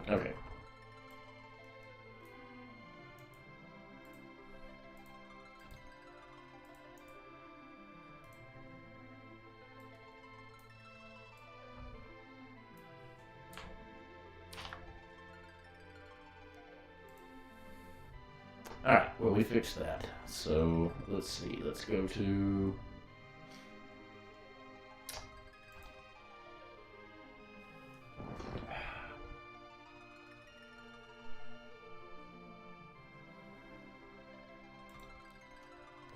Okay. Alright, well, we fixed that. So, let's see. Let's go to...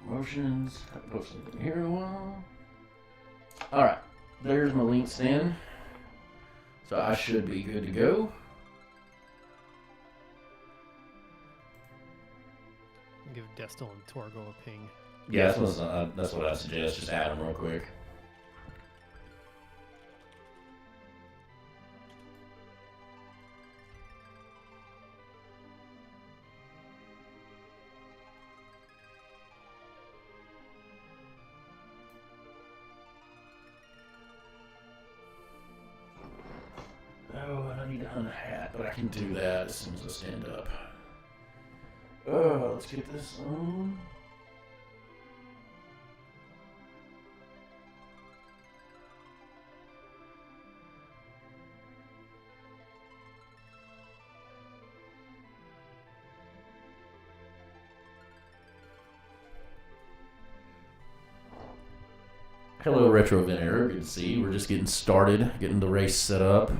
promotions. Haven't posted anything here in a while. Alright, there's my link stand. So I should be good to go. Give Destil and Torgo a ping. Yeah, that's what I suggest. Just add them real quick. Oh, I need to hunt a hat, but I can do that as soon as I stand up. Let's get this on. Hello, Retro Event Error. Good to see you. We're just getting started, getting the race set up.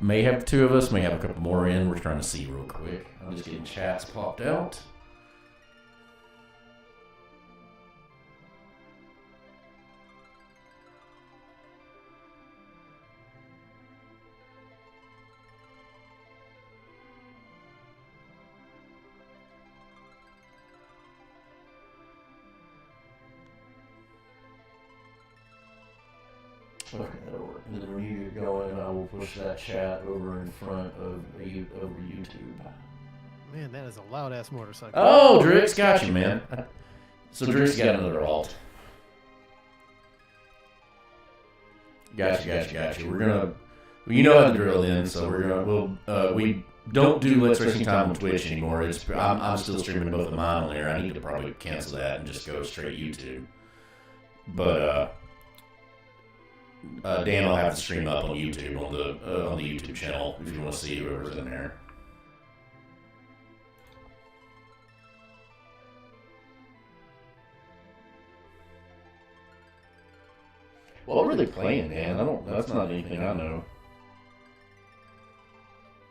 May have two of us, may have a couple more in. We're trying to see real quick. I'm just getting chats popped out. Okay, that'll work. And then when you get going, I will push that chat over in front of over YouTube. Man, that is a loud-ass motorcycle. Oh, Drix got you, man. So Drix got another alt. Gotcha. We're gonna, well, you know how to drill in, so we don't do Let's Racing Time on Twitch anymore. I'm still streaming both of mine on there. I need to probably cancel that and just go straight YouTube. But Dan will have to stream up on YouTube on the YouTube channel if you want to see whoever's in there. What were they playing, man? That's not anything I know.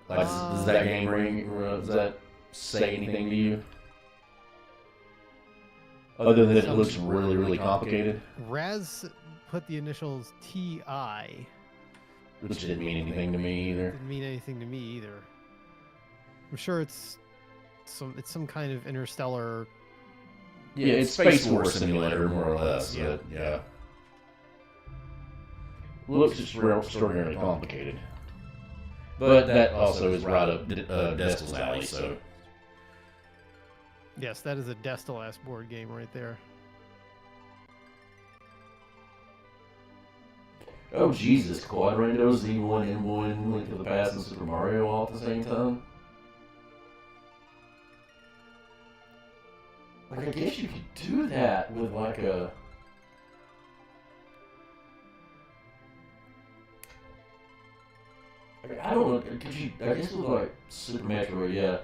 Like, does that game ring? Does that say anything to you? Other than that, it looks really, really complicated. Raz put the initials TI. Which didn't mean anything to me either. Didn't mean anything to me either. I'm sure it's some kind of interstellar. Yeah, it's Space War Simulator, more or less. Yeah. Looks just real extraordinarily complicated. But that also is right up Destil's alley, so. Yes, that is a Destil-ass board game right there. Oh, Jesus. Quadrando, Z1, M1, Link to the Past, and Super Mario all at the same time? Like, I guess you could do that with, like, a... I don't know, could you... I guess with, like, Super Metroid, yeah.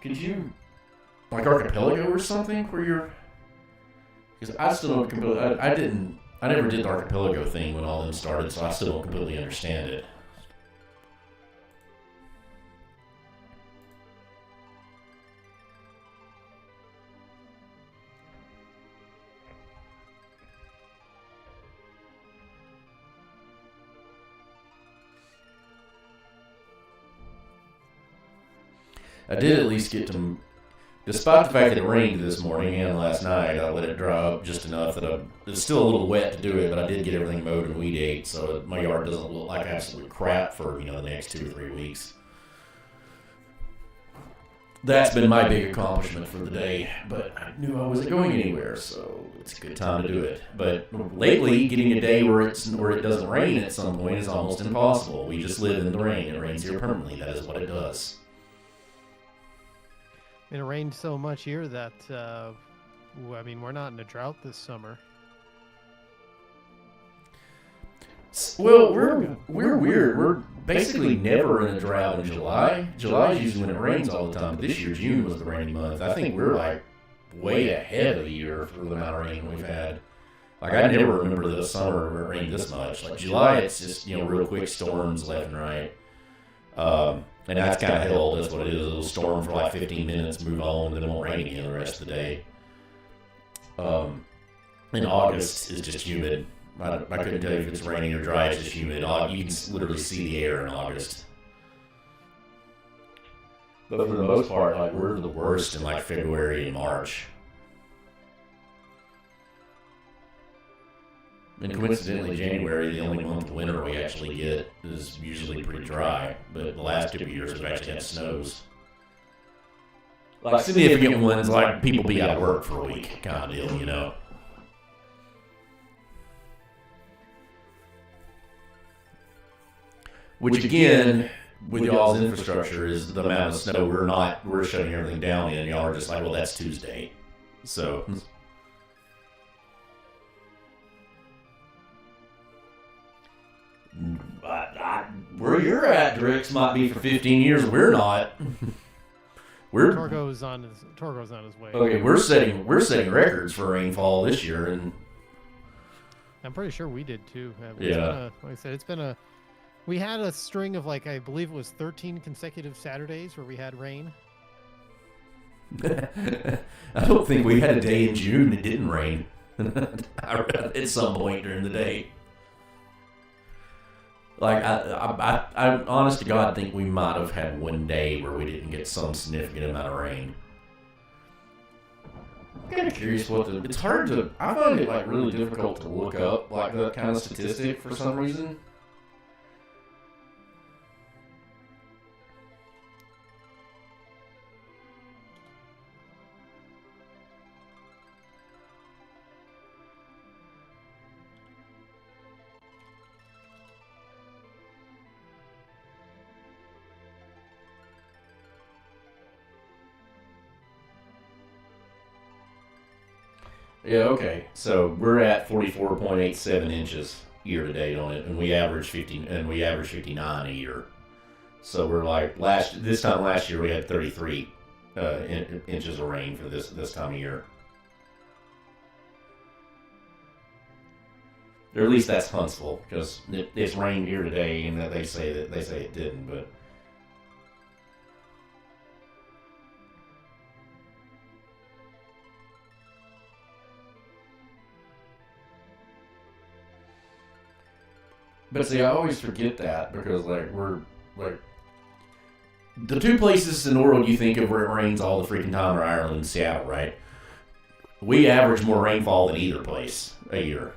Could you... Like Archipelago or something, where you're... Because I still don't completely... I never did the Archipelago thing when all of them started, so I still don't completely understand it. I did at least get to... Despite the fact that it rained this morning and last night, I let it dry up just enough that it's still a little wet to do it, but I did get everything mowed and weed ate, so my yard doesn't look like absolute crap for, the next 2 or 3 weeks. that's been my big accomplishment for the day. But I knew I wasn't going anywhere, so it's a good time to do it. But lately, getting a day where it doesn't rain at some point is almost impossible. We just live in the rain. It rains here permanently. That is what it does. And it rained so much here that, I mean, we're not in a drought this summer. Well, we're weird. We're basically never in a drought in July. July is usually when it rains all the time. But this year, June was the rainy month. I think we're like way ahead of the year for the amount of rain we've had. Like I never remember the summer where it rained this much. Like July, it's just real quick storms left and right. And that's kind of hell. That's what it is. It'll storm for like 15 minutes, move on, and then it won't rain again the rest of the day. In August is just humid. I couldn't tell you if it's raining or dry. It's just humid. You can literally see the air in August. But for the most part, like we're the worst in like February and March. And coincidentally, January, the only month of winter we actually get, is usually pretty dry. But the last 2 years we've actually had snows. Like significant ones, like people be out of work for a week kind of deal, you know. Which again, with y'all's infrastructure, is the amount of snow we're shutting everything down in. Y'all are just like, well, that's Tuesday. So... where you're at, Drix, might be for 15 years. We're not. Torgo's on his way. Okay, we're setting records for rainfall this year, and I'm pretty sure we did too. Yeah. Like I said, we had a string of I believe it was 13 consecutive Saturdays where we had rain. I don't think we had a day in June it didn't rain. At some point during the day. Like, I honest to God think we might have had one day where we didn't get some significant amount of rain. I'm kind of curious it's hard to, I find it like really difficult to look up like that kind of statistic for some reason. Yeah, okay. So we're at 44.87 inches year to date on it, and we average 59 a year. So we're like this time last year we had 33 inches of rain for this time of year. Or at least that's Huntsville, because it's rained here today, and they say it didn't, but. But see, I always forget that because we're the two places in the world you think of where it rains all the freaking time are Ireland and Seattle, right? We average more rainfall than either place a year.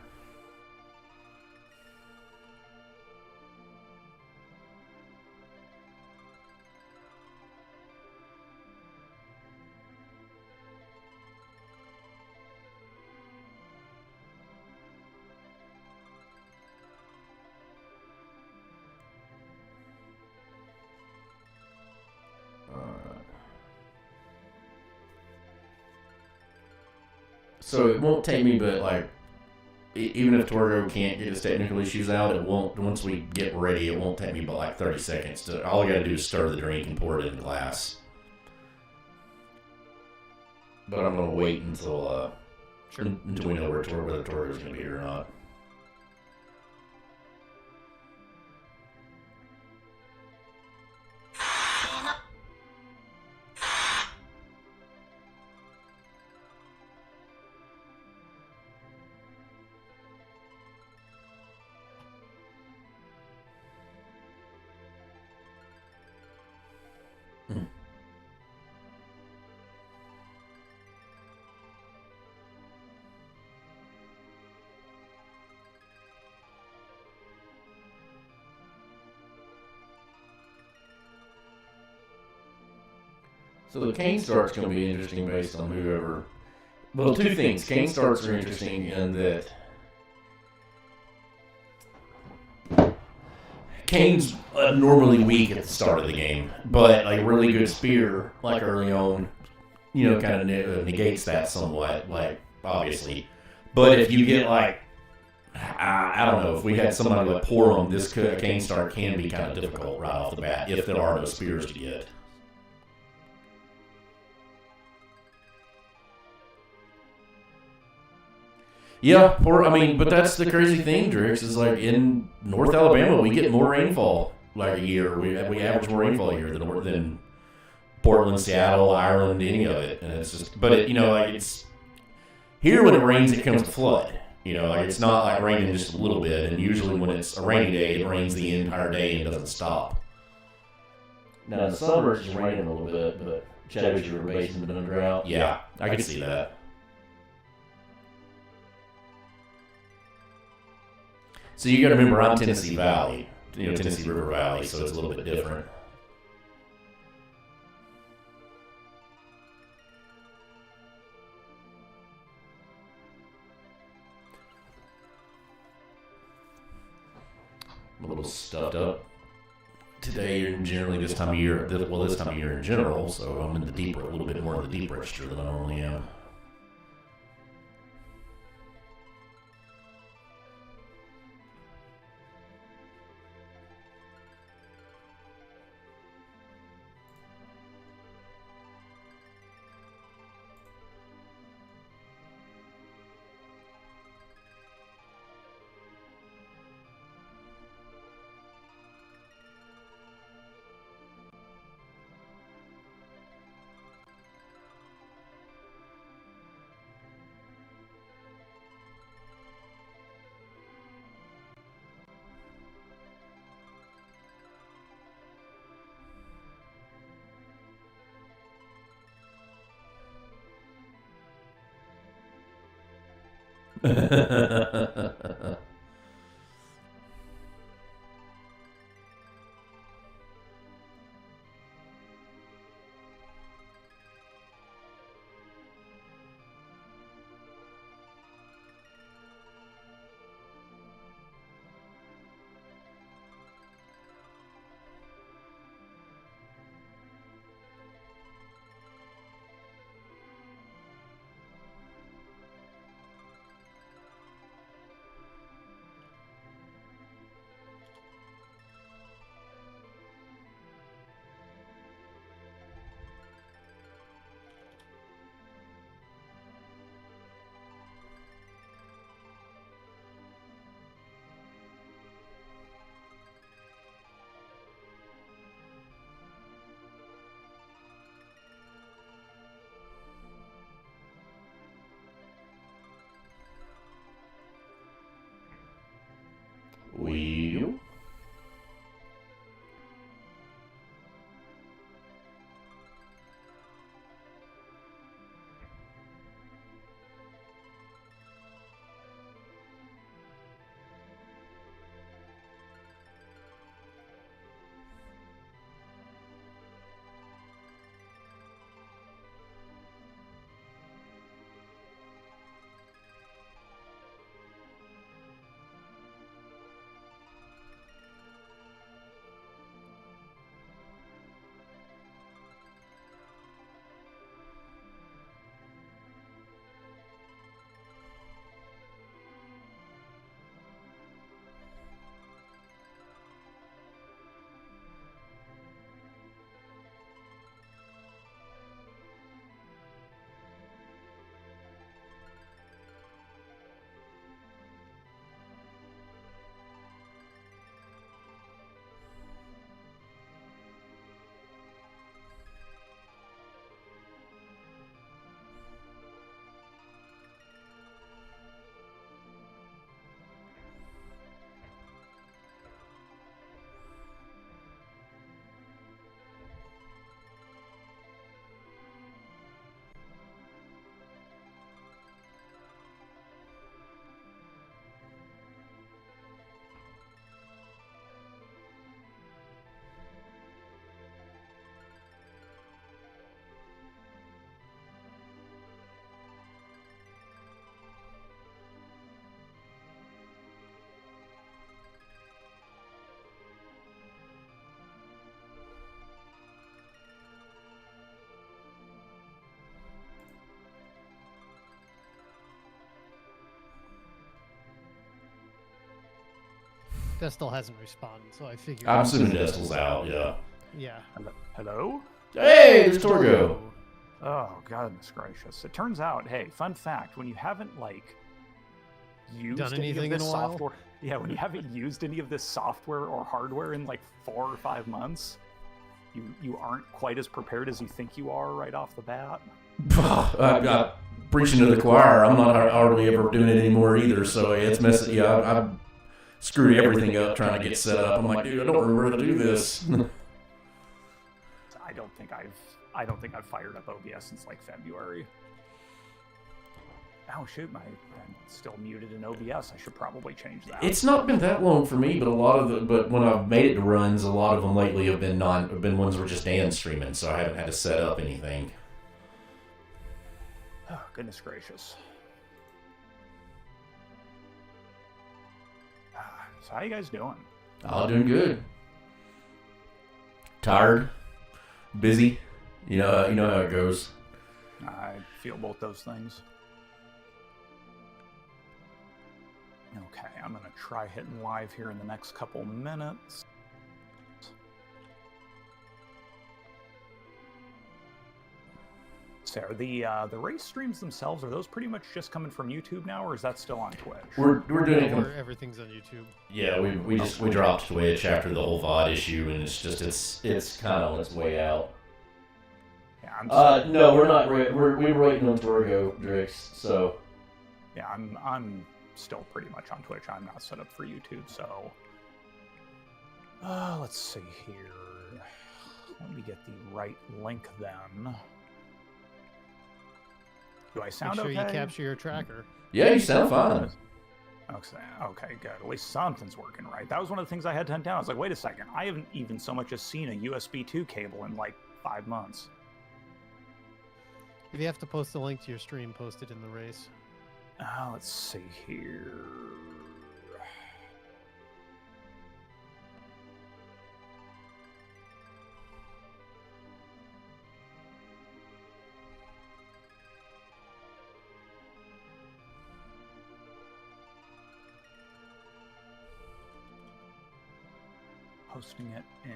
So it won't take me, but even if Torgo can't get his technical issues out, it won't. Once we get ready, it won't take me but 30 seconds. All I gotta do is stir the drink and pour it in the glass. But I'm gonna wait until we know whether Torgo's gonna be here or not. So the Kain start's going to be interesting based on whoever. Well, two things. Kain starts are interesting in that Kane's normally weak at the start of the game, but like really good spear, like early on, kind of negates that somewhat, like obviously. But if you get like, I don't know, if we had somebody like pour on this Kain start can be kind of difficult right off the bat if there are no spears to get. Yeah, but that's the crazy thing, Drix, is like in North Alabama, we get more rainfall like a year. We average more rainfall a year than Portland, Seattle, Ireland, any of it. And it's just, but it's here when it rains, it comes to flood. It's not like raining just a little bit. And usually when it's a rainy day, it rains the entire day and doesn't stop. Now in the summer, it's just raining a little bit, but Chattanooga River Basin's been in drought. Yeah, I can see that. So you got to remember, I'm Tennessee Valley, Tennessee River Valley, so it's a little bit different. I'm a little stuffed up today, and generally this time of year. This time of year in general, so I'm in a little bit more in the deep register than I normally am. Destel hasn't responded, so I figured. I'm assuming Destel's out, yeah. Yeah. Hello? Hey, there's Torgo. Oh, goodness gracious. It turns out, hey, fun fact, when you haven't, like, used Done any anything of this in a while? software... Yeah, when you haven't used any of this software or hardware in, like, 4 or 5 months, you aren't quite as prepared as you think you are right off the bat. I'm preaching to the choir. I'm not hardly ever doing it anymore either, so it's messy. Yeah, I've screwed everything up trying to get set up. I'm like, dude, I don't remember how to do this. I don't think I've fired up OBS since, like, February. Oh, shoot, I'm still muted in OBS. I should probably change that. It's not been that long for me, but when I've made it to runs, a lot of them lately have been ones where just Dan streaming, so I haven't had to set up anything. Oh, goodness gracious. So how you guys doing? Oh, doing good. Tired, busy. You know how it goes. I feel both those things. Okay, I'm going to try hitting live here in the next couple minutes. So are the race streams themselves, are those pretty much just coming from YouTube now, or is that still on Twitch? We're doing it. Everything's on YouTube. Yeah, we dropped Twitch after the whole VOD issue, and it's kind of on its way out. Yeah, no, we're not. We're waiting on Torgo Drix, so. Yeah, I'm still pretty much on Twitch. I'm not set up for YouTube, so. Let's see here. Let me get the right link then. Do I sound okay? Make sure you capture your tracker. Yeah, you sound fine. Okay, good. At least something's working right. That was one of the things I had to hunt down. I was like, wait a second. I haven't even so much as seen a USB 2 cable in like 5 months. If you have to post a link to your stream, post it in the race. Let's see here. Posting it in.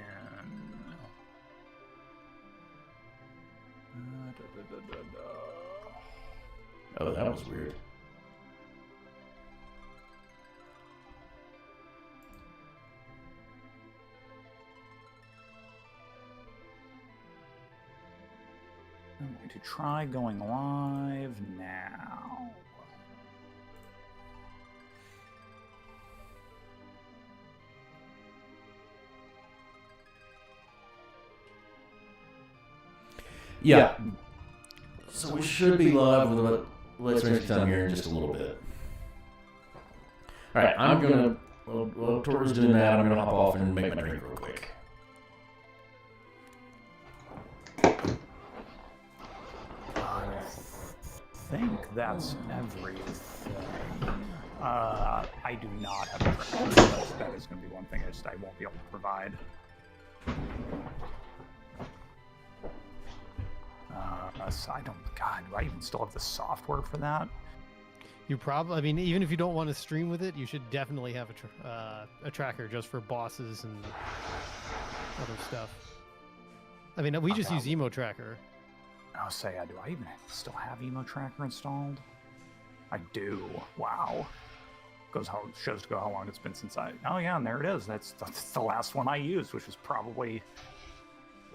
Oh, that was weird. I'm going to try going live now. Yeah. So we should be live with about Let's Race Time here in just a little bit. All right, I'm gonna. While Tor's doing that, I'm gonna hop off and make my drink real quick. I think that's everything. I do not have a drink. That is going to be one thing I won't be able to provide. So I don't. God, do I even still have the software for that? You probably. I mean, even if you don't want to stream with it, you should definitely have a tracker just for bosses and other stuff. I mean, we just use Emo Tracker. I'll say, do I even still have Emo Tracker installed? I do. Wow. Shows to go how long it's been since I. Oh yeah, and there it is. That's the last one I used, which was probably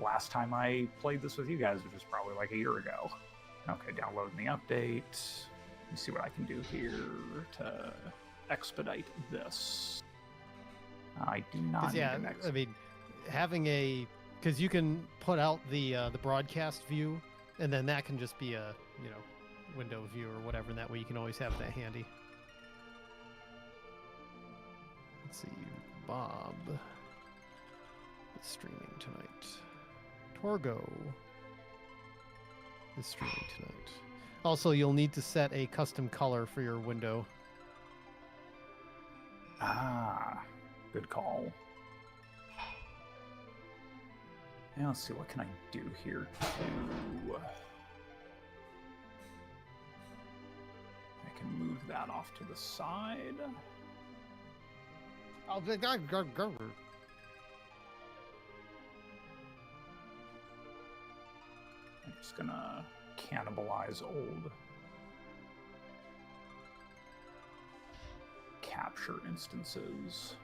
last time I played this with you guys, which was probably like a year ago. Okay, downloading the update. Let me see what I can do here to expedite this. I do not. Yeah, I mean, having because you can put out the broadcast view, and then that can just be a window view or whatever, and that way you can always have that handy. Let's see, Bob is streaming tonight. Torgo is streaming tonight. Also, you'll need to set a custom color for your window. Ah, good call. Now let's see, what can I do here too? I can move that off to the side. Oh, I'm just gonna cannibalize old capture instances.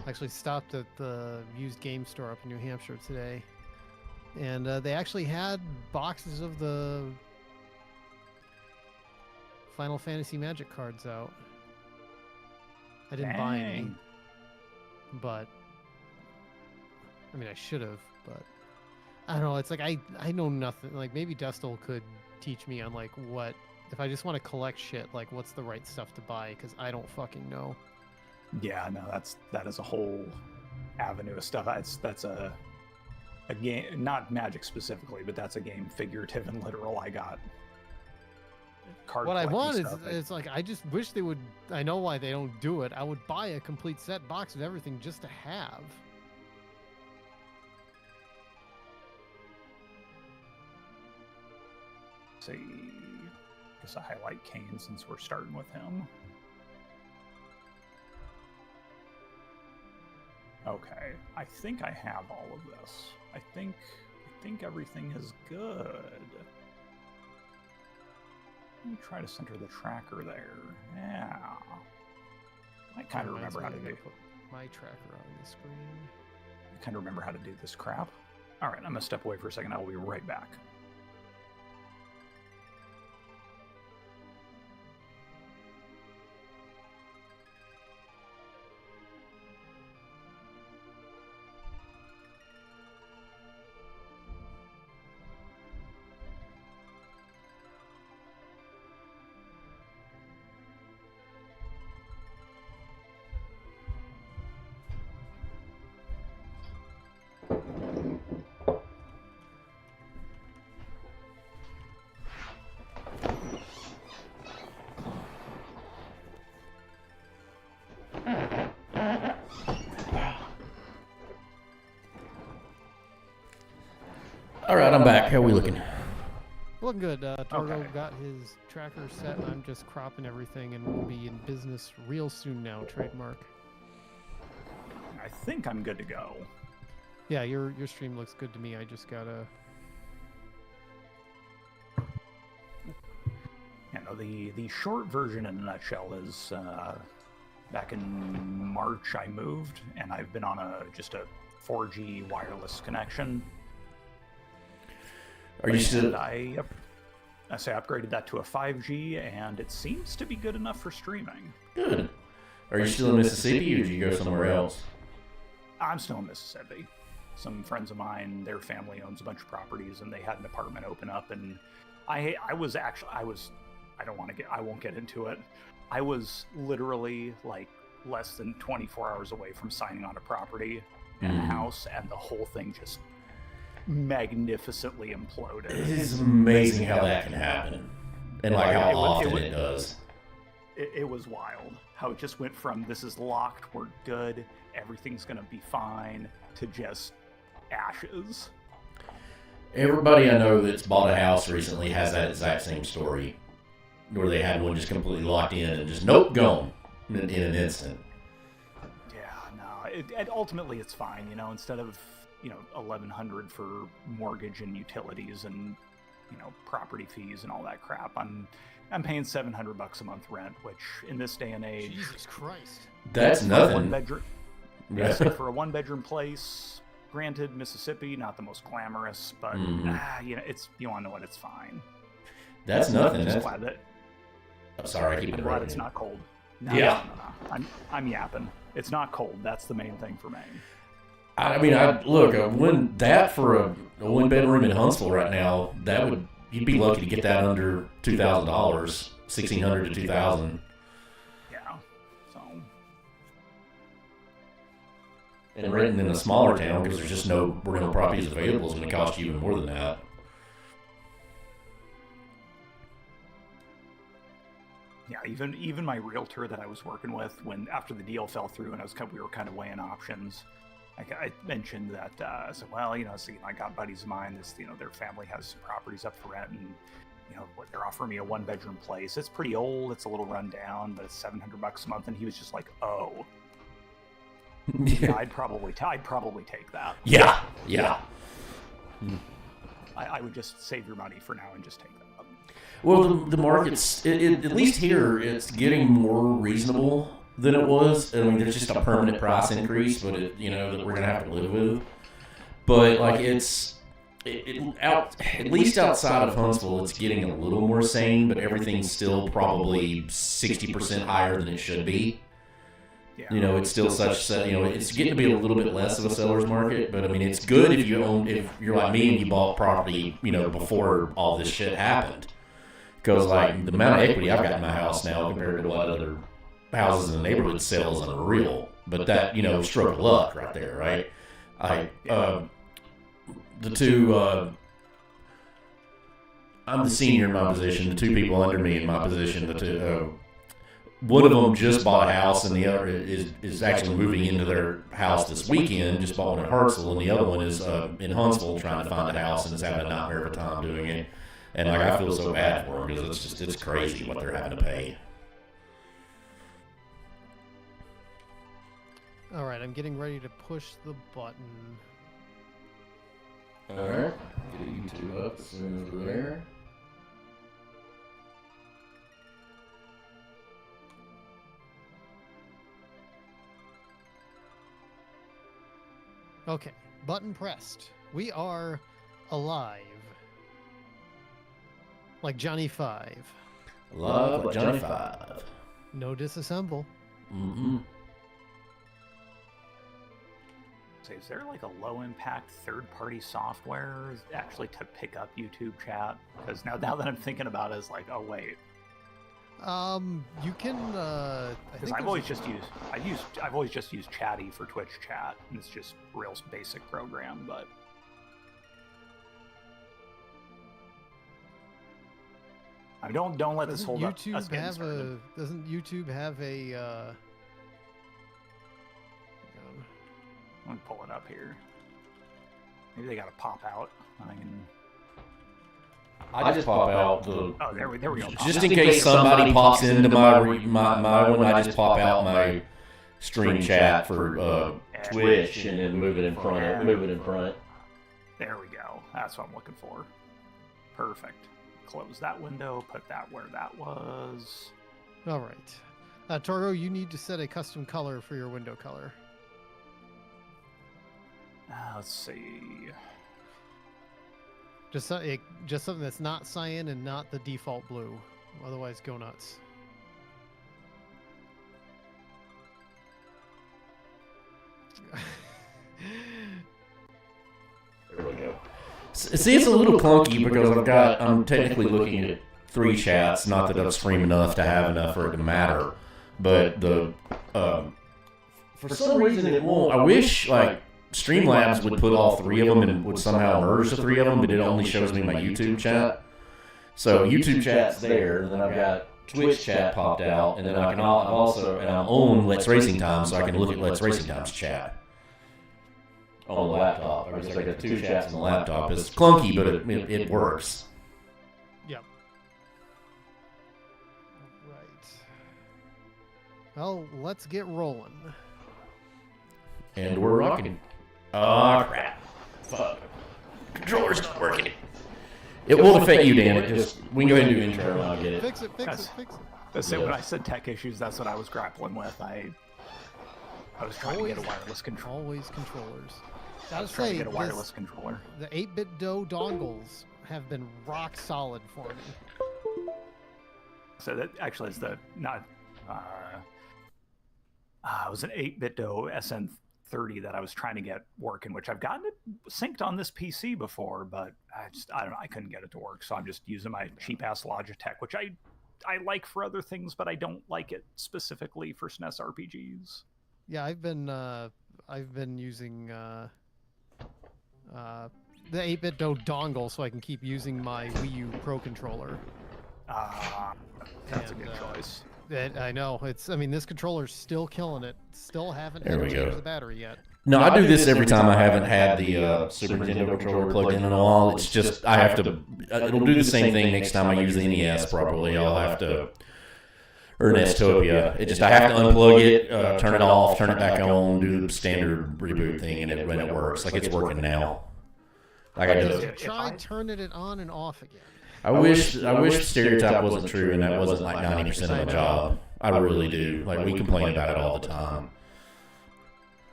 Actually stopped at the used game store up in New Hampshire today, and they actually had boxes of the Final Fantasy Magic cards out. I didn't buy any, Dang. but I mean I should have, but I don't know. It's like I know nothing. Like maybe Dustle could teach me on like what if I just want to collect shit. Like what's the right stuff to buy? Because I don't fucking know. Yeah, no, that is a whole avenue of stuff. That's a game, not Magic specifically, but that's a game, figurative and literal. I got card. What I want is stuff. it's like I just wish they would. I know why they don't do it. I would buy a complete set box of everything just to have. See, I guess I highlight Kain since we're starting with him. Okay, I think I have all of this. I think everything is good. Let me try to center the tracker there. Yeah. I kind of remember how to do put my tracker on the screen. I kind of remember how to do this crap. All right, I'm gonna step away for a second. I will be right back. All right, I'm back. How are we looking? Looking good. Torgo Okay. got his tracker set, and I'm just cropping everything, and we'll be in business real soon now. Trademark. I think I'm good to go. Yeah, your stream looks good to me. I just gotta. You know, the short version in a nutshell is back in March I moved, and I've been on just a 4G wireless connection. Are you still? And I upgraded that to a 5G, and it seems to be good enough for streaming. Good. Are you still in Mississippi, or did you go somewhere else? I'm still in Mississippi. Some friends of mine, their family owns a bunch of properties, and they had an apartment open up, and I won't get into it. I was literally like less than 24 hours away from signing on a property and a house, and the whole thing just magnificently imploded. It is amazing how that can happen, and like how often it does. It was wild how it just went from this is locked, we're good, everything's gonna be fine, to just ashes. Everybody I know that's bought a house recently has that exact same story, where they had one just completely locked in and just nope, gone in an instant. Yeah, no, ultimately it's fine, you know, instead of, you know, $1,100 for mortgage and utilities and, you know, property fees and all that crap, I'm paying $700 a month rent, which in this day and age, Jesus Christ. That's for a nothing. one-bedroom, yes, for a one-bedroom place. Granted, Mississippi, not the most glamorous, but you know, you want to know what? It's fine. That's nothing. I'm just That's... glad that I'm sorry, I keep I'm it glad right. it's not cold. No, Yeah. no. I'm yapping. It's not cold. That's the main thing for me. I mean, that for a one bedroom in Huntsville right now, you'd be lucky to get that under $2,000, $1,600 to $2,000. Yeah. So. And renting in a smaller town because there's just no rental properties available is going to cost you even more than that. Yeah, even my realtor that I was working with, when after the deal fell through and we were kind of weighing options, I mentioned that I said, well, so, I got buddies of mine. This, their family has some properties up for rent, and they're offering me a 1-bedroom place. It's pretty old. It's a little run down, but it's $700 a month. And he was just like, oh, yeah, I'd probably take that. Yeah. I would just save your money for now and just take that. Well, the market's, at least here, it's getting more reasonable than it was. I mean, there's just a permanent price increase, but that we're gonna have to live with. But like at least outside of Huntsville, it's getting a little more sane, but everything's still probably 60% higher than it should be. Yeah. It's still it's getting to be a little bit less of a seller's market, but I mean, it's good if you're like me and you bought property, before all this shit happened. Because like the amount of equity I've got in my house now compared to what other houses in the neighborhood sell is unreal. But that, stroke of luck right there, right? I'm the senior in my position. The two people under me in my position, one of them just bought a house, and the other is actually moving into their house this weekend. Just bought one in Hartsville, and the other one is in Huntsville trying to find a house and is having a nightmare of a time doing it. And like I feel so bad for them because it's crazy what they're having to pay. All right, I'm getting ready to push the button. All right, get YouTube up as soon as we're there. Okay, button pressed. We are alive. Like Johnny 5. Love like Johnny 5. No disassemble. Mm-hmm. So is there like a low-impact third-party software actually to pick up YouTube chat? Because now that I'm thinking about it, it's like, oh wait. You can. Because I've always just used Chatty for Twitch chat, and it's just real basic program, but. I don't let this hold up. Doesn't YouTube have a? Let me pull it up here. Maybe they got to pop out. I just pop out the. Oh, there we go. Just in case somebody pops into my one, I just pop out my stream chat for Twitch and then move it in front. There we go. That's what I'm looking for. Perfect. Close that window. Put that where that was. All right, Toro, you need to set a custom color for your window color. Let's see. Just something that's not cyan and not the default blue. Otherwise, go nuts. There we go. See, it's a little clunky because I'm technically looking at 3 chats. Not that I've streamed enough to have enough for it to matter, but for some reason it won't. I wish Streamlabs would put all 3 of them and would somehow merge the 3 of them, but it only shows me my YouTube chat. So YouTube chat's there, and then I've got Twitch chat popped out, and then I own Let's Racing Time, so I can look at Let's Racing Time's chat on the laptop. I guess I got 2 chats on the laptop. It's clunky, but it works. Yep. Right. Well, let's get rolling. And we're rocking. Oh, crap. Fuck. Controller's not working. It won't affect you, Dan. We can go ahead and do intro and I'll get it. Fix it. That's it. When I said tech issues, that's what I was grappling with. I was trying to get a wireless controller. Always controllers. I was trying to get a wireless controller. The 8-bit DOE dongles have been rock solid for me. So that actually is it was an 8-bit DOE SN30 that I was trying to get working, which I've gotten it synced on this PC before, but I don't know, I couldn't get it to work. So I'm just using my cheap ass Logitech, which I like for other things, but I don't like it specifically for SNES RPGs. Yeah, I've been using the 8-bit DOE dongle so I can keep using my Wii U Pro controller. That's a good choice. I know. I mean, this controller's still killing it. Still haven't There we changed go. the battery yet. No, I do this every time I haven't had the Super Nintendo controller plugged in at all. It's just I have to. It'll do the same thing next time I use the NES. Probably I'll have to, or an Estopia. It just I have to unplug it, turn it off, turn it back on, do the standard reboot thing, and when it works, like it's working now. Like I just Try turning it on and off again. I wish stereotype wasn't true and that wasn't like 90% of the job. I really do. Like we complain about it all the time.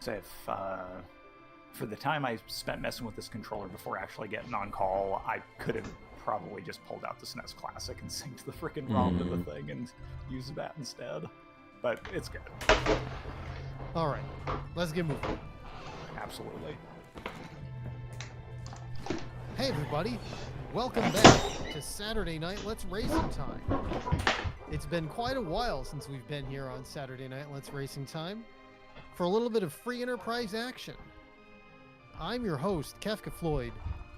So if for the time I spent messing with this controller before actually getting on call, I could have probably just pulled out the SNES Classic and synced the freaking ROM to the thing and used that instead. But it's good. All right, let's get moving. Absolutely. Hey everybody, welcome back to Saturday Night Let's Racing Time. It's been quite a while since we've been here on Saturday Night Let's Racing Time for a little bit of free enterprise action. I'm your host, Kefka Floyd.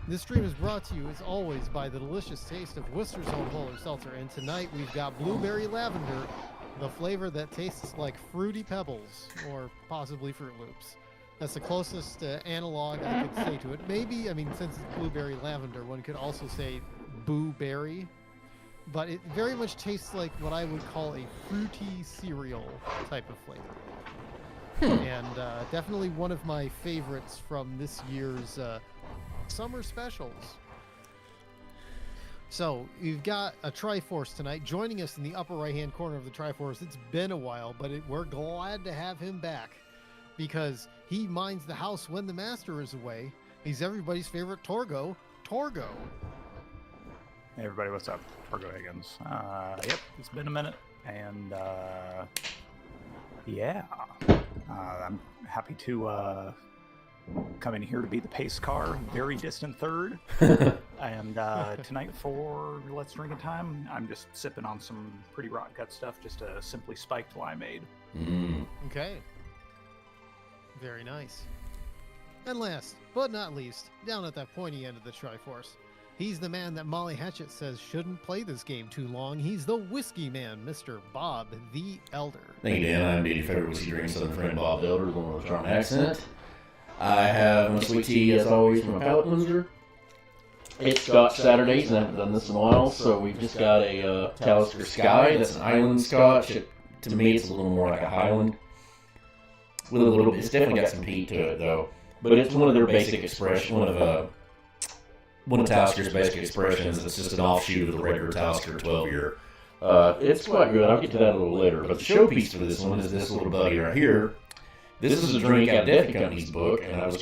This stream is brought to you, as always, by the delicious taste of Worcester's Own Polar Seltzer, and tonight we've got Blueberry Lavender, the flavor that tastes like Fruity Pebbles, or possibly Fruit Loops. That's the closest analog I could say to it. Maybe, I mean, since it's Blueberry Lavender, one could also say Boo Berry. But it very much tastes like what I would call a fruity cereal type of flavor. And definitely one of my favorites from this year's summer specials. So you've got a Triforce tonight joining us in the upper right hand corner of the Triforce. It's been a while, but we're glad to have him back because he minds the house when the master is away. He's everybody's favorite Torgo. Hey everybody, what's up? Torgo Higgins. Yep, it's been a minute, and yeah, I'm happy to come in here to be the pace car, very distant third. And tonight for Let's Drinking Time, I'm just sipping on some pretty rotten cut stuff, just a simply spiked limeade. Okay. Very nice. And last, but not least, down at that pointy end of the Triforce, he's the man that Molly Hatchet says shouldn't play this game too long. He's the whiskey man, Mr. Bob the Elder. Thank you, Dan. I'm your favorite whiskey drinking southern friend, Bob the Elder, the one with a strong accent. I have my sweet tea, as always, from a palate cleanser. It's Scotch Saturdays, and I haven't done this in a while, so we've just got a Talisker Sky. That's an island Scotch. To me, it's a little more like a Highland. With a little bit, it's definitely got some peat to it, though. But it's one of their basic expressions, one of Talisker's basic expressions. It's just an offshoot of the regular Talisker 12-year. It's quite good. I'll get to that a little later. But the showpiece for this one is this little buddy right here. This is a drink out of Death Company's book, and I've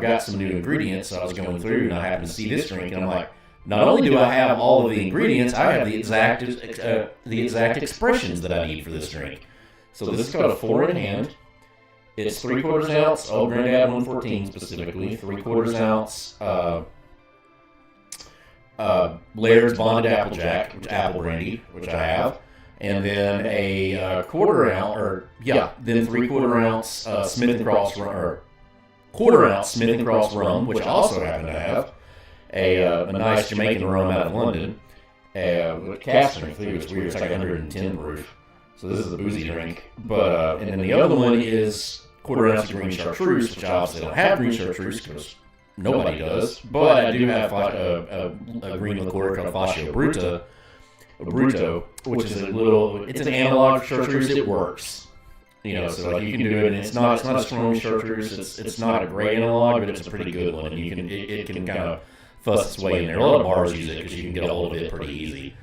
got some new ingredients, so I was going through, and I happened to see this drink, and I'm like, not only do I have all of the ingredients, I have the exact expressions that I need for this drink. So this is called a 4 in hand. It's 3/4 ounce, Old Grandad 114 specifically, 3/4 ounce Laird's Bonded Applejack, apple brandy, which I have, and then a 3/4 ounce Smith & Cross rum, or 1/4 ounce Smith & Cross rum, which I also happen to have, a nice Jamaican rum out of London, with cask strength. It's weird, it's like 110 proof. So this is a boozy drink. But and then the other one is 1/4 ounce of green chartreuse, which I obviously don't have green chartreuse because nobody does. But I do have a green liqueur called Fascio Bruto, which is it's an analog chartreuse. It works. You know, so like you can do it, and it's not a strong chartreuse. It's not a great analog, but it's a pretty good one, and it can kind of fuss its way in there. A lot of bars use it because you can get a hold of it pretty easy.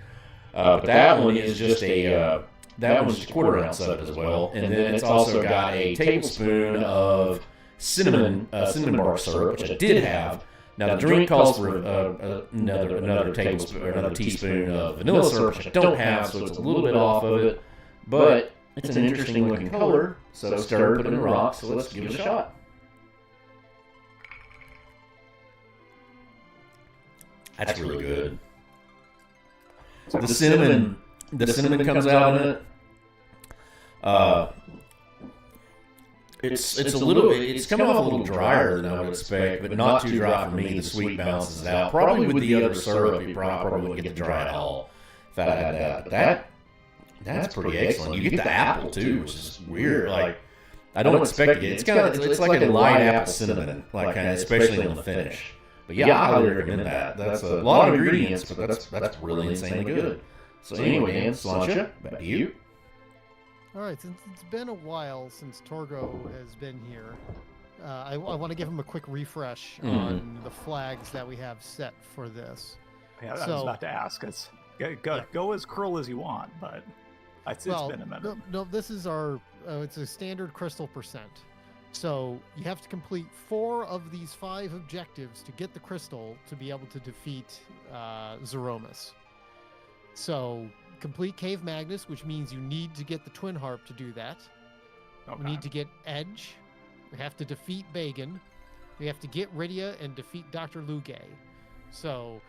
But that one is just that one's just 1/4 ounce of it as well, and then it's also got a tablespoon of cinnamon bark syrup, which I did have. Now the drink calls for another tablespoon or another teaspoon of vanilla syrup, which I don't have, so it's a little bit off of it, but it's an interesting looking color. So stir, put it in a rock. So let's give it a shot. That's really good. The cinnamon comes out in it. It's coming off a little drier than I would expect, but not too dry for me. The sweet balances it out. Probably with the other syrup, you probably wouldn't get the dry at all if I had that. But that That's pretty excellent. You get the apple too, which is weird. Like I don't expect to get. It's like a light apple cinnamon, like kind of, especially on the finish. But yeah, I highly recommend that. That's a lot of ingredients, but that's really insanely good. So anyway, Dan, Slancha, back to you. All right, since it's been a while since Torgo has been here, I want to give him a quick refresh on the flags that we have set for this. Yeah, I was about to ask. It's go as cruel as you want, but it's been a minute. No, this is our. It's a standard crystal percent. So you have to complete 4 of these 5 objectives to get the crystal to be able to defeat Zeromus. So complete Cave Magnus, which means you need to get the Twin Harp to do that. Okay. We need to get Edge. We have to defeat Bagan. We have to get Rydia and defeat Dr. Lugay. So,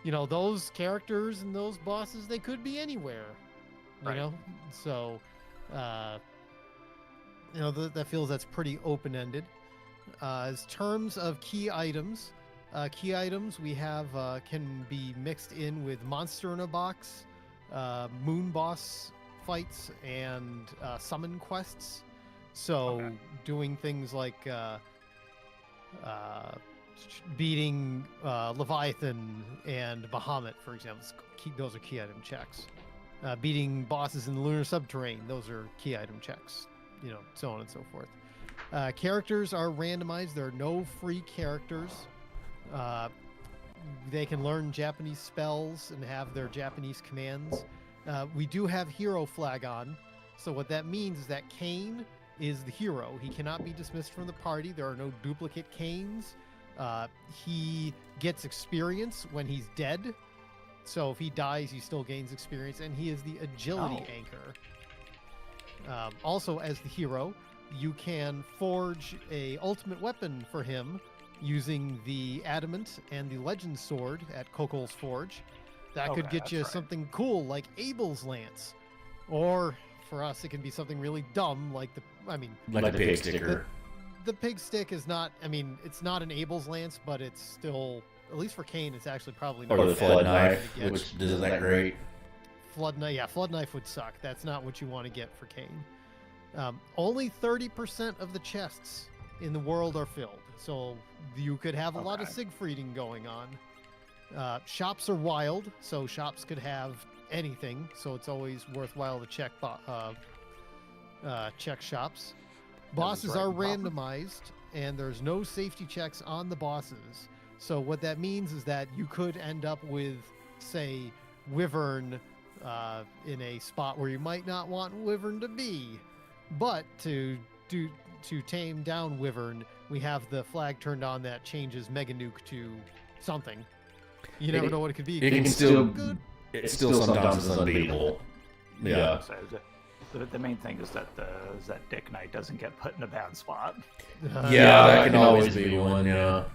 those characters and those bosses, they could be anywhere. You know? So, that feels that's pretty open-ended. As terms of key items we have can be mixed in with Monster in a Box, Moon Boss fights, and summon quests. So doing things like beating Leviathan and Bahamut, for example, those are key item checks. Beating bosses in the Lunar Subterrane, those are key item checks. So on and so forth. Characters are randomized. There are no free characters. They can learn Japanese spells and have their Japanese commands. We do have hero flag on. So what that means is that Kain is the hero. He cannot be dismissed from the party. There are no duplicate Kains. He gets experience when he's dead. So if he dies, he still gains experience. And he is the agility anchor. Also, as the hero, you can forge a ultimate weapon for him using the adamant and the legend sword at Kokol's Forge. That could get you something cool like Abel's Lance, or for us, it can be something really dumb like the pig sticker. The pig stick is not. It's not an Abel's Lance, but it's still, at least for Kain, it's actually probably not. Or the flood knife, which isn't that great. Flood knife would suck. That's not what you want to get for Kain. Only 30% of the chests in the world are filled, so you could have a lot of Siegfrieding going on. Shops are wild, so shops could have anything, so it's always worthwhile to check shops. Bosses are randomized, and there's no safety checks on the bosses. So what that means is that you could end up with, say, Wyvern in a spot where you might not want Wyvern to be. But to tame down Wyvern, we have the flag turned on that changes Mega Nuke to something. You never know what it could be. It's still sometimes unbeatable. Yeah. So the main thing is that Dick Knight doesn't get put in a bad spot. That can always be one. Yeah.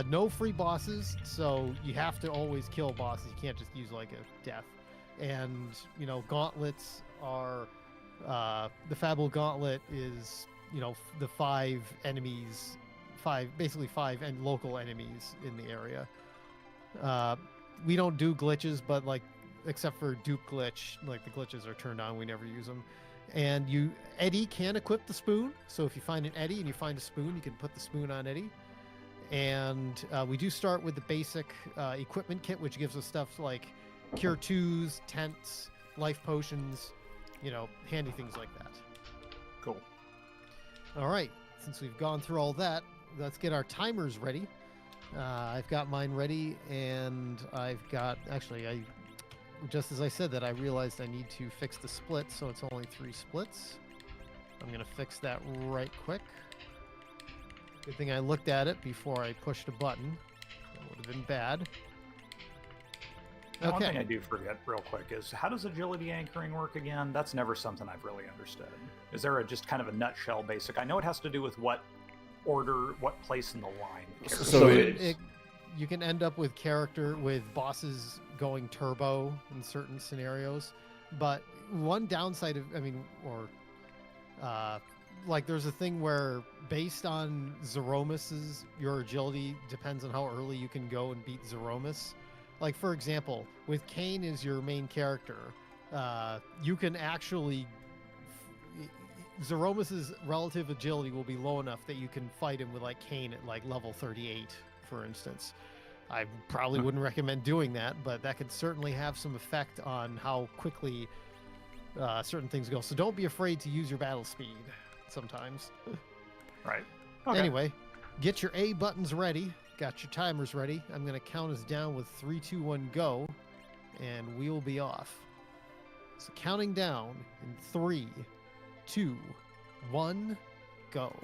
No free bosses, so you have to always kill bosses. You can't just use like a death. And gauntlets are the Fabul Gauntlet is the 5 enemies, basically 5 and local enemies in the area. We don't do glitches, but except for dupe glitch, the glitches are turned on, we never use them. And Eddie can equip the spoon, so if you find an Eddie and you find a spoon, you can put the spoon on Eddie. And we do start with the basic equipment kit, which gives us stuff like Cure 2s, tents, life potions, handy things like that. Cool. All right, since we've gone through all that, let's get our timers ready. I've got mine ready, and I've got, just as I said that, I realized I need to fix the split, so it's only 3 splits. I'm going to fix that right quick. Good thing I looked at it before I pushed a button. That would have been bad. Okay. One thing I do forget real quick is, how does agility anchoring work again? That's never something I've really understood. Is there just kind of a nutshell basic? I know it has to do with what order, what place in the line. So you can end up with bosses going turbo in certain scenarios, but one downside of, there's a thing where based on Zeromus's, your agility depends on how early you can go and beat Zeromus. For example, with Kain as your main character, you can actually. Zeromus's relative agility will be low enough that you can fight him with like Kain at like level 38, for instance. I probably wouldn't recommend doing that, but that could certainly have some effect on how quickly certain things go. So don't be afraid to use your battle speed sometimes. Right. Okay. Anyway, get your A buttons ready. Got your timers ready. I'm going to count us down with 3, 2, 1, go, and we'll be off. So counting down in 3, 2, 1, go.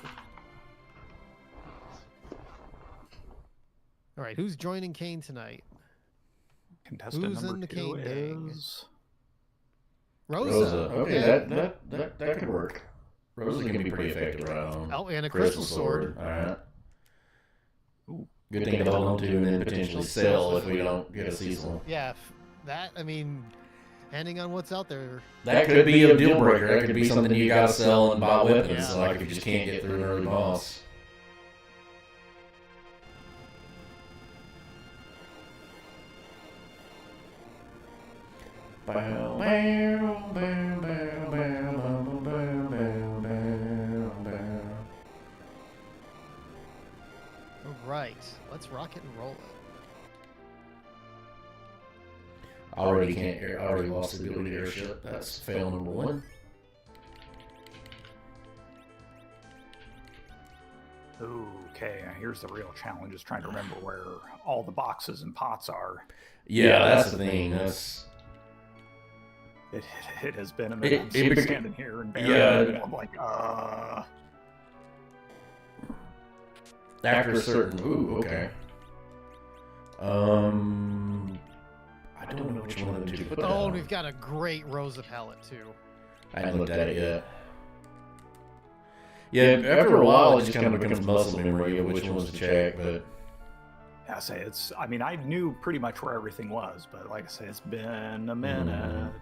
All right, who's joining Kain tonight? Contestant Who's number in the 2 Kain gang? is Rosa. Okay, that could work. Rosa can be pretty effective right on. Oh, and a crystal sword. All right. Good thing to hold on to and then potentially sell if we don't get a Cecil. Yeah, that, I mean, depending on what's out there. That could be a deal breaker. That could be something you gotta sell and buy weapons, Yeah. like if you just can't get through an early boss. Bow, bow, bow, bow, bow, bow, bow, bow, bow. All right, let's rock it and roll it. I already lost the ability to airship. That's fail number 1. okay. Here's the real challenge: is trying to remember where all the boxes and pots are. Yeah, that's the thing. That's It has been a minute. I'm still standing here and I'm like, after a certain. Ooh, okay. I don't know which one of them to put that Oh, on. we've got a great Rosa palette too. I haven't looked at it yet. Yeah, after a while, it just kind of becomes muscle memory of which ones to check, but. I say it's. I mean, I knew pretty much where everything was, but like I say, it's been a minute.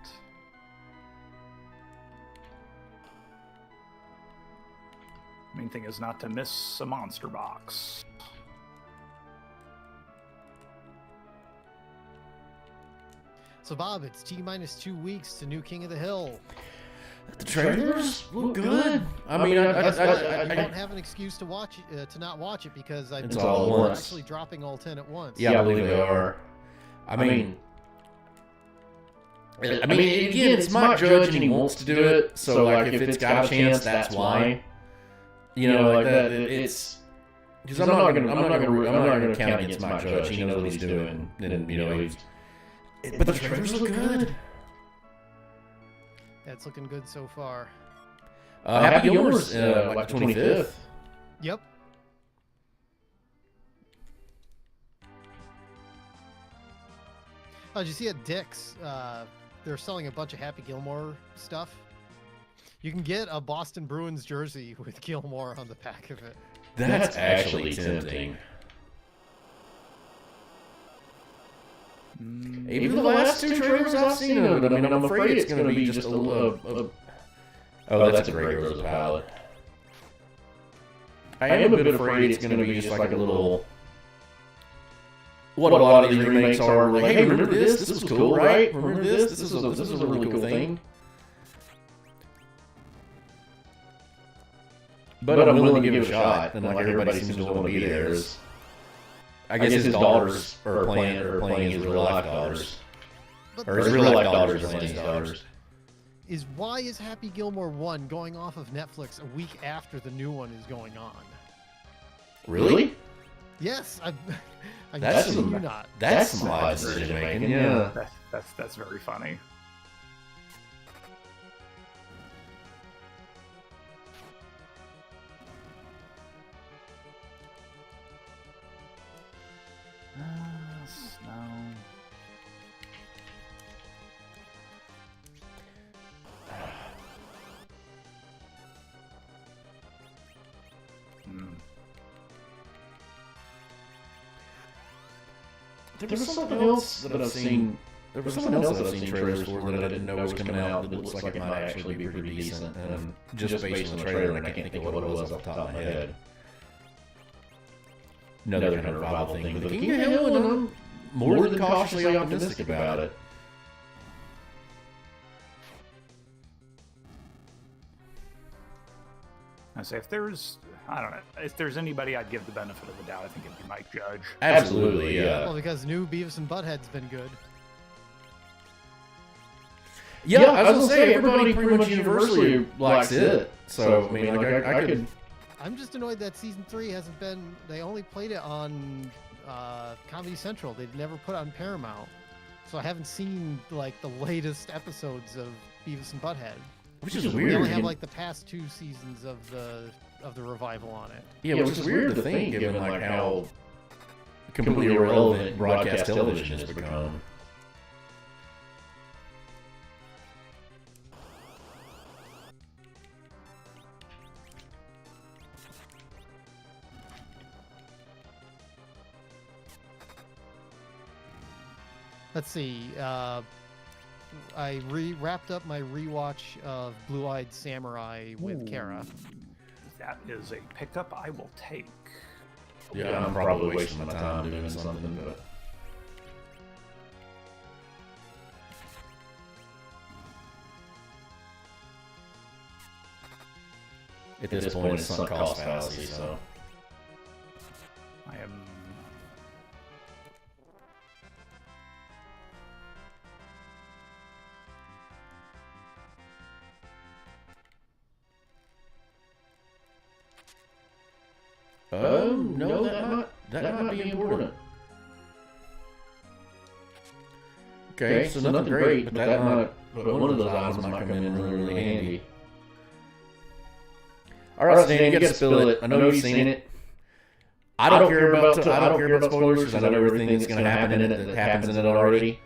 Main thing is not to miss a monster box. So Bob, it's T-minus 2 weeks to new King of the Hill. The trailers look good. I mean, You I don't have an excuse to watch to not watch it because I've It's been all told at we're once. actually dropping all 10 at once. yeah, I believe they are. I mean, again, it's my judge and he wants to do it. So, like, if it's got a chance, that's why. You know, like that. It's because I'm not gonna count against my judge. He knows what he's doing, and you know he's. But the trailers look good. That's looking good so far. Happy Gilmore's like the 25th. Yep. Oh, did you see at Dick's? They're selling a bunch of Happy Gilmore stuff. You can get a Boston Bruins jersey with Gilmore on the back of it. That's actually tempting. Even the last 2 trailers I've seen of it, I mean, I'm afraid it's going to be just a little. Oh, that's a great Rosa palette. I am a bit afraid it's going to be just like a little. What a lot of these remakes are, like, hey, remember this? This was cool, right? Remember this? This was a really cool thing. But I'm willing to give it a shot, and like everybody seems to want to be there. I guess his daughters are playing his real life daughters, But or his real life daughters are playing his daughters. why is Happy Gilmore 1 going off of Netflix a week after the new one is going on? Really? Yes, I'm That's guessing some- you not. That's some odd decision making. Yeah. That's very funny. No. There was something else that I've seen. There was something else that I've seen trailers for that I didn't know was coming out that looks like it might actually be pretty decent. And just based on the trailer, and I can't think of what it was off the top of my head. Another kind of revival thing. But the King of Hill, and I'm more than cautiously optimistic about it. I say I don't know, if there's anybody I'd give the benefit of the doubt, I think it'd be Mike Judge. Absolutely, yeah. Well, because new Beavis and Butthead's been good. Yeah, I was gonna say everybody pretty much universally likes it. So I mean, like I could. I'm just annoyed that season 3 hasn't been. They only played it on Comedy Central. They've never put it on Paramount, so I haven't seen like the latest episodes of Beavis and Butthead. Which is weird. We only have like the past 2 seasons of the revival on it. Yeah, which is weird to think, given like how completely irrelevant broadcast television has become. Let's see. I wrapped up my rewatch of Blue-Eyed Samurai with Kara. That is a pickup I will take. Yeah, I'm probably wasting my time doing something, but. At this point, it's sunk cost fallacy, so. I am. No, that might be important. Okay, so nothing great, but one of those items might come in really, really handy. All right, Dan, you got to spill it. I know you've seen it. I don't care about spoilers because I know everything that's going to happen in it that happens in it already.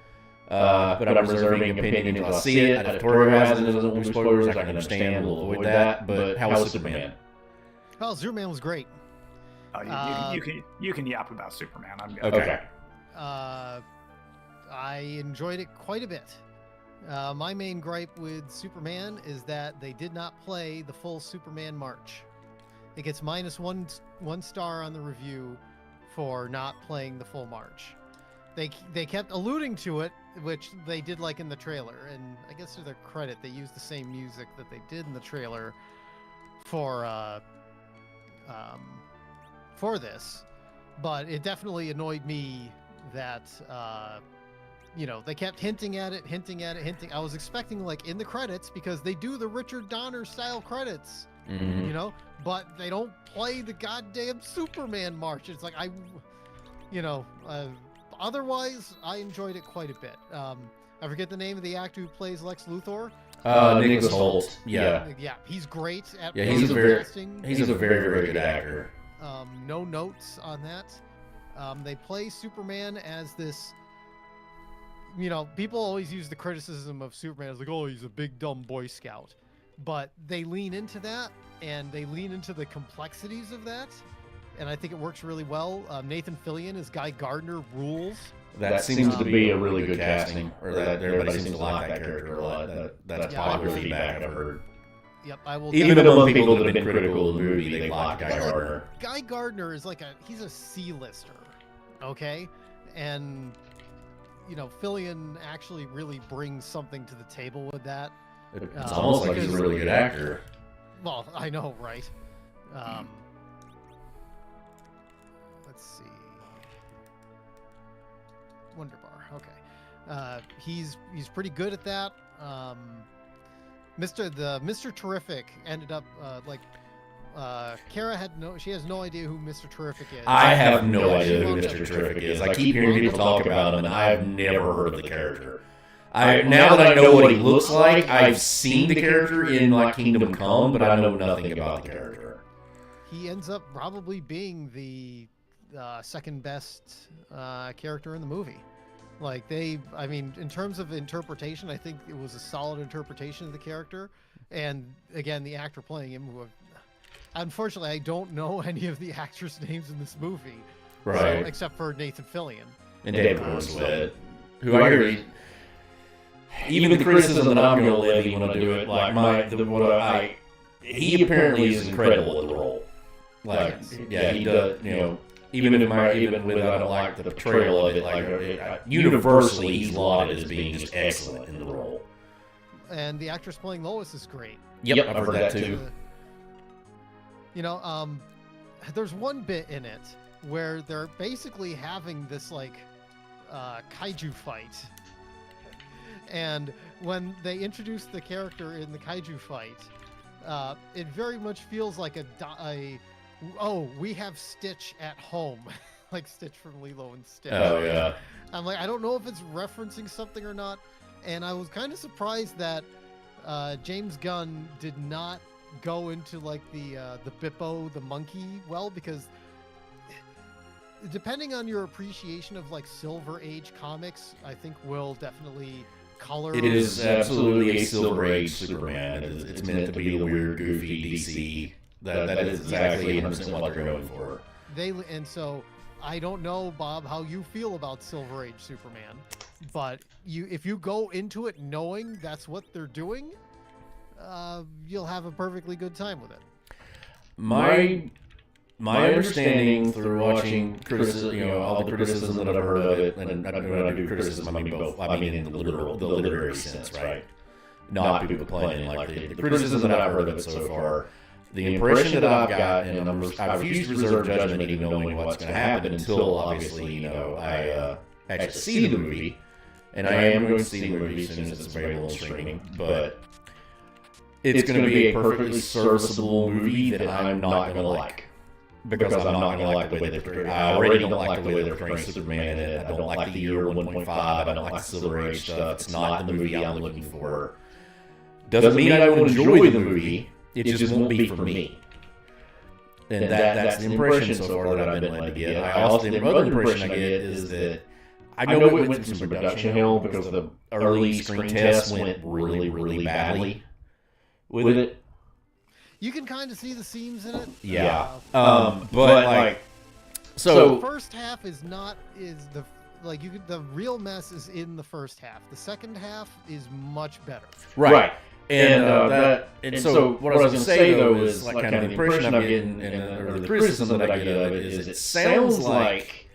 But I'm reserving an opinion until I see it. If Tori has it, doesn't want spoilers, I can understand. We'll avoid that. But how was Superman? Well, Superman was great. You can yap about Superman. I'm good. Okay. I enjoyed it quite a bit. My main gripe with Superman is that they did not play the full Superman march. It gets -1 star on the review for not playing the full march. They kept alluding to it, which they did like in the trailer, and I guess to their credit, they used the same music that they did in the trailer for this. But it definitely annoyed me that they kept hinting at it. I was expecting like in the credits, because they do the Richard Donner style credits, but they don't play the goddamn Superman march. It's like otherwise I enjoyed it quite a bit. I forget the name of the actor who plays Lex Luthor. Nicholas Hoult. Yeah, he's great at he's a very very good actor. No notes on that. They play Superman as this. People always use the criticism of Superman as like, oh, he's a big dumb Boy Scout, but they lean into that, and they lean into the complexities of that, and I think it works really well. Nathan Fillion as Guy Gardner rules. That seems to be a really good casting, or that everybody seems to like that character a lot. That's popular feedback I've heard. Yep, I will. Even among people that have been critical of the movie, they like Guy Gardner. Guy Gardner is he's a C-lister, okay? And, Fillion actually really brings something to the table with that. It's almost like he's a really good actor. Well, I know, right? Let's see. Wonder Bar, okay. He's pretty good at that. Mr. Terrific ended up Kara has no idea who Mr. Terrific is. I have no idea who Mr. Terrific is. I keep hearing people talk about him, and I've never heard of the character. Now that I know what he looks like, I've seen the character in Kingdom Come, but I know nothing about the character. He ends up probably being the second best character in the movie. In terms of interpretation, I think it was a solid interpretation of the character. And again, the actor playing him, unfortunately, I don't know any of the actors' names in this movie, right? So, except for Nathan Fillion and David Winslet, who I hear, even the criticism that I'm going to levy when I do it, he apparently is incredible at the role. He does, Even with I don't like the portrayal of it, universally he's lauded as being just excellent in the role. And the actress playing Lois is great. Yep, I've heard that too. You know, there's one bit in it where they're basically having this like kaiju fight, and when they introduce the character in the kaiju fight, it very much feels like oh, we have Stitch at home, like Stitch from Lilo and Stitch. Oh yeah. I'm like, I don't know if it's referencing something or not, and I was kind of surprised that James Gunn did not go into like the Bippo, the monkey, because depending on your appreciation of like Silver Age comics, I think will definitely color. It is absolutely a Silver Age Superman. It's meant to be the weird, goofy DC. That is exactly 100% what they're going for. And so I don't know, Bob, how you feel about Silver Age Superman, but if you go into it knowing that's what they're doing, you'll have a perfectly good time with it. My understanding through watching criticism, all the criticism that I've heard of it, and when I do criticism, I mean both. I mean in the literary sense, right? Not people complaining. Like the criticism that I've heard of it so far, the impression that I've got, and I refuse to reserve judgment even knowing what's going to happen until obviously, I actually see the movie, and I am going to see the movie as soon as it's available on streaming, but it's going to be a perfectly serviceable movie that I'm not going to like. Because I'm not going to like the way they're portraying. I already don't like the way they're portraying Superman in it. I don't like the year 1.5. I don't like the Silver Age stuff. It's not the movie I'm looking for. Doesn't mean I won't enjoy the movie. It just won't be for me. And that's the impression so far that I've been led to get. The other impression I get is that I know it went through some production hell because the early screen tests went really, really badly with it. You can kind of see the seams in it. Yeah. But so the first half the real mess is in the first half. The second half is much better. Right. And so what I was going to say though is like kind of the impression I'm getting or the criticism that I get of it is it sounds like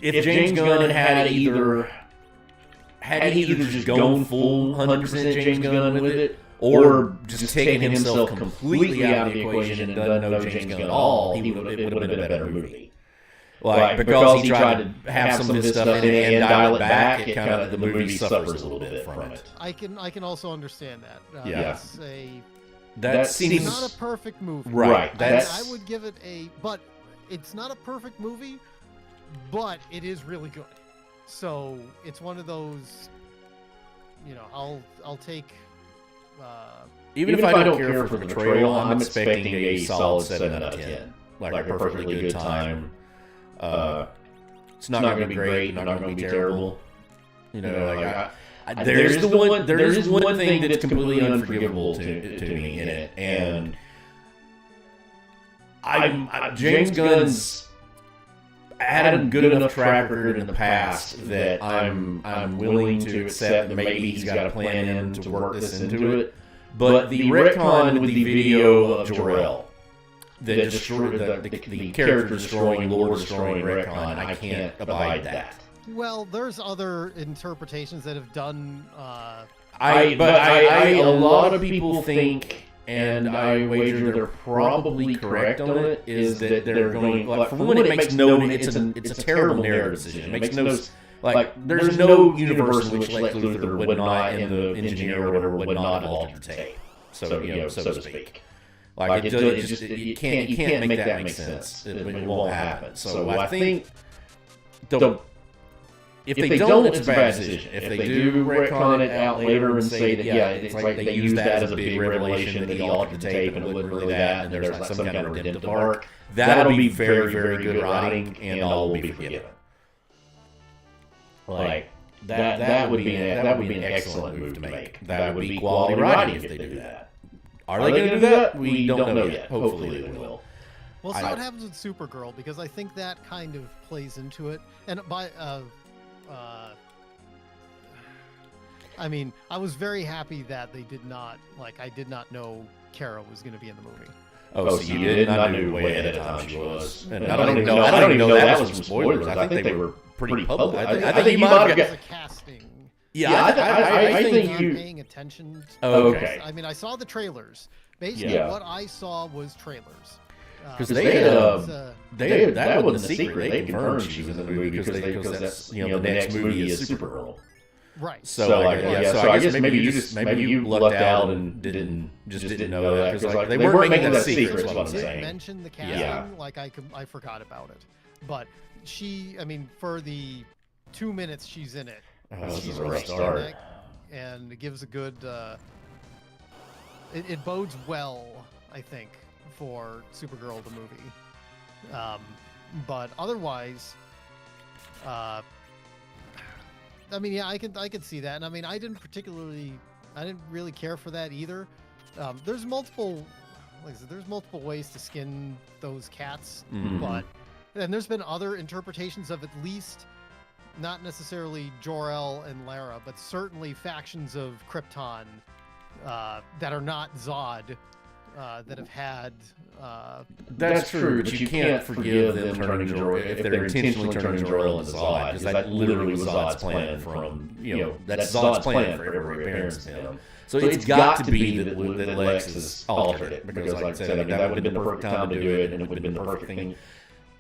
if James Gunn had either just gone full 100% James Gunn with it, or just taken himself completely out of the equation and done no James Gunn at all, it would have been a better movie. Like because he tried to have some of this stuff in it and dial it back, it kind of the movie suffers a little bit from it. I can also understand that. Yeah. It's not a perfect movie. Right. I would give it but it's not a perfect movie, but it is really good. So it's one of those, I'll take. Even if I don't care for the portrayal, I'm expecting a solid 7 out of 10. Like a perfectly good time. It's not going to be great, not going to be terrible. There is one thing that's completely unforgivable to me in it, and James Gunn's had a good enough track record in the past that I'm willing to accept that maybe he's got a plan in to work this into it. But the retcon with the video of Jor-El that destroyed the character destroying, lore destroying retcon, I can't abide that. Well, there's other interpretations that have done. A lot of people think, and I wager they're probably correct on it, is that they're going like for one, it makes no. It's a terrible narrative decision. It makes no. There's no universe in which Lex Luthor would not, and the engineer or whatever, would not alter tape. So to speak. You can't make that make sense. It won't happen. So I think if they don't, it's a bad decision. If they do retcon it out later and say that, it's like they use that as a big revelation that he altered the tape and it wasn't really that, and there's like some kind of redemptive arc, that'll be very, very good writing, and all will be forgiven. That would be an excellent move to make. That would be quality writing if they do that. Are they going to do that? We don't know yet. Hopefully they will. We'll see what happens with Supergirl, because I think that kind of plays into it. And I was very happy that they did not, I did not know Kara was going to be in the movie. Oh, so you did? I knew way ahead of time she was. And I don't even know that was from spoilers. I think they were pretty public. I think you might have got a casting. Yeah, I think you you paying attention. Okay. I saw the trailers, Basically, Yeah. what I saw was trailers. Because it's, that wasn't a secret. They confirmed she was in the movie because that's the next movie is Supergirl. right. So I guess maybe you lucked out and didn't know that because they weren't making that a secret. Is what I'm Did saying. mention the casting, Yeah. like I forgot about it, but she, I mean, for the 2 minutes she's in it, Oh, this she's is a rough really start. dynamic, and it gives a good. It bodes well, I think, for Supergirl the movie. But otherwise, I mean, yeah, I could see that, and I mean, I didn't really care for that either. There's multiple, like I said, there's multiple ways to skin those cats, Mhm. and there's been other interpretations of at least, not necessarily Jor-El and Lara, but certainly factions of Krypton that are not Zod. That have had. That's true, but you can't forgive them turning Jor if they're intentionally turning Jor-El into Zod, because that literally was Zod's plan from, that's Zod's plan for every appearance of him. So it's got to be that Lex has altered it, because like I said, that would have been the perfect time to do it, and it would have been the perfect thing.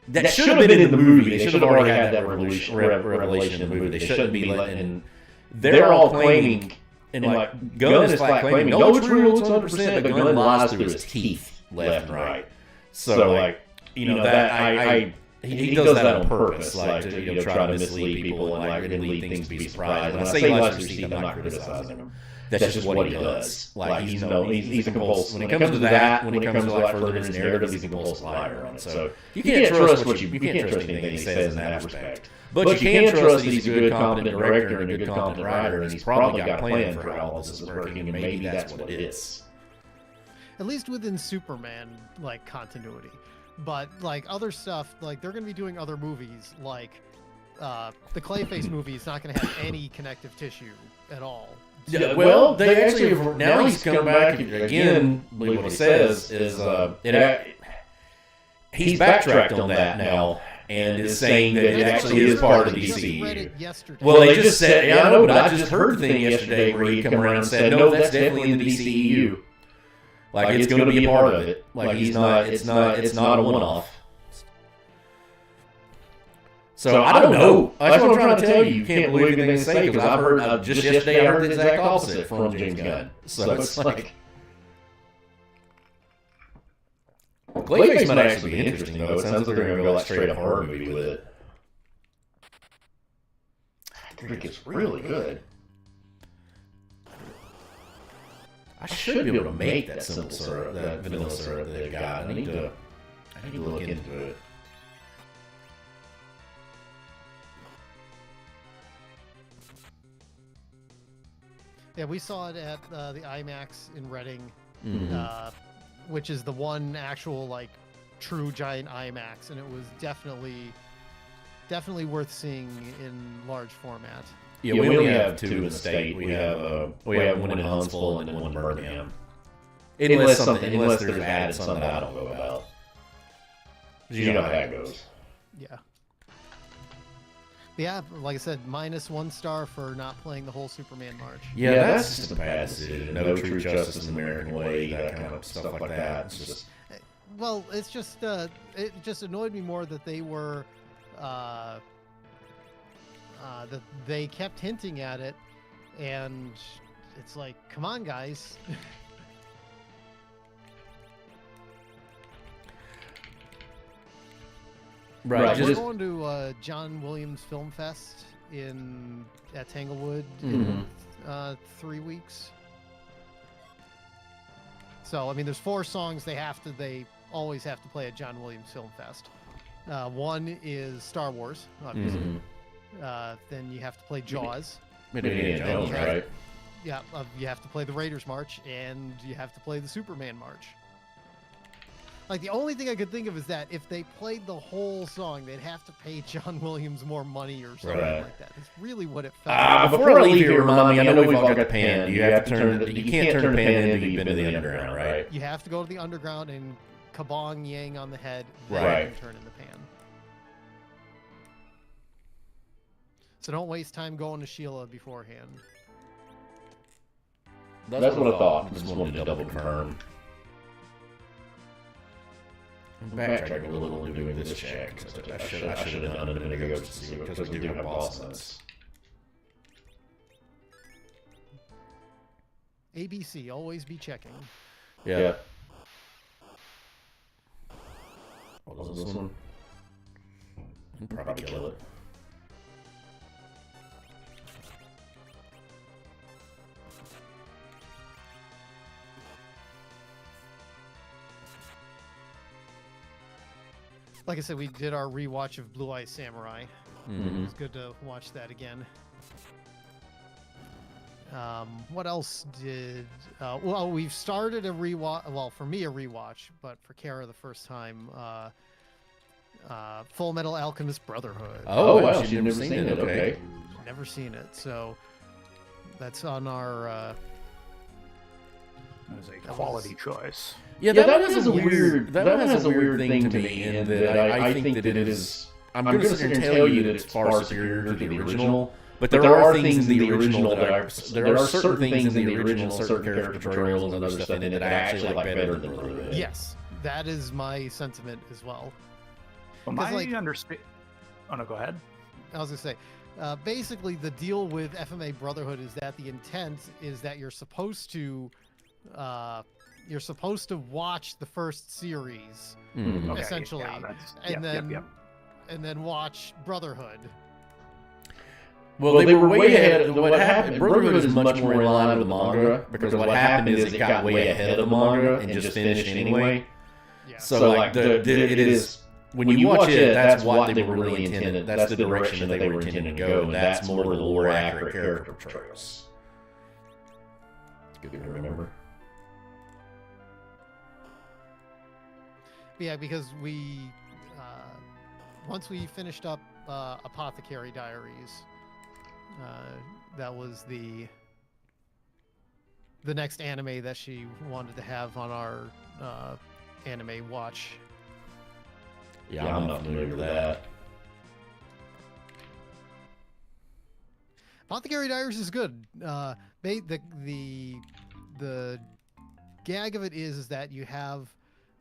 That should have been in the movie. They should have already had that revelation in the movie. They shouldn't be letting. They're all claiming. And like Gunn is flat claiming, no, it's real, it's 100%, but Gunn lies through his teeth left and right. So like, that he does that on purpose, like to try to mislead people and lead things to be surprised. When I say he lies through his teeth, I'm not criticizing him. That's just what he does. Like he's a compulsive. When it comes to that, when it comes to like further in his narrative, he's a compulsive liar on it. So you can't trust you can't trust anything he says in that respect. But you can trust that he's a good, competent director and a good, competent writer, and he's probably got a plan for how all this is working, and maybe that's what it is. At least within Superman, like, continuity. But, like, other stuff, like, they're going to be doing other movies, like, the Clayface movie is not going to have any connective tissue at all. Yeah, well, they actually, now he's come back again, what he says is, he's backtracked on that now. And is saying that it actually is part of the DCEU. Well, they just said, yeah, I know, but I just heard the thing yesterday where he come around and said, no, that's definitely in the DCEU. Like it's going to be a part of it. Like it's not a one-off. So I don't know. That's what I'm trying to tell you. You can't believe anything they say because I've heard just yesterday I heard the exact opposite from James Gunn. So it's like. Clayface might actually be interesting, though. It sounds like they're going to go like straight up horror movie with it. I think it's really good. I should be able to make that simple syrup, that vanilla syrup that they've got. I need to look into it. Yeah, we saw it at the IMAX in Reading. Mm-hmm. Which is the one actual like true giant IMAX, and it was definitely worth seeing in large format. Yeah, we only have two in the state. We have one in Huntsville and one in Birmingham. Unless there's added something that I don't know about. You know how that goes. Yeah. Yeah, like I said, -1 star for not playing the whole Superman march. Yeah, that's just a bad decision. No true justice in the American way, that kind of stuff like that. It's just. Well, it's just it just annoyed me more that they were that they kept hinting at it, and it's like, come on, guys. Right, we're going to John Williams Film Fest at Tanglewood in 3 weeks. So I mean, there's 4 songs they always have to play at John Williams Film Fest. One is Star Wars, obviously. Then you have to play Jaws. Jones, right? Yeah, you have to play the Raiders March, and you have to play the Superman March. Like, the only thing I could think of is that if they played the whole song, they'd have to pay John Williams more money or something like that. It's really what it felt like. Before I leave here, remind me, I know we've all got pan. You can't turn the pan in until you've been to the underground, right? You have to go to the underground and kabong yang on the head, then you can turn in the pan. So don't waste time going to Sheila beforehand. That's what I thought. Just wanted to double confirm. I'm backtracking a little to doing this check. I should have done it a minute ago because we do have boss nuts. ABC, always be checking. Yeah. What was this one? I'd probably kill it. Like I said, we did our rewatch of Blue Eye Samurai. Mm-hmm. It's good to watch that again. What else did... well, we've started a rewatch... Well, for me, a rewatch, but for Kara, the first time, Full Metal Alchemist Brotherhood. Oh, wow, she's never seen it, okay. Never seen it, so that's on our... That was a quality choice. Yeah, that one has a weird... That one has a weird thing to me in that I think that it is... I'm going to sit here and tell you that it's far superior to the original. But there are things in the original that there are certain things in the original, certain character portrayals and other stuff in it that I actually like better than Brotherhood. Yes, that is my sentiment as well. Well, my understand. Oh no, go ahead. I was gonna say, basically, the deal with FMA Brotherhood is that the intent is that you're supposed to watch the first series, essentially, and then watch Brotherhood. Well, they were way ahead. What happened? Brotherhood is much more in line with the manga because what happened is it got way ahead of the manga and just finished anyway. Yeah. So like it is when you watch it, that's what they were really intended. That's the direction that they were intending to go, and that's more the more accurate character portrayals. It's good to remember. Yeah, because we once we finished up Apothecary Diaries. That was the next anime that she wanted to have on our anime watch. Yeah, I'm not familiar with that. Apothecary Diaries is good. The gag of it is that you have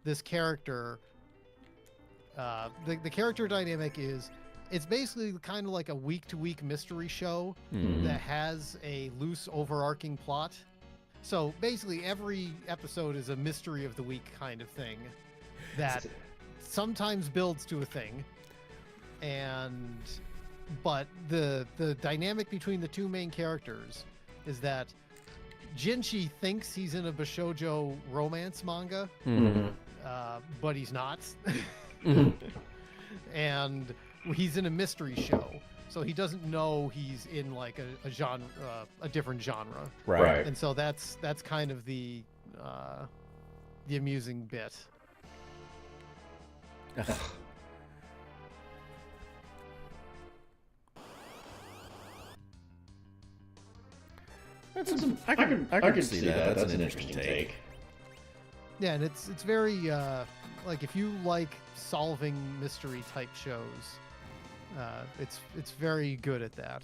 this character. The character dynamic is. It's basically kind of like a week-to-week mystery show that has a loose overarching plot. So basically every episode is a mystery of the week kind of thing that sometimes builds to a thing. But the dynamic between the two main characters is that Jinchi thinks he's in a Bashoujo romance manga, but he's not. And he's in a mystery show, so he doesn't know he's in like a genre, a different genre. Right. And so that's kind of the amusing bit. I can see that. That's an interesting take. Yeah, and it's very like if you like solving mystery type shows, it's very good at that.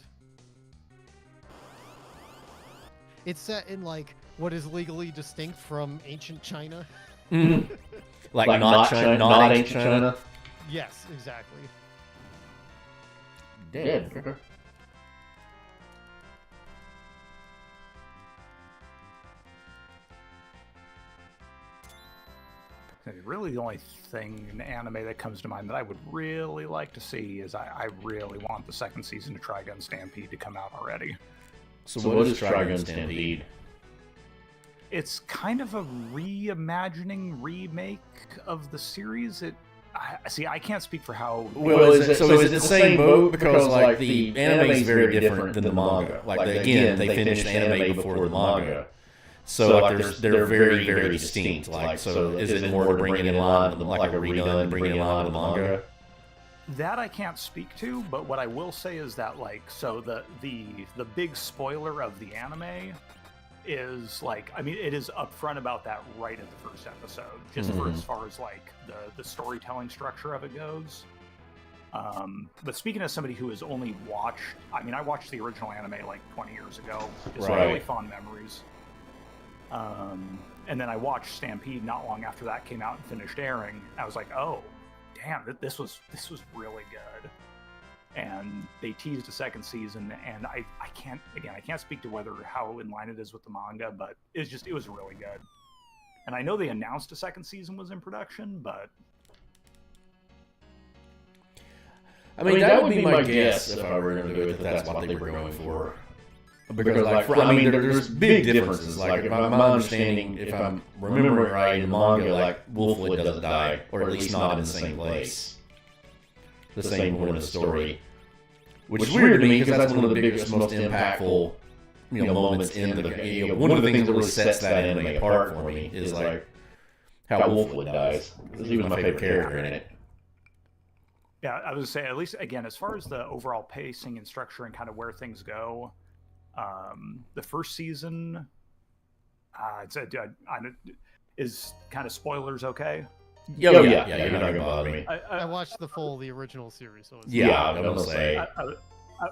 It's set in like what is legally distinct from ancient China. Like not ancient China. Yes, exactly. Dead. Really, the only thing in anime that comes to mind that I would really like to see is I really want the second season of Trigun Stampede to come out already. So what is Trigun Stampede? It's kind of a reimagining, remake of the series. I can't speak for how... Well, is it the same boat? Because like the anime is very different than the manga. Like again, they finished the anime before the manga. So like they're very, very distinct. Like, so is it more bringing in line like a redone, bringing in line with the manga? That I can't speak to, but what I will say is that like, so the big spoiler of the anime is like, I mean, it is upfront about that right at the first episode, just for as far as like the storytelling structure of it goes. But speaking as somebody who has only watched, I mean, I watched the original anime like 20 years ago, so I have really fond memories. And then I watched Stampede not long after that came out and finished airing. I was like, oh, damn, this was really good. And they teased a second season, and I can't speak to how in line it is with the manga, but it was really good. And I know they announced a second season was in production, but I mean, that would be my guess if I were to do it, that's what they were going for. Because, like, there's big differences. Like, if I'm understanding, if I'm remembering right, in the manga, like, Wolfwood doesn't die, or at least not in the same place. The same point of the story. Which is weird to me, because that's one of the biggest, most impactful, moments in the... one of the things that really sets that anime apart for me is, like, how Wolfwood dies. He was my favorite character in it. Yeah, I was say, at least, again, as far as the overall pacing and structure and kind of where things go... the first season is kind of spoilers okay? Yeah, you're not gonna bother me. I watched the original series, so I'm gonna say.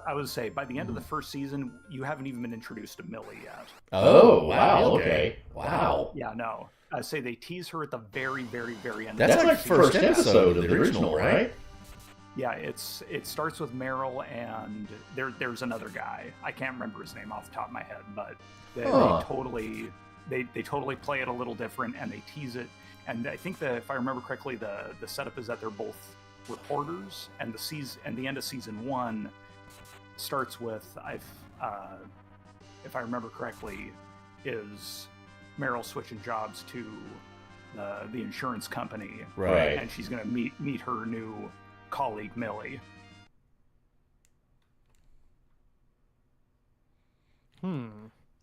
I would say by the end of the first season, you haven't even been introduced to Millie yet. Oh, wow, okay. Wow. Yeah, no. I say they tease her at the very, very, very end. That's like first episode of the original, right? Yeah, it starts with Meryl and there's another guy. I can't remember his name off the top of my head, but they totally play it a little different and they tease it. And I think that if I remember correctly, the setup is that they're both reporters, and the end of season 1 starts with if I remember correctly, is Meryl switching jobs to the insurance company, right? And she's gonna meet her new colleague Millie.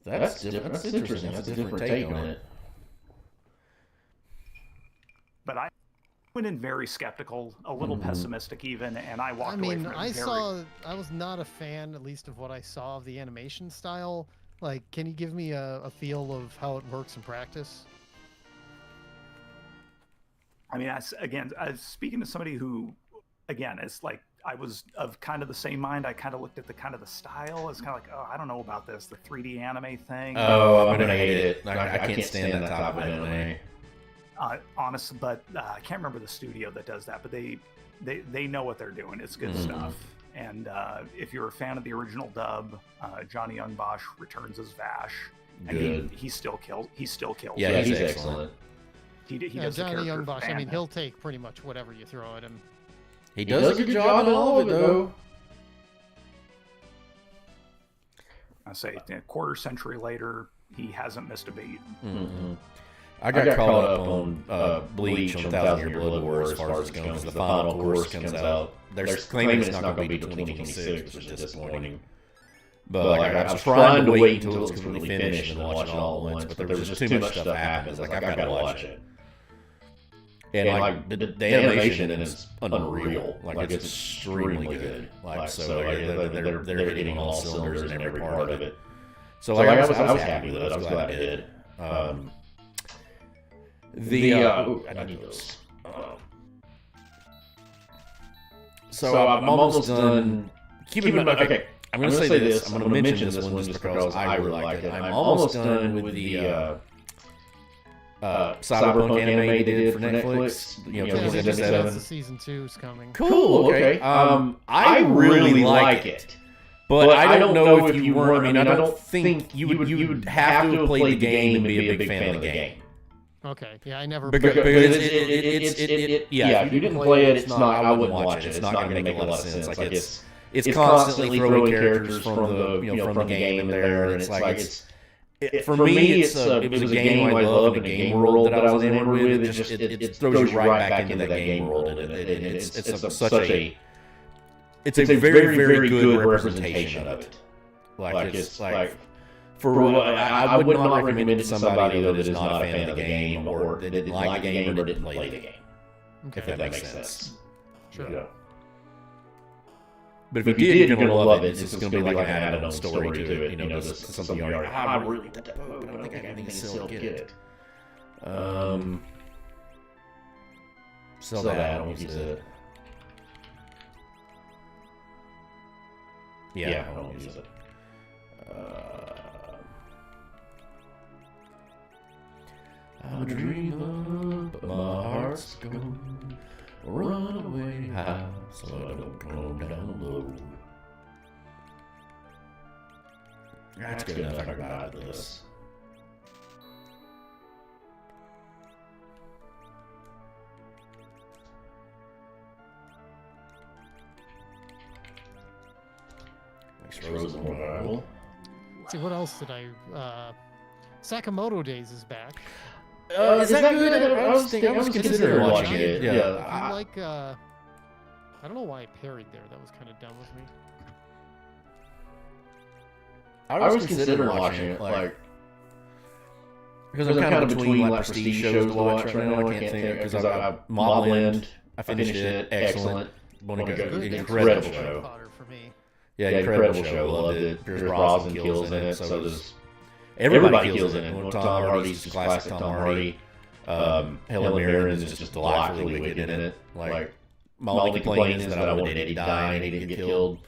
That's different. That's interesting. That's a different take on it. But I went in very skeptical, a little pessimistic even, and I walked away from it. I was not a fan, at least of what I saw of the animation style. Like, can you give me a feel of how it works in practice? I mean, I was speaking to somebody who, again, it's like I was of kind of the same mind. I kind of looked at the style. It's kind of like, oh, I don't know about this, the 3D anime thing. Oh, I'm gonna hate it. I can't stand that type of anime. Honest, but I can't remember the studio that does that, but they know what they're doing. It's good stuff. And if you're a fan of the original dub, Johnny Young Bosch returns as Vash, and he still kills. Yeah, he's excellent. He does Johnny Young Bosch. I mean, he'll take pretty much whatever you throw at him. He does a good job in all of it, though. I say, a quarter century later, he hasn't missed a beat. I got caught up on Bleach on 1,000 Year Blood War as far as it goes. The final course comes out. They're claiming it's not going to be 2026, which is disappointing. But like, I was trying to wait until it was completely finished and watch it all at once, but there was just too much stuff happening. It's like, I've got to watch it. And like, the animation in it is unreal. Like, it's extremely good. Like, so they're hitting all cylinders in every part of it. So like, I was happy with it. I was glad I did. I need those. So I'm almost done. Keep in mind, okay, I'm going to say this. I'm going to mention this one just because I really like it. I'm almost done with the Cyberpunk anime they did for Netflix. The season 2 is coming. Cool. Okay. I really like it. But I don't know if you weren't. I mean, I don't think you would have to have played the game and be a big fan of the game. Okay, yeah, I never. Because if you didn't play it, it's not. I wouldn't watch it. It's not going to make a lot of sense. Like it's constantly throwing characters from the game in there, and it's like for me, it was a game I loved and a game world that I was enamored with. It throws you right back into that game world, and it's a very, very good representation of it. Like it's like. I would not recommend it to somebody that is not a fan of the game, or that didn't like the game, or didn't play the game. Okay. If that makes sense. Sure. Yeah. But if you did, you're going to love it. It's going to be like an added-on story to it. This is something you already. I really want that book, but I don't think I can still get it. Sell that. I don't use it. Yeah, I don't use it. I'm a dreamer, but my heart's gone. Run away high, so I don't come down low. That's good enough. I can ride this. Makes Rose more viable. Let's see, what else did I... Sakamoto Days is back. Is that good? I was considering watching it. Yeah. I like... I don't know why I parried there. That was kind of dumb of me. I was considering watching it, like... Because I'm kind of between like prestige shows to watch right now. I can't think because I Mobland. I finished it. Excellent. Incredible show. Fodder for me. Yeah, incredible show. Loved it. Pierce Brosnan kills in it. So does everybody kills in it. Tom Hardy's classic Tom Hardy. Helen Mirren is just delightfully wicked in it. Like my only complaint is that I wanted Eddie to die and he didn't get killed.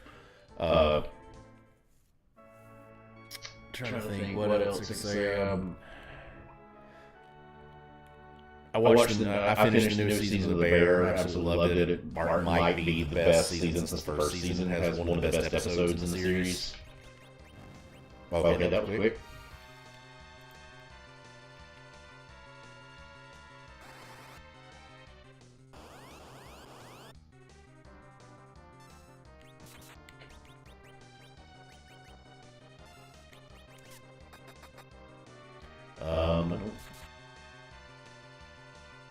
Trying to think what else I could say. I finished the new season of The Bear. I absolutely loved it. It might be the best season since the first season. It has one of the best episodes in the series. Okay, that was quick.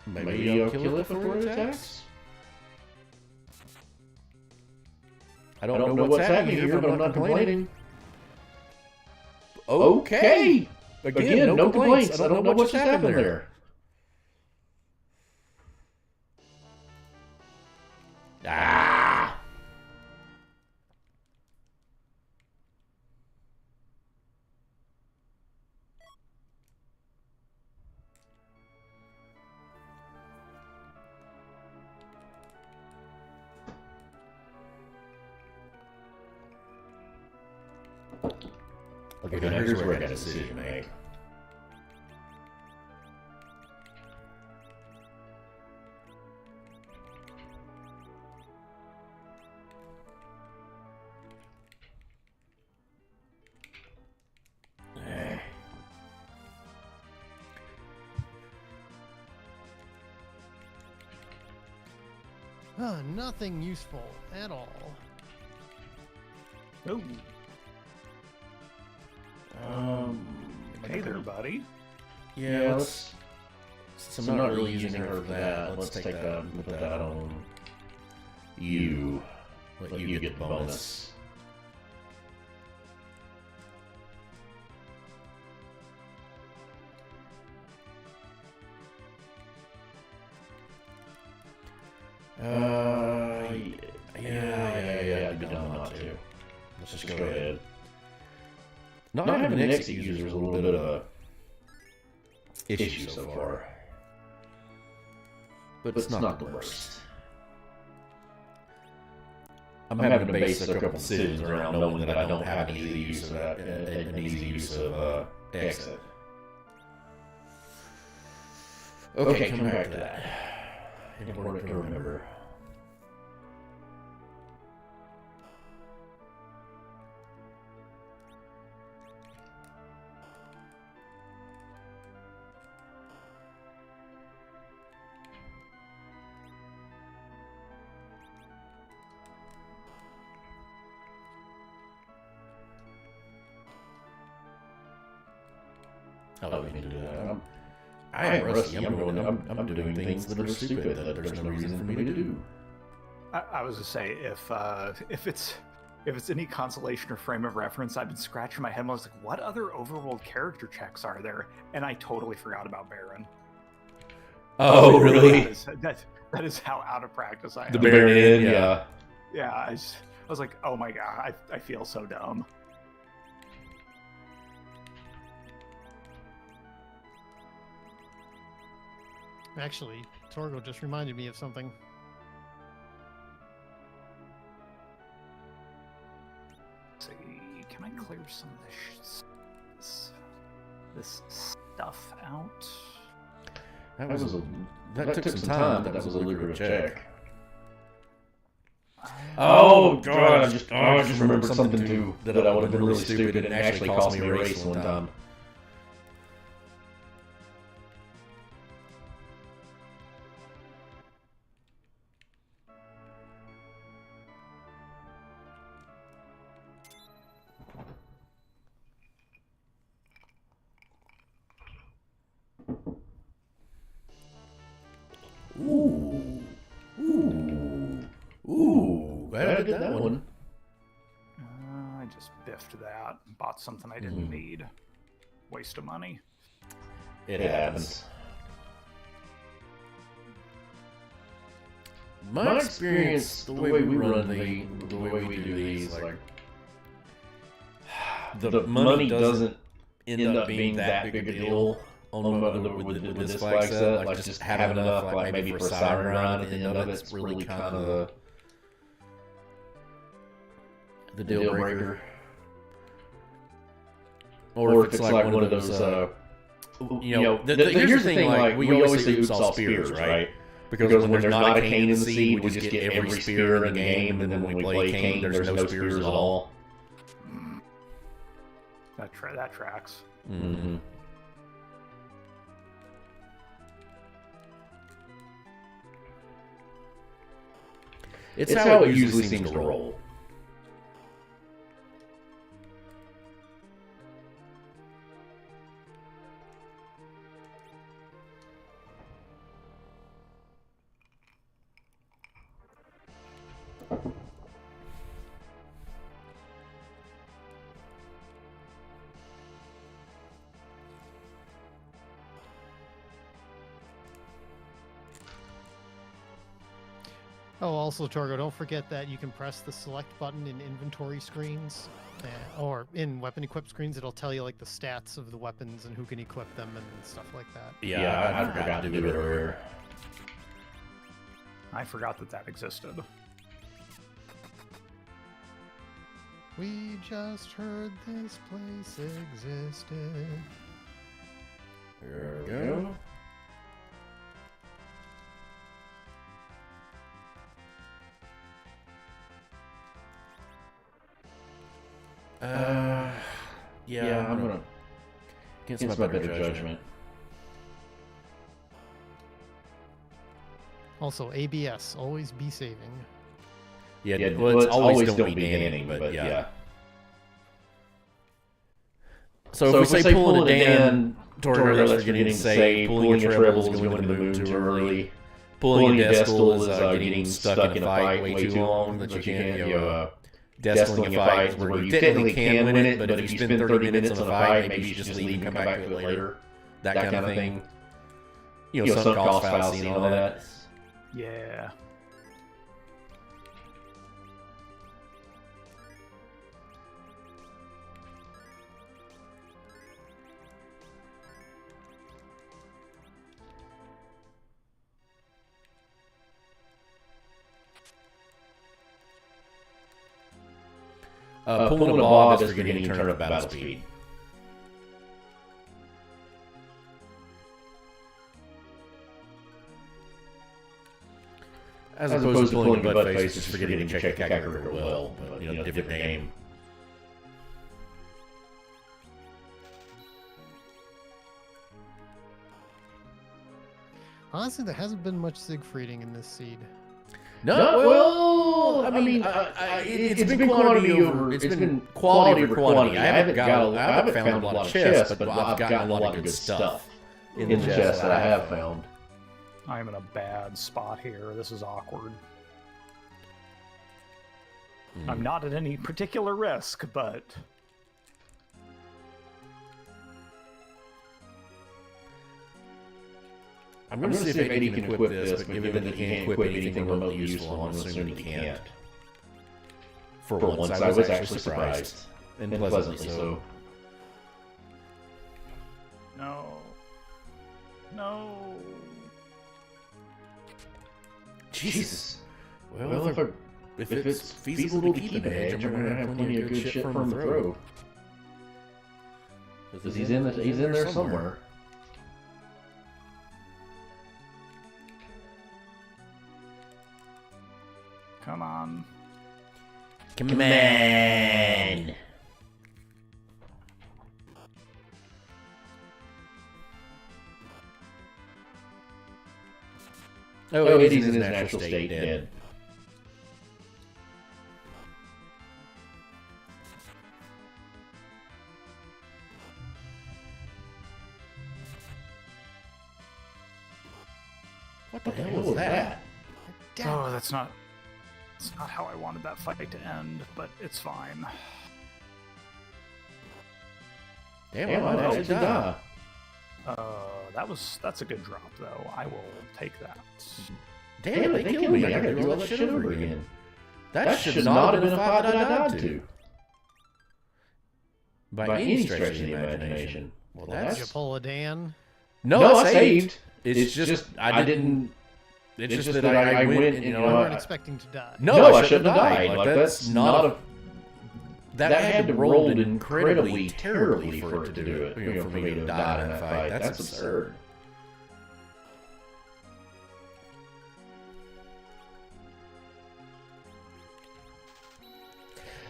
Maybe I'll kill it before it attacks? I don't know what's happening here, but I'm not complaining. Okay! Again, no complaints. I don't know what's happening there. Ah! Okay, now here's where I got a decision to make. Nothing useful at all. Oh. Hey there, buddy. Yeah, let's. Since I'm not really using her for that, let's take that and put that on you. Let you get the bonus. Yeah, I'd be dumb not to. Let's just go ahead. Not having an exit user is a little bit of a issue so far. But it's not the worst. I'm having to base a couple decisions around knowing that I don't have an easy use of that, an easy use of exit. Okay, come back to that. Important to remember. I don't mean to do that. I am rusty. I'm doing things that are stupid that there's no reason for me to do. I was to say, if it's any consolation or frame of reference, I've been scratching my head and I was like, what other overworld character checks are there? And I totally forgot about Baron. Oh, really? That is how out of practice I am. The Baron, yeah. Yeah, I was like, oh my god, I feel so dumb. Actually, Torgo just reminded me of something. Let's see, can I clear some of this stuff out? That took some time, but that was a lucrative check. Oh god, I just remembered something too that I would have been really stupid and actually cost me a race one time. Ooh, glad I did that one. I just biffed that. Bought something I didn't need. Waste of money. It happens. My experience, the way we run the way we do these, like the money doesn't end up being that big a deal on with this flag set. Like just having enough, like maybe for a siren run at the end of it's really kind of the deal breaker. Or if it's like one of those, here's the thing, like we always say oops all spears, right? Because when there's not a Kain in the seed, we just get every spear in the game, and then when we play Kain, there's no spears at all. That tracks. Mm-hmm. It's how it usually seems to roll. Oh, also, Torgo, don't forget that you can press the select button in inventory screens, or in weapon equip screens. It'll tell you like the stats of the weapons and who can equip them and stuff like that. Yeah, I forgot to do it earlier. I forgot that existed. We just heard this place existed. There we go. Yeah, I'm gonna against my better judgment. Also, ABS, always be saving. Yeah, well, it's always don't be danning, but yeah. So if we say pulling a Dan, Torgo, that's getting saved. Pulling a treble is going to the moon too early. Pulling a Descal is getting stuck in a fight way too long that you can't, Descaling a fight where you technically can win it, but if you spend 30 minutes on a fight, maybe you should just leave and come back to it later. That kind of thing. Sunk cost fallacy and all that. Yeah. Pulling a boss is getting turned up battle speed. As opposed to pulling a butt face, just forgetting to check the character real well, but different game. Honestly, there hasn't been much Siegfrieding in this seed. No, well, I mean, it's been quantity over. It's been quality over quantity. I haven't found a lot of chests, but I've gotten a lot of good stuff in the chests that I have found. I'm in a bad spot here. This is awkward. I'm not at any particular risk, but I'm going to see if Eddie can equip this, but given that he can't equip anything remotely useful, I'm assuming he can't. For once, I was actually surprised. And pleasantly so. No. No. Jesus. Well, if it's feasible to keep an edge, I'm going to have plenty of good shit for him to throw. Because he's in there somewhere. Come on. Come on. Oh, Eddie's in his natural state, dead. What the hell was that? Oh, that's not how I wanted that fight to end, but it's fine. Damn, I actually die. That's a good drop though. I will take that. Damn, they killed me. I gotta do all that shit over again. That should not have been a fight that I died to. By any stretch of the imagination. Well, that's... Did you pull a Dan? No, I saved. It's just I didn't. It's just that I went. You know, You weren't expecting to die. No, I shouldn't have died. Like that's not a. That had to roll incredibly terribly for it to do it. You know, for me to die in that fight. That's absurd.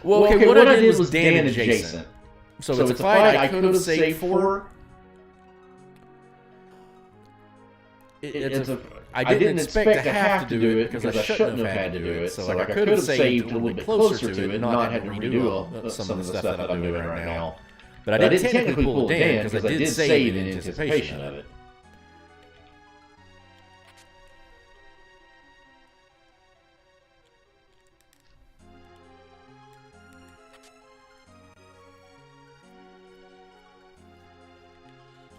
Well, okay, what I did was Dan adjacent. So it's a fight I could have saved for. I didn't expect to have to do it because I shouldn't have had to do it. So like I could have saved a little bit closer to it and not had to redo some of the stuff that I'm doing right now. But I didn't technically pull it Dan because I did save it in anticipation of it.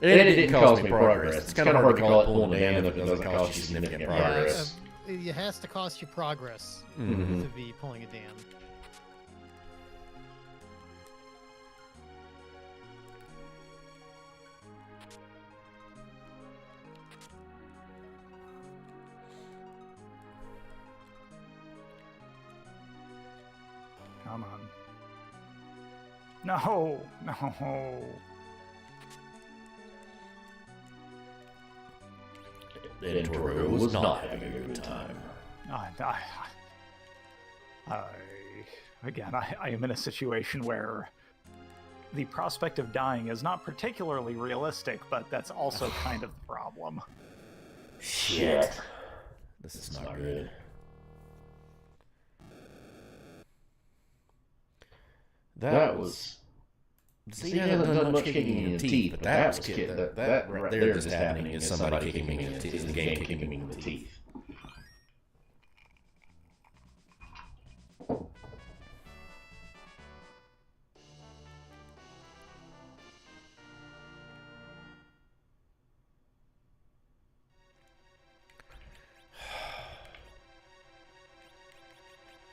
And it didn't cause me progress. It's kind of hard to call it pulling Dan if it doesn't cost you significant progress. It has to cost you progress to be pulling a Dan. Come on. No, no. And Toru was not having a good time. I am in a situation where the prospect of dying is not particularly realistic, but that's also kind of the problem. Shit. This is not good. That was... See, he hasn't done much kicking in the teeth, but that was that right there just happening is somebody kicking me in the teeth. Is the game kicking me in the teeth?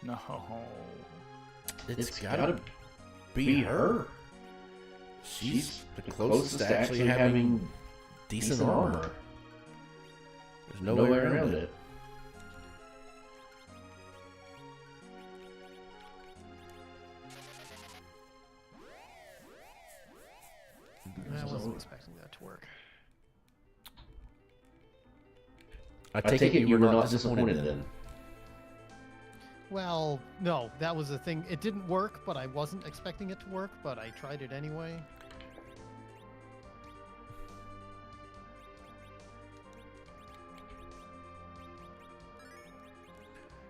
No. It's gotta be her. She's the closest to actually having decent armor. There's no way around it. I wasn't expecting that to work. I take it you were not disappointed then. Well, no, that was the thing. It didn't work, but I wasn't expecting it to work, but I tried it anyway.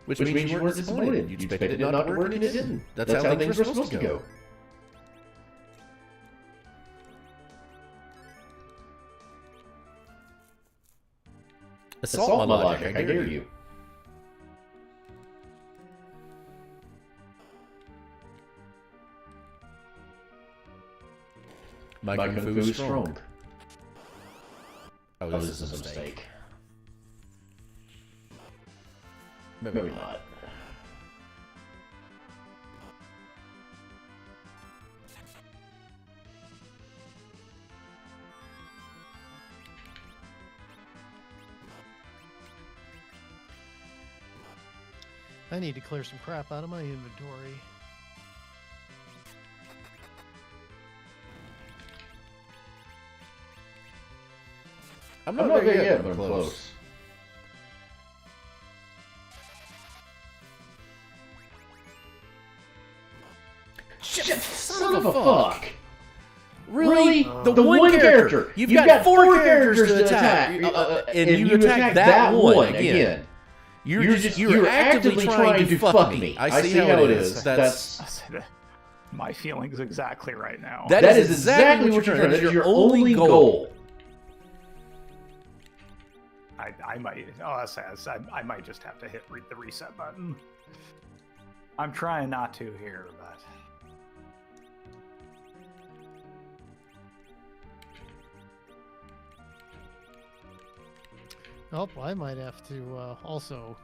Which means you weren't disappointed. You expected it not to work and it didn't. That's how things were supposed to go. Assault my logic, I dare you. My kung fu is strong. Oh, this is a mistake. Maybe not. I need to clear some crap out of my inventory. I'm not there yet, but I'm close. Son of a fuck. Really? The one character. You've got 4 characters to attack, and you attack that one again. You're actively trying to fuck me. I see how it is. That's my feelings exactly right now. that is exactly what you're trying to do. That's your only goal. I might. Oh, that's sad. I might just have to hit the reset button. I'm trying not to here, but. Oh, I might have to also.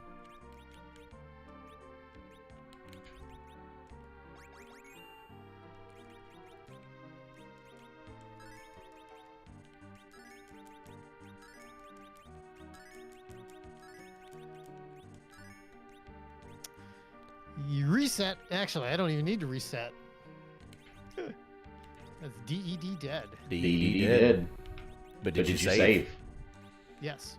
You reset. Actually, I don't even need to reset. That's DED dead. DED dead. But did you save? Yes.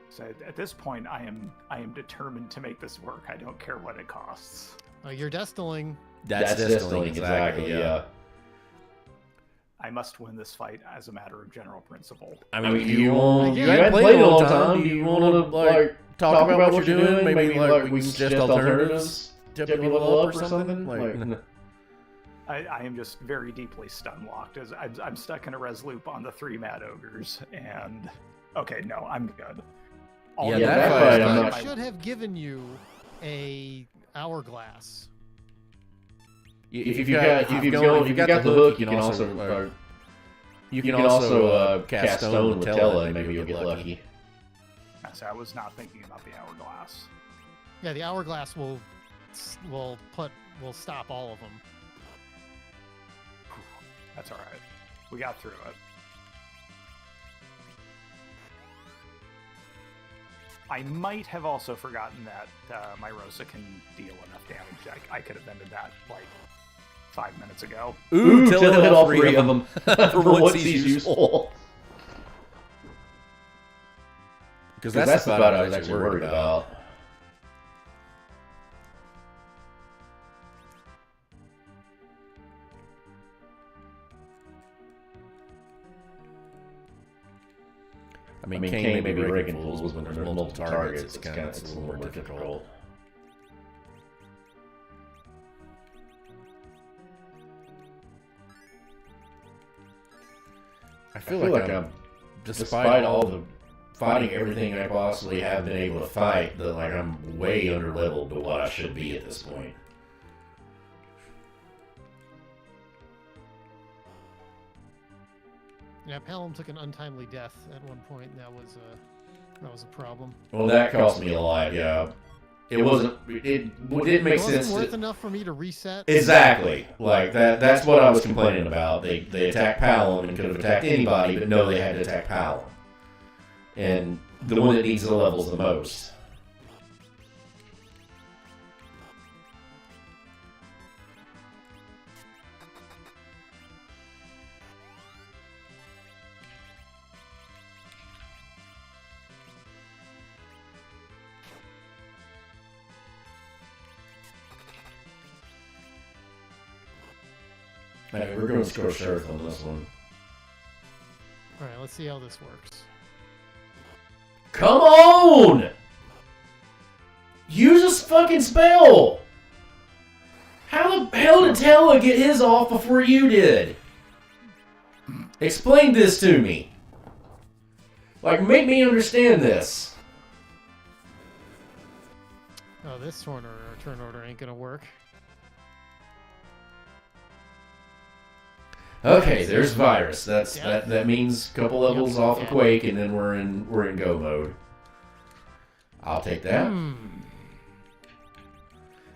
So at this point, I am determined to make this work. I don't care what it costs. You're destiling. That's destiling, exactly, yeah. I must win this fight as a matter of general principle. I mean, you haven't played in a long time. Do you want to, like, talk about what you're doing? Maybe, like, we can suggest alternatives? Tip you level up or something? Like, I am just very deeply stun-locked. As I'm stuck in a res loop on the 3 Mad Ogres, and... Okay, no, I'm good. I should have given you a hourglass. If you've got the hook, you can also cast Stone with Tella, and maybe you'll get lucky. So I was not thinking about the hourglass. Yeah, the hourglass will stop all of them. That's all right. We got through it. I might have also forgotten that my Rosa can deal enough damage. I could have ended that like 5 minutes ago. Ooh, Tilla hit all 3 of them for once he's useful. Because that's about what I was actually worried about. I mean, Kain may be breaking fools when there's multiple targets. It's kind of a little more difficult. I feel like I'm, despite all the fighting everything I possibly have been able to fight, that like I'm way under leveled to what I should be at this point. Yeah, Pelham took an untimely death at one point, and that was a problem. Well, that cost me a lot. Yeah, it wasn't. It didn't make sense. It wasn't worth enough for me to reset. Exactly. Like that. That's what I was complaining about. They attacked Palom and could have attacked anybody, but no, they had to attack Palom. And the one that needs the levels the most. Alright, we're going to score Sheriff on this one. Alright, let's see how this works. Come on! Use a fucking spell! How the hell did Tella get his off before you did? Explain this to me. Like, make me understand this. Oh, this turn order ain't gonna work. Okay, there's virus. That means a couple levels off of Quake, and then we're in go mode. I'll take that.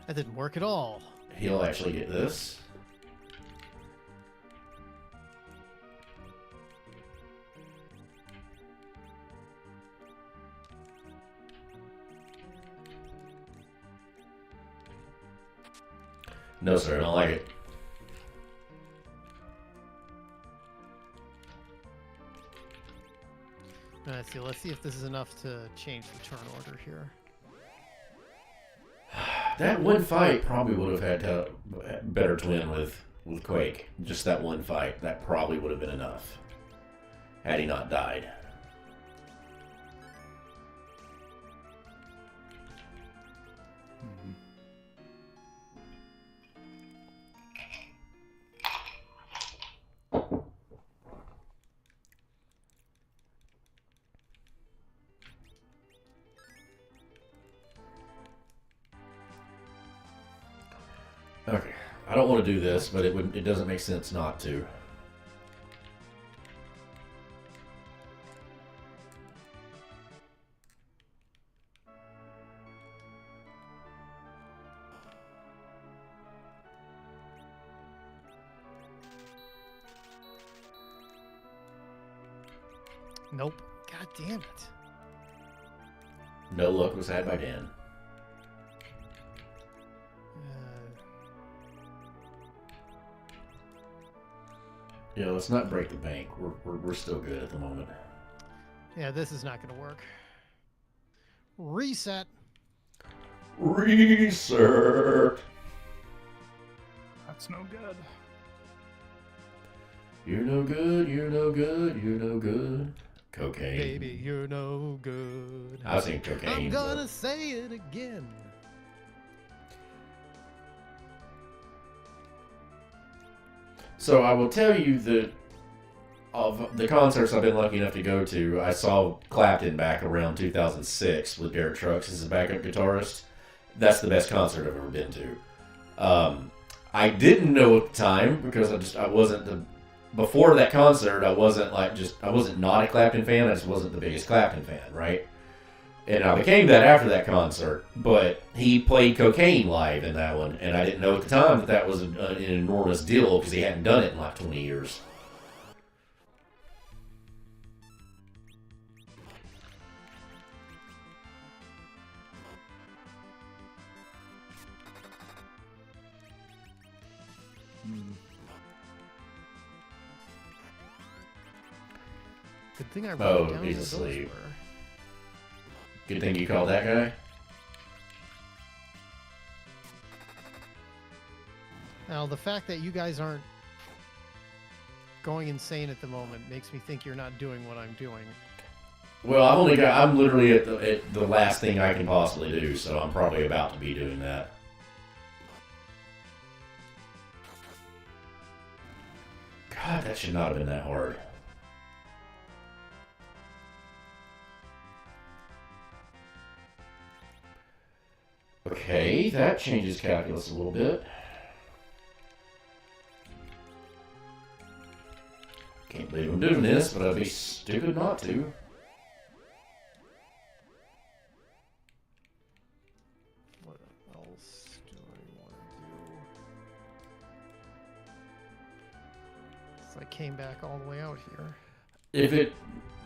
That didn't work at all. He'll actually get this. No, sir, I don't like it. Let's see if this is enough to change the turn order here. That one fight probably would have had to better twin with Quake. Just that one fight, that probably would have been enough. Had he not died. Okay, I don't want to do this, but it doesn't make sense not to. Nope. God damn it. No luck was had by Dan. Yeah, let's not break the bank. We're still good at the moment. Yeah, this is not going to work. Reset. Reset. That's no good. You're no good. You're no good. You're no good. Cocaine. Baby, you're no good. I was thinking cocaine. I'm gonna say it again. So I will tell you that of the concerts I've been lucky enough to go to, I saw Clapton back around 2006 with Derek Trucks as a backup guitarist. That's the best concert I've ever been to. I didn't know at the time because I wasn't before that concert. I wasn't not a Clapton fan. I just wasn't the biggest Clapton fan, right? And I became that after that concert, but he played Cocaine live in that one, and I didn't know at the time that that was an enormous deal because he hadn't done it in like 20 years. Good thing I wrote Oh, down he's where those asleep. were. Good thing you called that guy. Now, the fact that you guys aren't going insane at the moment makes me think you're not doing what I'm doing. Well, I'm literally at the last thing I can possibly do, so I'm probably about to be doing that. God, that should not have been that hard. Okay, that changes calculus a little bit. Can't believe I'm doing this, but I'd be stupid not to. What else do I want to do? So I came back all the way out here. If it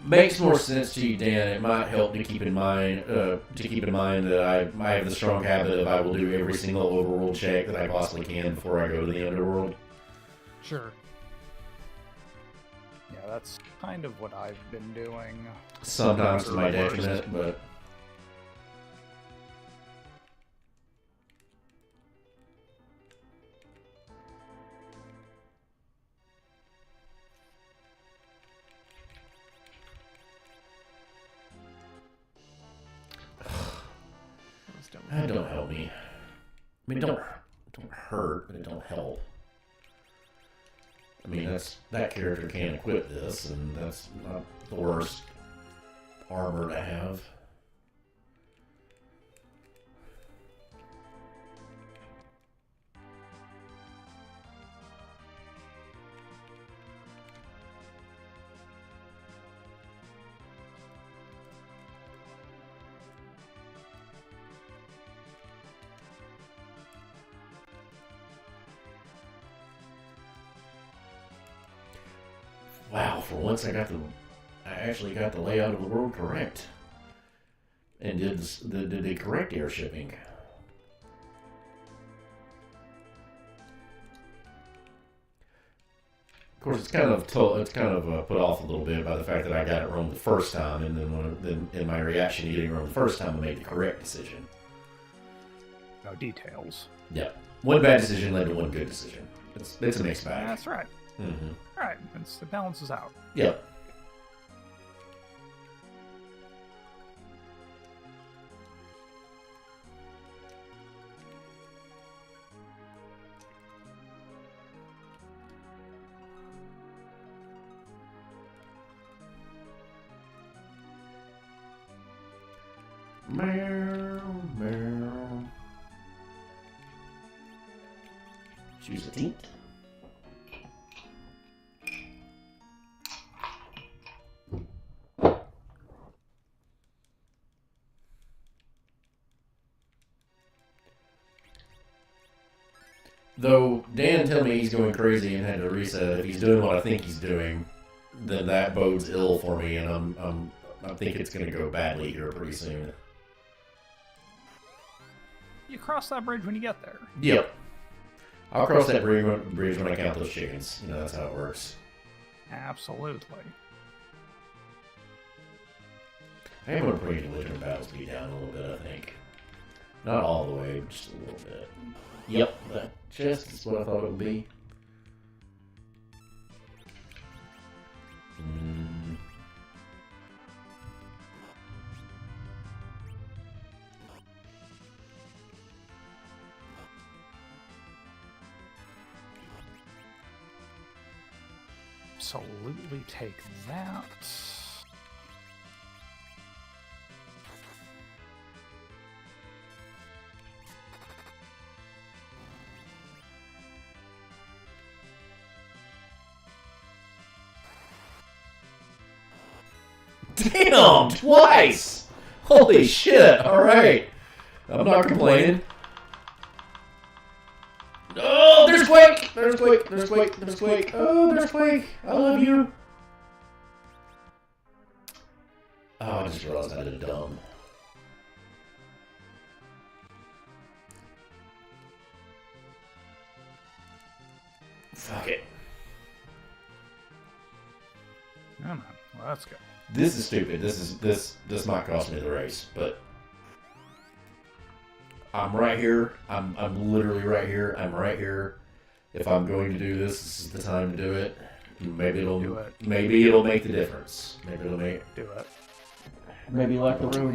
makes more sense to you, Dan, it might help to keep in mind that I have the strong habit of I will do every single overworld check that I possibly can before I go to the underworld. Sure. Yeah, that's kind of what I've been doing. Sometimes to my detriment, but that don't help me. I mean, it don't hurt, but it don't help. I mean, that character can't equip this, and that's not the worst armor to have. Wow, for once I actually got the layout of the world correct. And did the correct air shipping. Of course, it's kind of put off a little bit by the fact that I got it wrong the first time, and then in my reaction to getting it wrong the first time, I made the correct decision. no details. Yep. One bad decision led to one good decision. It's a mixed bag. That's right. Mm-hmm. Right. It balances out. Yep. Meow, meow. Choose a tint. Though Dan told me he's going crazy and had to reset. If he's doing what I think he's doing, then that bodes ill for me, and I think it's going to go badly here pretty soon. You cross that bridge when you get there. Yep. I'll cross that bridge when I count those chickens. You know, that's how it works. Absolutely. I am going to bring Legion Battle Speed down a little bit, I think. Not all the way, but just a little bit. Yep, that chest is what I thought it would be. Absolutely take that. Damn, twice! Holy shit, alright. I'm not complaining. Oh, there's Quake! There's Quake, there's Quake, there's Quake. Oh, there's Quake. I love you. Oh, I just realized I did dumb. Fuck it. Oh, no. Well, that's good. This is stupid. This might cost me the race, but I'm right here. I'm literally right here. I'm right here. If I'm going to do this, this is the time to do it. Maybe it'll Do it. Maybe it'll make the difference. Maybe it'll make. Do it. Maybe like the road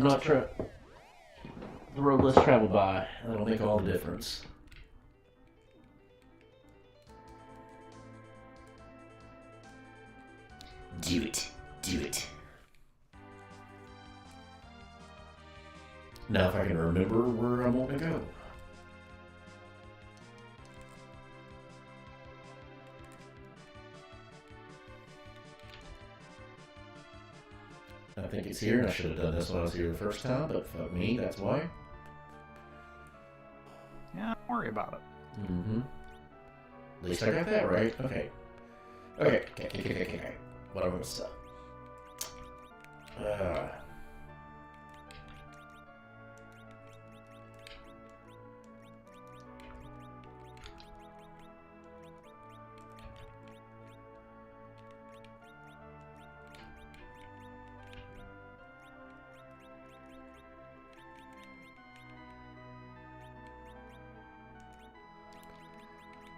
the road less traveled by. That'll make all the difference. Do it. Do it. Now if I can remember where I want to go. I think it's here, and I should have done this when I was here the first time, but fuck me, that's why. Yeah, don't worry about it. Mm-hmm. At least I got that right. Okay. Okay. What am I going to sell?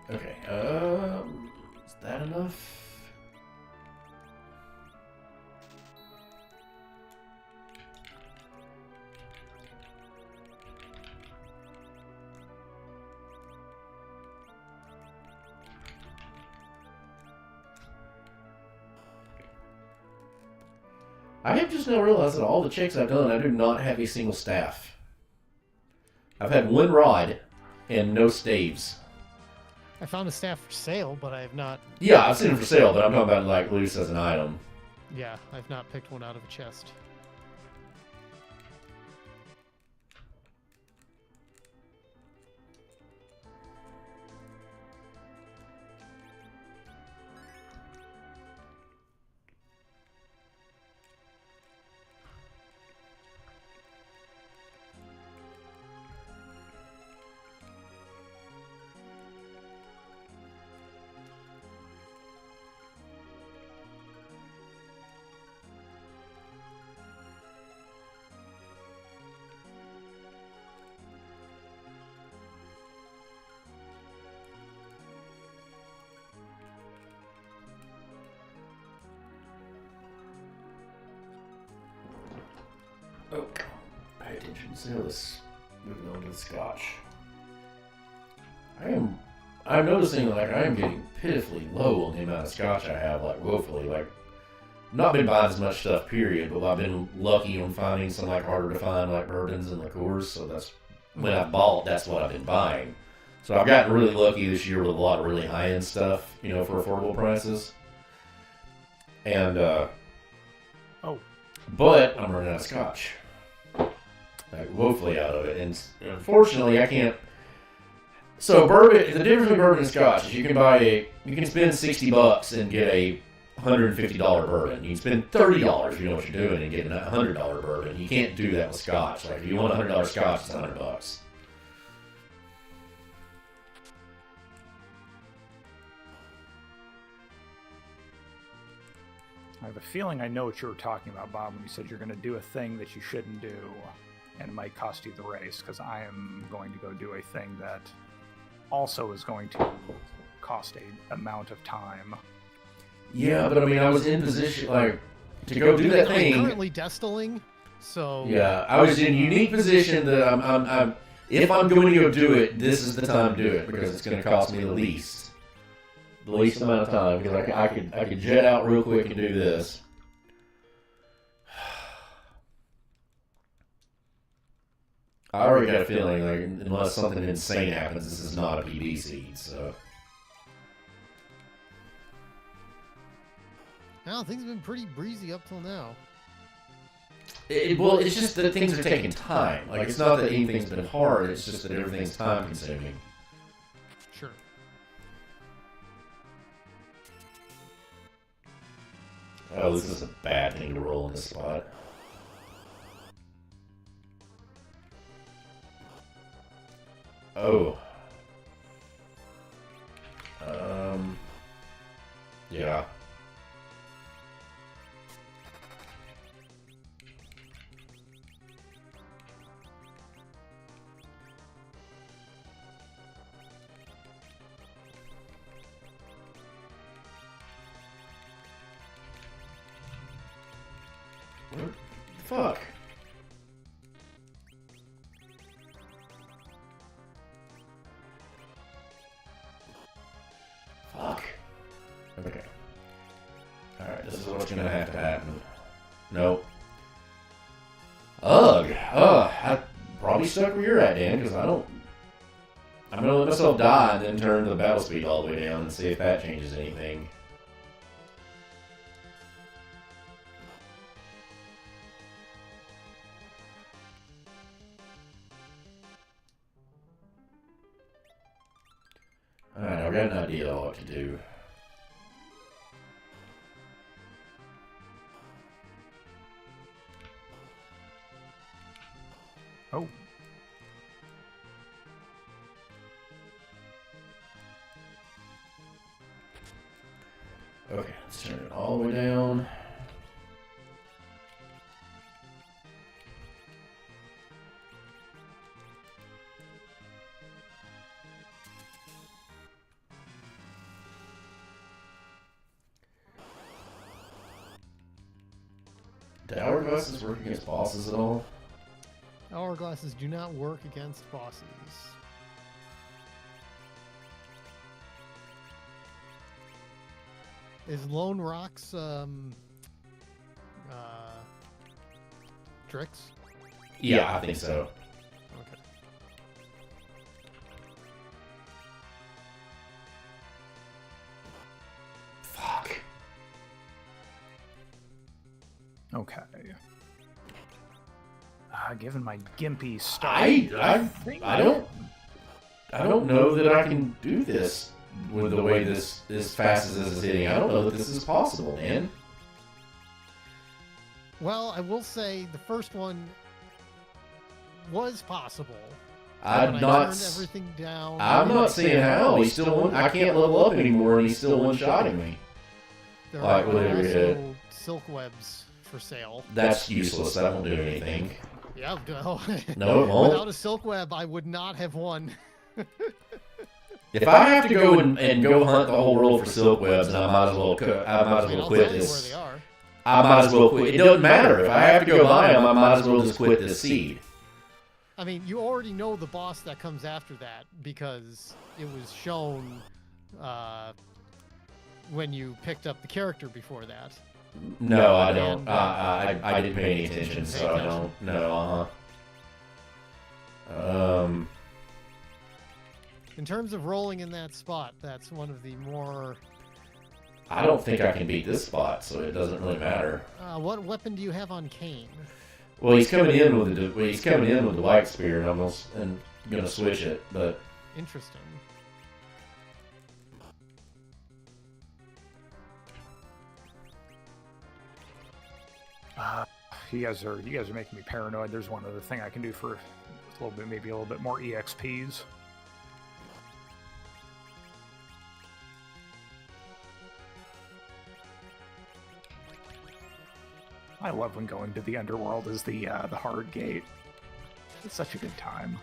Okay, is that enough? I have just now realized that all the checks I've done, I do not have a single staff. I've had one rod and no staves. I found a staff for sale, but I have not. Yeah, I've seen them for sale, but I'm talking about like loose as an item. Yeah, I've not picked one out of a chest. see how this moving on to the Scotch. I'm noticing like I am getting pitifully low on the amount of Scotch I have, like woefully. Like, not been buying as much stuff, period, but I've been lucky on finding some like harder to find like bourbons and liqueurs. So that's when I bought. That's what I've been buying. So I've gotten really lucky this year with a lot of really high end stuff, you know, for affordable prices. And but I'm running out of Scotch. Like, woefully out of it, and unfortunately I can't. So bourbon, the difference between bourbon and Scotch is you can spend $60 and get a $150 bourbon. You can spend $30 if you know what you're doing and get a $100 bourbon. You can't do that with Scotch. Like, if you want a $100 Scotch, it's $100. I have a feeling I know what you were talking about, Bob, when you said you're going to do a thing that you shouldn't do, and it might cost you the race, because I am going to go do a thing that also is going to cost a amount of time. Yeah, but I mean, I was in position, like, to go do that thing. I'm currently destilling, so... Yeah, I was in a unique position that I'm if I'm going to go do it, this is the time to do it, because it's going to cost me the least amount of time, because I could jet out real quick and do this. I already got a feeling, like, unless something insane happens, this is not a PB seed, so... No, things have been pretty breezy up till now. Well, it's just that things are taking time. Like, it's not that anything's been hard, it's just that everything's time-consuming. Sure. Oh, this is a bad thing to roll in this spot. Oh. Yeah. What? Fuck. Fuck. Okay. Alright, this is what's gonna have to happen. Nope. Ugh. I probably stuck where you're at, Dan, because I'm gonna let myself die and then turn the battle speed all the way down and see if that changes anything. Alright, I've got an idea of what to do. Oh. Okay, let's turn it all the way down. Do hourglasses work against bosses at all? Hourglasses do not work against bosses. Is Lone Rock's tricks? Yeah, I think so. Okay. Fuck. Okay. Given my gimpy start, I don't know that I can do this with the way this as fast as this is hitting. I don't know that this is possible, man. Well, I will say the first one was possible. I'm when not. I turned everything down. I'm not seeing how he's still. I can't level up anymore, and he's still one-shotting me. There Like, are whatever you hit. also silk webs for sale. That's useless. That won't do anything. Yeah, no. No, it won't. Without a silk web, I would not have won. If I have to go and go hunt the whole world for silk webs, then I might as well I'll quit tell you this. where they are. I might as well quit. It doesn't matter if I have to go buy them. I might as well just quit this seed. I mean, you already know the boss that comes after that because it was shown when you picked up the character before that. No, I don't. And, I didn't pay any attention, so I don't. No, In terms of rolling in that spot, that's one of the more... I don't think I can beat this spot, so it doesn't really matter. What weapon do you have on Kain? Well, he's coming in with the white spear, and I'm gonna switch it, but Interesting. You guys are making me paranoid. There's one other thing I can do for a little bit, maybe a little bit more EXPs. I love when going to the underworld is the hard gate. It's such a good time.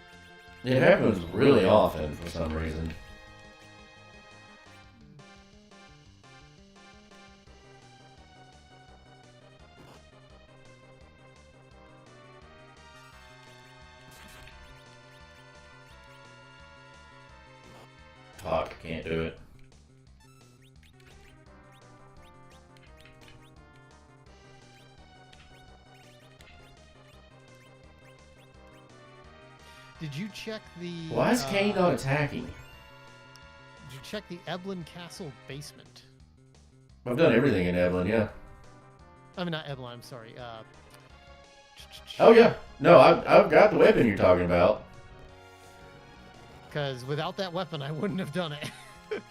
it happens really often for some reason. Fuck, can't do it. Did you check the... Why is Kain not attacking? Did you check the Eblin Castle basement? I've done everything in Evelyn, yeah. I mean, not Eblin, I'm sorry. Oh yeah, no, I've got the weapon you're talking about. Because without that weapon, I wouldn't have done it. Did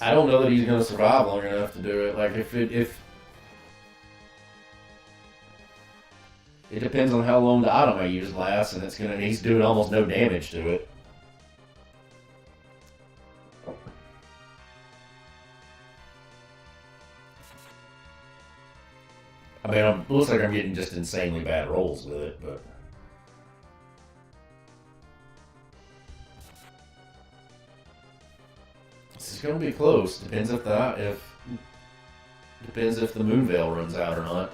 I don't know that he's gonna survive long enough to do it. Like if it depends on how long the item I use lasts, and he's doing almost no damage to it. I mean, it looks like I'm getting just insanely bad rolls with it, but this is going to be close. Depends if the Moonveil runs out or not.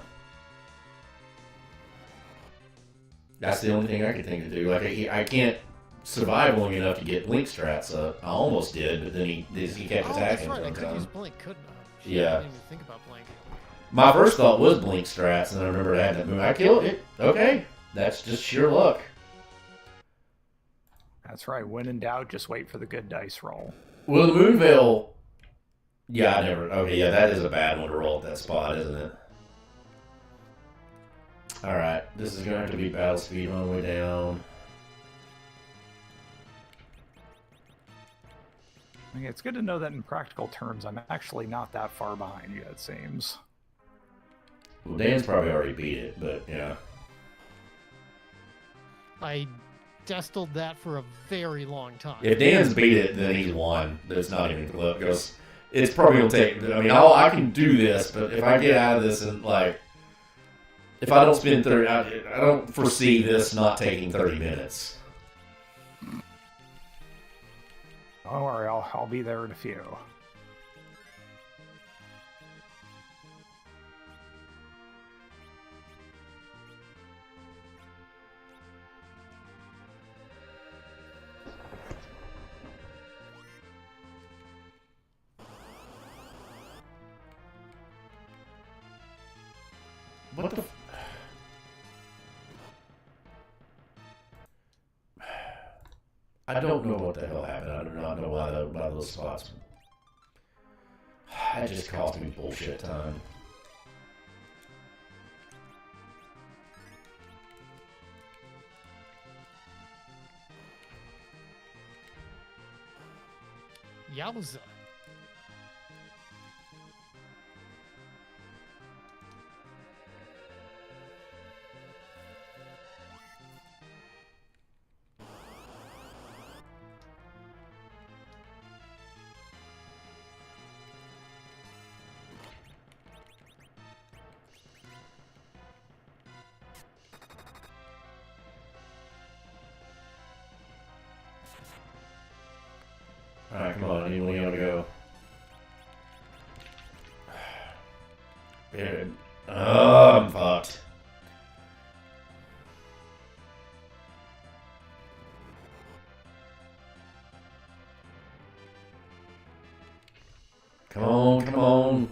That's the only thing I can think to do. Like I can't survive long enough to get Blink strats up. I almost did, but then he kept attacking. That's right. I could use Blink, couldn't I? Shit, Yeah. I didn't even think about Blink. My first thought was Blink strats, and I remember I had that move. I killed it. Okay, that's just sheer luck. That's right. When in doubt, just wait for the good dice roll. Well, the Moonveil. Yeah, I never. Okay, yeah, that is a bad one to roll at that spot, isn't it? Alright, this is going to have to be battle speed all the way down. Okay, it's good to know that in practical terms, I'm actually not that far behind you, it seems. Well, Dan's probably already beat it, but yeah. I destiled that for a very long time. If Dan's beat it, then he's won. There's not even close. Because it's probably going to take... I mean, I can do this, but if I get out of this and, like... If I don't spend 30... I don't foresee this not taking 30 minutes. Don't worry, I'll be there in a few. What the... I don't know what the hell happened. I do not know why those spots... That just cost me bullshit time. Yowza. Alright, come on, anyone you want to go? Dude. Oh, I'm fucked. Come on, come on.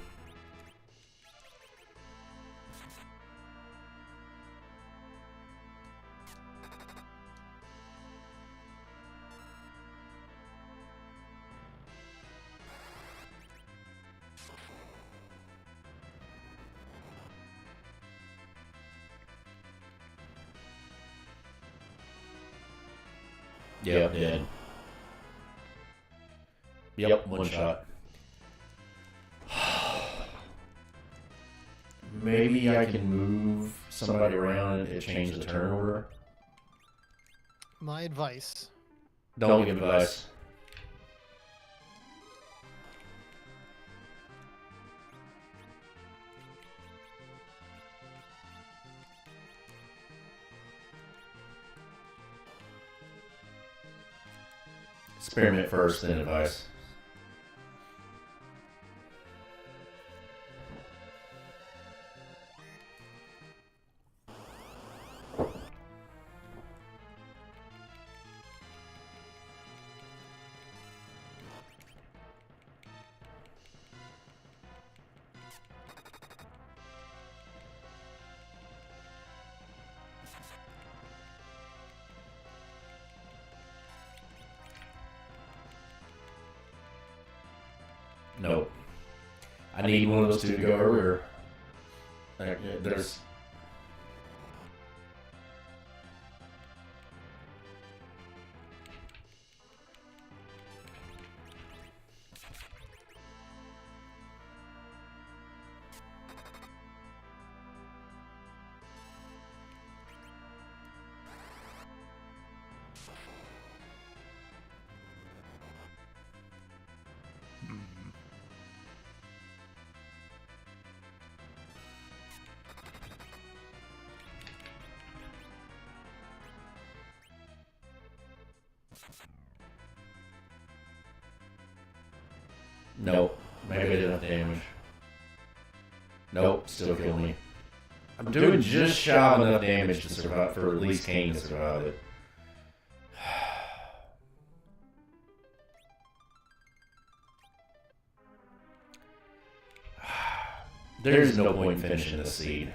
Yep, dead. Yep, one shot. Maybe I can move somebody around and change the turn order. My advice. Don't give advice. Experiment first, then advice. Nope. I need one of those two to go earlier. There's... Nope. Maybe I did enough damage. Nope, still kill me. I'm doing just shy of enough damage to survive, for at least Kain to survive it. There's no point in finishing this seed.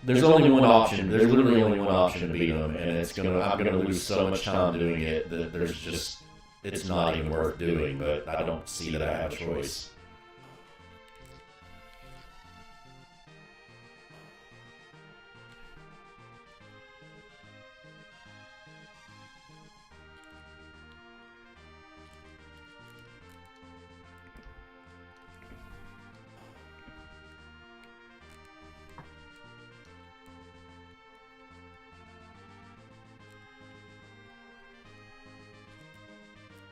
There's only one option. There's literally only one option to beat them, and I'm gonna lose so much time doing it that there's just, it's not even worth doing. But I don't see that I have a choice.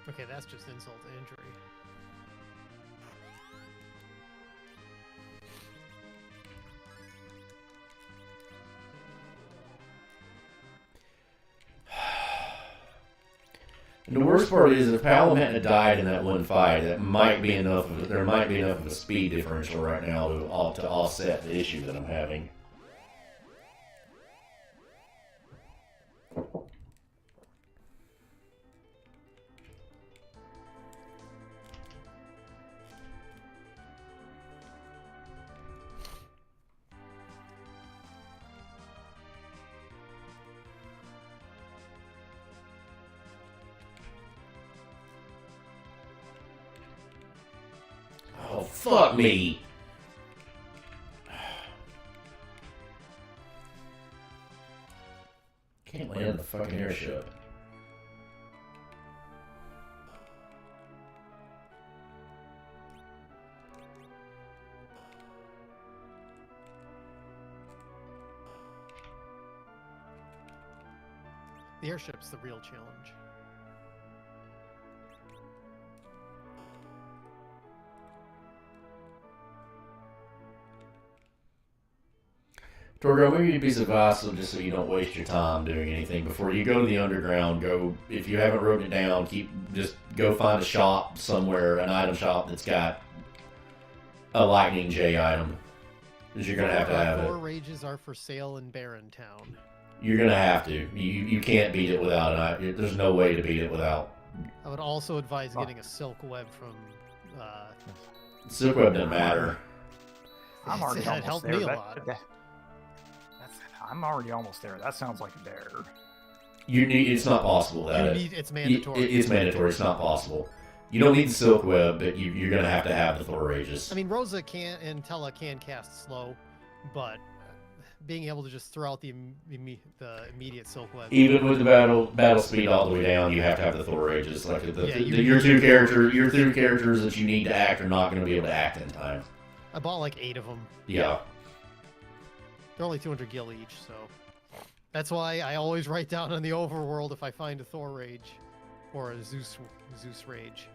Okay, that's just insult to injury. And the worst part is, if Palom hadn't died in that one fight, that might be enough of there might be enough of a speed differential right now to offset the issue that I'm having. Oh, fuck me. Can't land the fucking airship. The airship's the real challenge. Torgo, maybe a piece of advice just so you don't waste your time doing anything before you go to the underground. Go, if you haven't written it down, just go find a shop somewhere, an item shop that's got a Lightning J item. Because you're gonna have to have it. 4 rages are for sale in Barren Town. You're gonna have to. You can't beat it without it. There's no way to beat it without. I would also advise getting a silk web from. Silk web doesn't matter. I'm already It almost helped there. me a lot. I'm already almost there. That sounds like a dare. It's not possible. It's mandatory. It's mandatory. It's not possible. You don't need the silk web, but you're gonna have to have the Thor rages. I mean, Rosa and Tella can cast slow, but being able to just throw out the immediate silk web. Even with the battle speed all the way down, you have to have the Thor rages. Like your two characters that you need to act are not going to be able to act in time. I bought like 8 of them. Yeah. They're only 200 gil each, so that's why I always write down on the overworld if I find a Thor rage or a Zeus rage.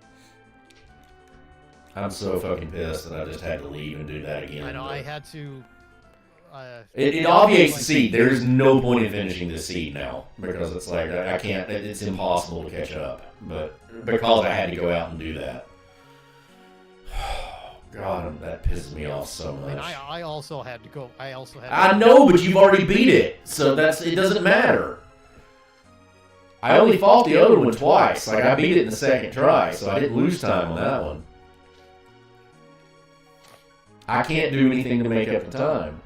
I'm so fucking pissed that I just had to leave and do that again. I know I had to. It obviates the seed. There's no point in finishing this seed now because it's like I can't. It's impossible to catch up. But because I had to go out and do that, God, that pisses me off so much. And I also had to go. I know, but you've already beat it, so it doesn't matter. I only fought the other one twice. Like I beat it in the second try, so I didn't lose time on that one. I can't do anything to make up the time.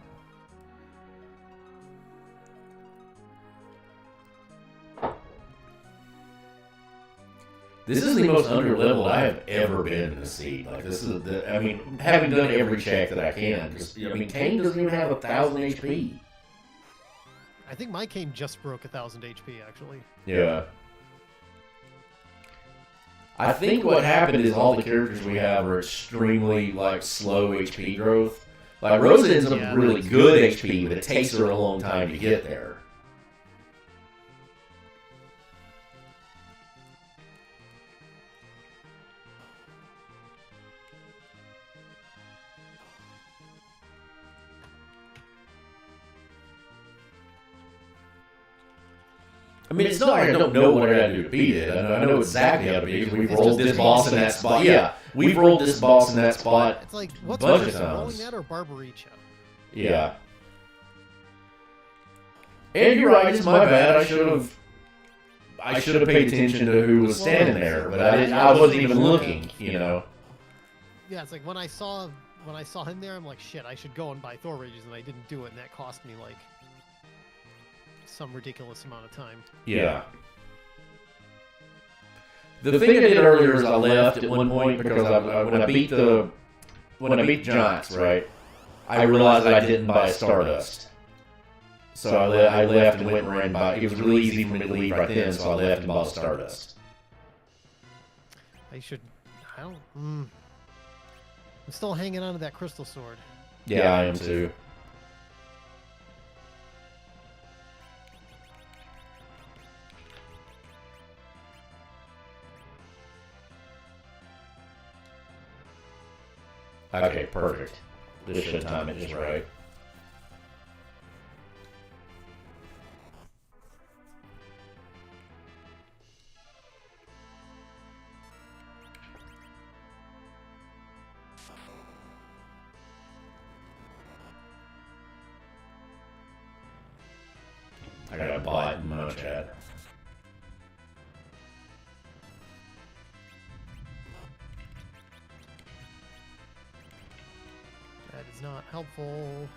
This is the most under-leveled I have ever been in a seed. Like this is having done every check that I can. Because Kain doesn't even have 1,000 HP. I think my Kain just broke 1,000 HP actually. Yeah. I think what happened is all the characters we have are extremely slow HP growth. Like Rosa ends up really good HP, but it takes her a long time to get there. I mean, it's not like I don't know what I gotta do to beat it. I know exactly how to beat it. We've rolled this boss in that spot. Yeah, we've rolled this boss in that spot. It's like, what's bunch worse, of times. rolling that or Barbaricha? Yeah. And you're right, it's my bad. I should have paid attention to who was standing there, but I wasn't even looking, Yeah, it's like when I saw him there, I'm like, shit, I should go and buy Thor Rages, and I didn't do it, and that cost me like some ridiculous amount of time. Yeah. The thing I did earlier is I left at one point because when I beat the Giants, right, I realized that I didn't buy Stardust. So I left and went and ran by. It was really easy for me to leave right then, so I left and bought Stardust. I'm still hanging on to that crystal sword. Yeah, I am too. Okay, perfect. This should time it just right. I gotta buy it in my chat. That is not helpful.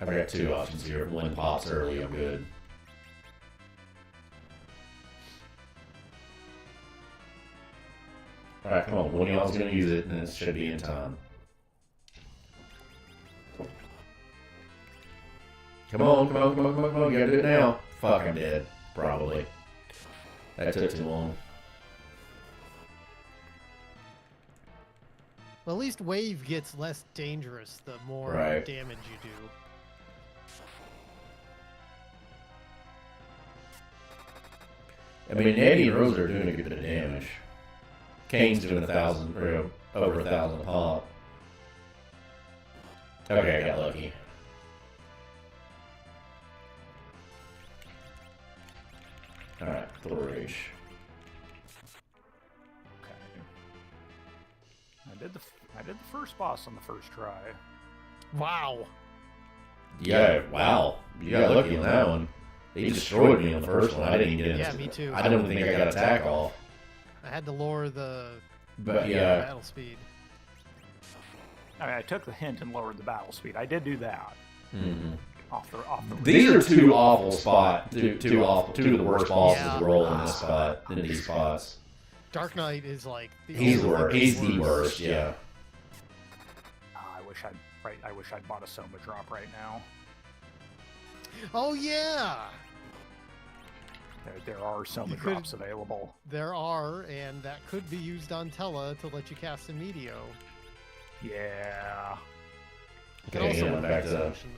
I've got two options here. If one pops early, I'm good. Alright, come on. One of y'all's gonna use it, and it should be in time. Come on, come on, come on, come on, come on. You gotta do it now. Fuck, I'm dead. Probably. That took too long. Well, at least wave gets less dangerous the more Right. damage you do. I mean, Eddie and Rose are doing a good bit of damage. Kane's doing 1,000, or over 1,000 a pop. Okay, I got lucky. Alright, full rage. Okay. I did the first boss on the first try. Wow. Yeah, wow. You got lucky on that one. He destroyed me on the first one. I didn't get it. Yeah, me too. I don't think I got attack off. I had to lower the But yeah. battle speed. I mean, I took the hint and lowered the battle speed. I did do that. Mm-hmm. Off the. These are two awful spots. Two of the worst bosses Yeah. to roll in this spot. In these spots. Dark Knight is like He's the worst. He's the worst. Yeah. I wish I'd bought a Soma drop right now. Oh yeah, There are Soma drops available. there are, and that could be used on Tella to let you cast a Meteo. Yeah. It could Okay, also yeah, work back as to a that. solution.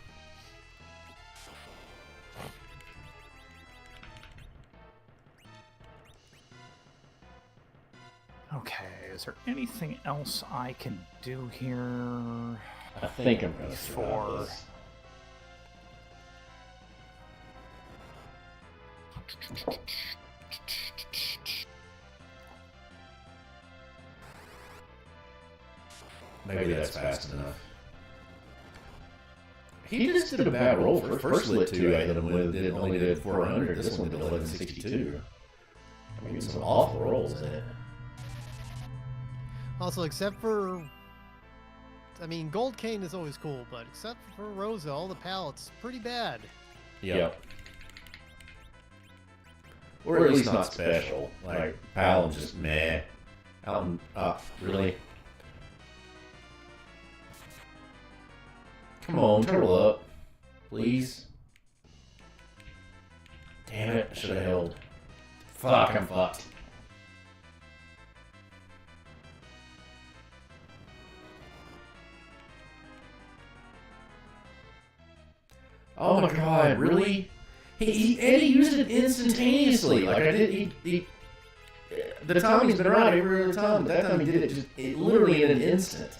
Okay. Is there anything else I can do here? I think I'm gonna Before- survive this. Maybe that's fast enough. He just did a bad roll. First lit 2 I hit him with only did 400. This one did 1162. I mean, some awful rolls in it. Also, except for, I mean, Gold Kain is always cool, but except for Rosa, all the palettes pretty bad. Yep. Or at least not special. Like, Paladin just meh. Out really? Come on, turtle up. Please. Damn it, I should have held. Fuck, I'm fucked. Oh my god, really? He used it instantaneously. Like I did, the timing's been right every other time, but that time he did it literally in an instant.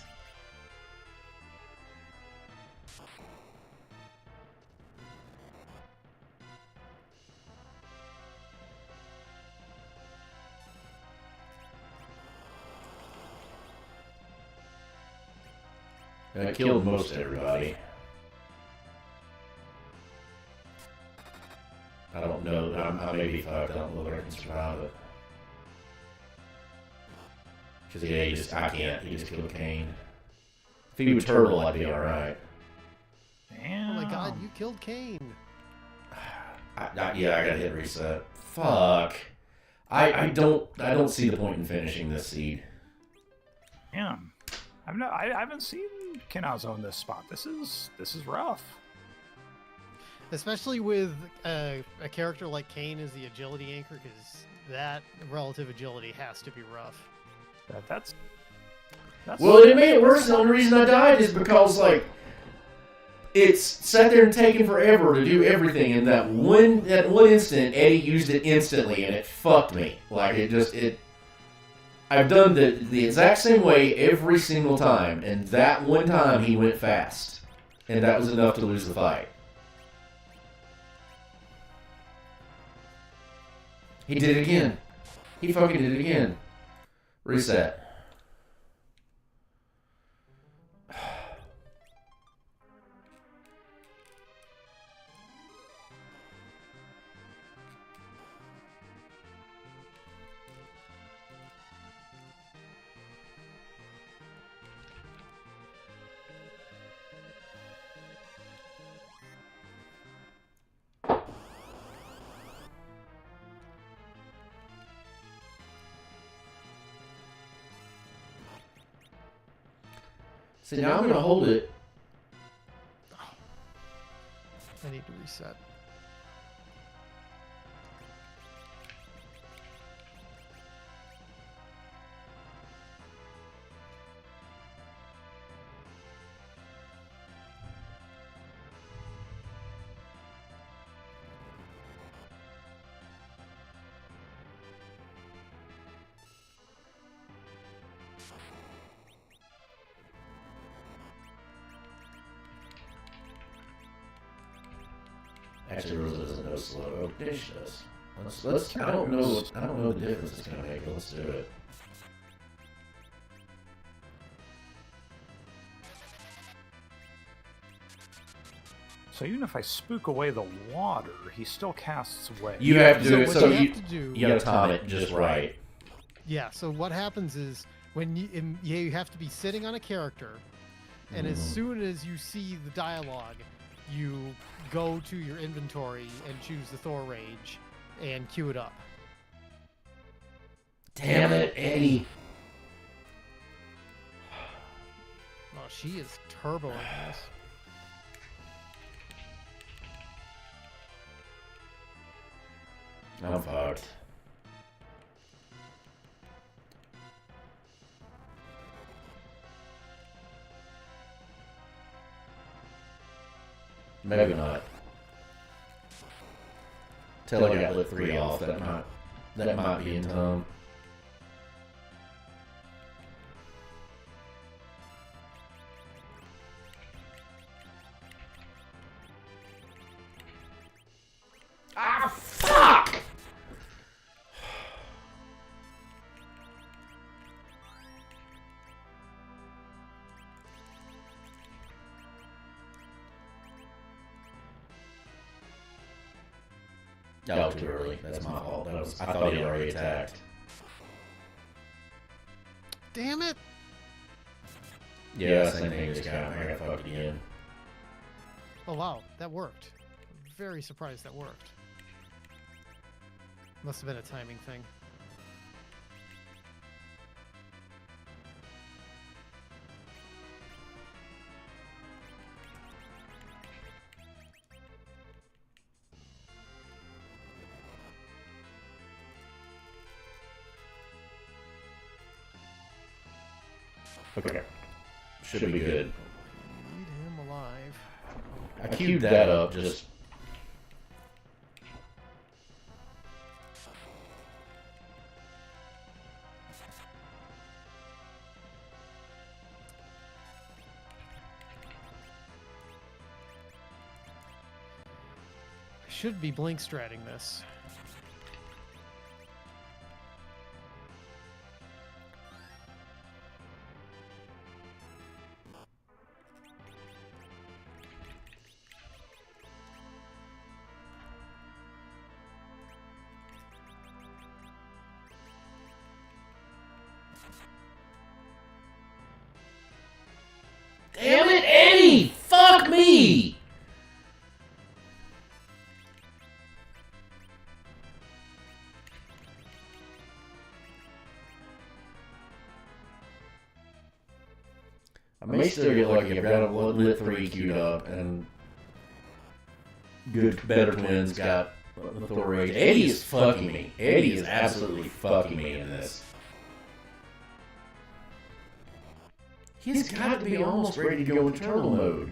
I killed most everybody. I don't know. I may be fucked. I don't know if I can survive it. Because, yeah, I can't. He just killed Kain. If he would turtle, I'd be alright. Damn. Oh my god, you killed Kain. Yeah, I gotta hit reset. Fuck. I don't see the point in finishing this seed. Damn. I haven't seen Kinazo in this spot. This is rough. Especially with a character like Kain as the agility anchor, because that relative agility has to be rough. That's Well, it made it worse. The only reason I died is because, like, it's sat there and taken forever to do everything. In that one instant, Eddie used it instantly, and it fucked me. Like, I've done the exact same way every single time, and that one time he went fast. And that was enough to lose the fight. He did it again. He fucking did it again. Reset. So now I'm going to hold it. I need to reset. Actually, Rosa doesn't know slow. Oh, yeah, she does. Let's. I don't know the difference it's gonna make. But let's do it. So even if I spook away the water, he still casts away. You have to do it. what So you have to do. you gotta time it just right. Yeah. So what happens is when you have to be sitting on a character, and as soon as you see the dialogue, you go to your inventory and choose the Thor Rage and queue it up. Damn it, Eddie. Oh, she is turboing this. I'm fucked. Maybe not. Till I got lit 3 off. That might be in time. Ah, fuck! Oh, too early. That's my fault. I thought he already attacked. Damn it! Yeah, same thing. Just got fucked again. Oh wow, that worked. Very surprised that worked. Must have been a timing thing. Okay. Should be good. Lead him alive. I queued that up just... I should be blink stratting this. Damn it, Eddie! Fuck me! I may still get lucky. I've got a lit 3 queued up, and good, better twins got the Thor Rage. Eddie is fucking me. Eddie is absolutely fucking me in this. He's got to be almost ready to go eternal mode.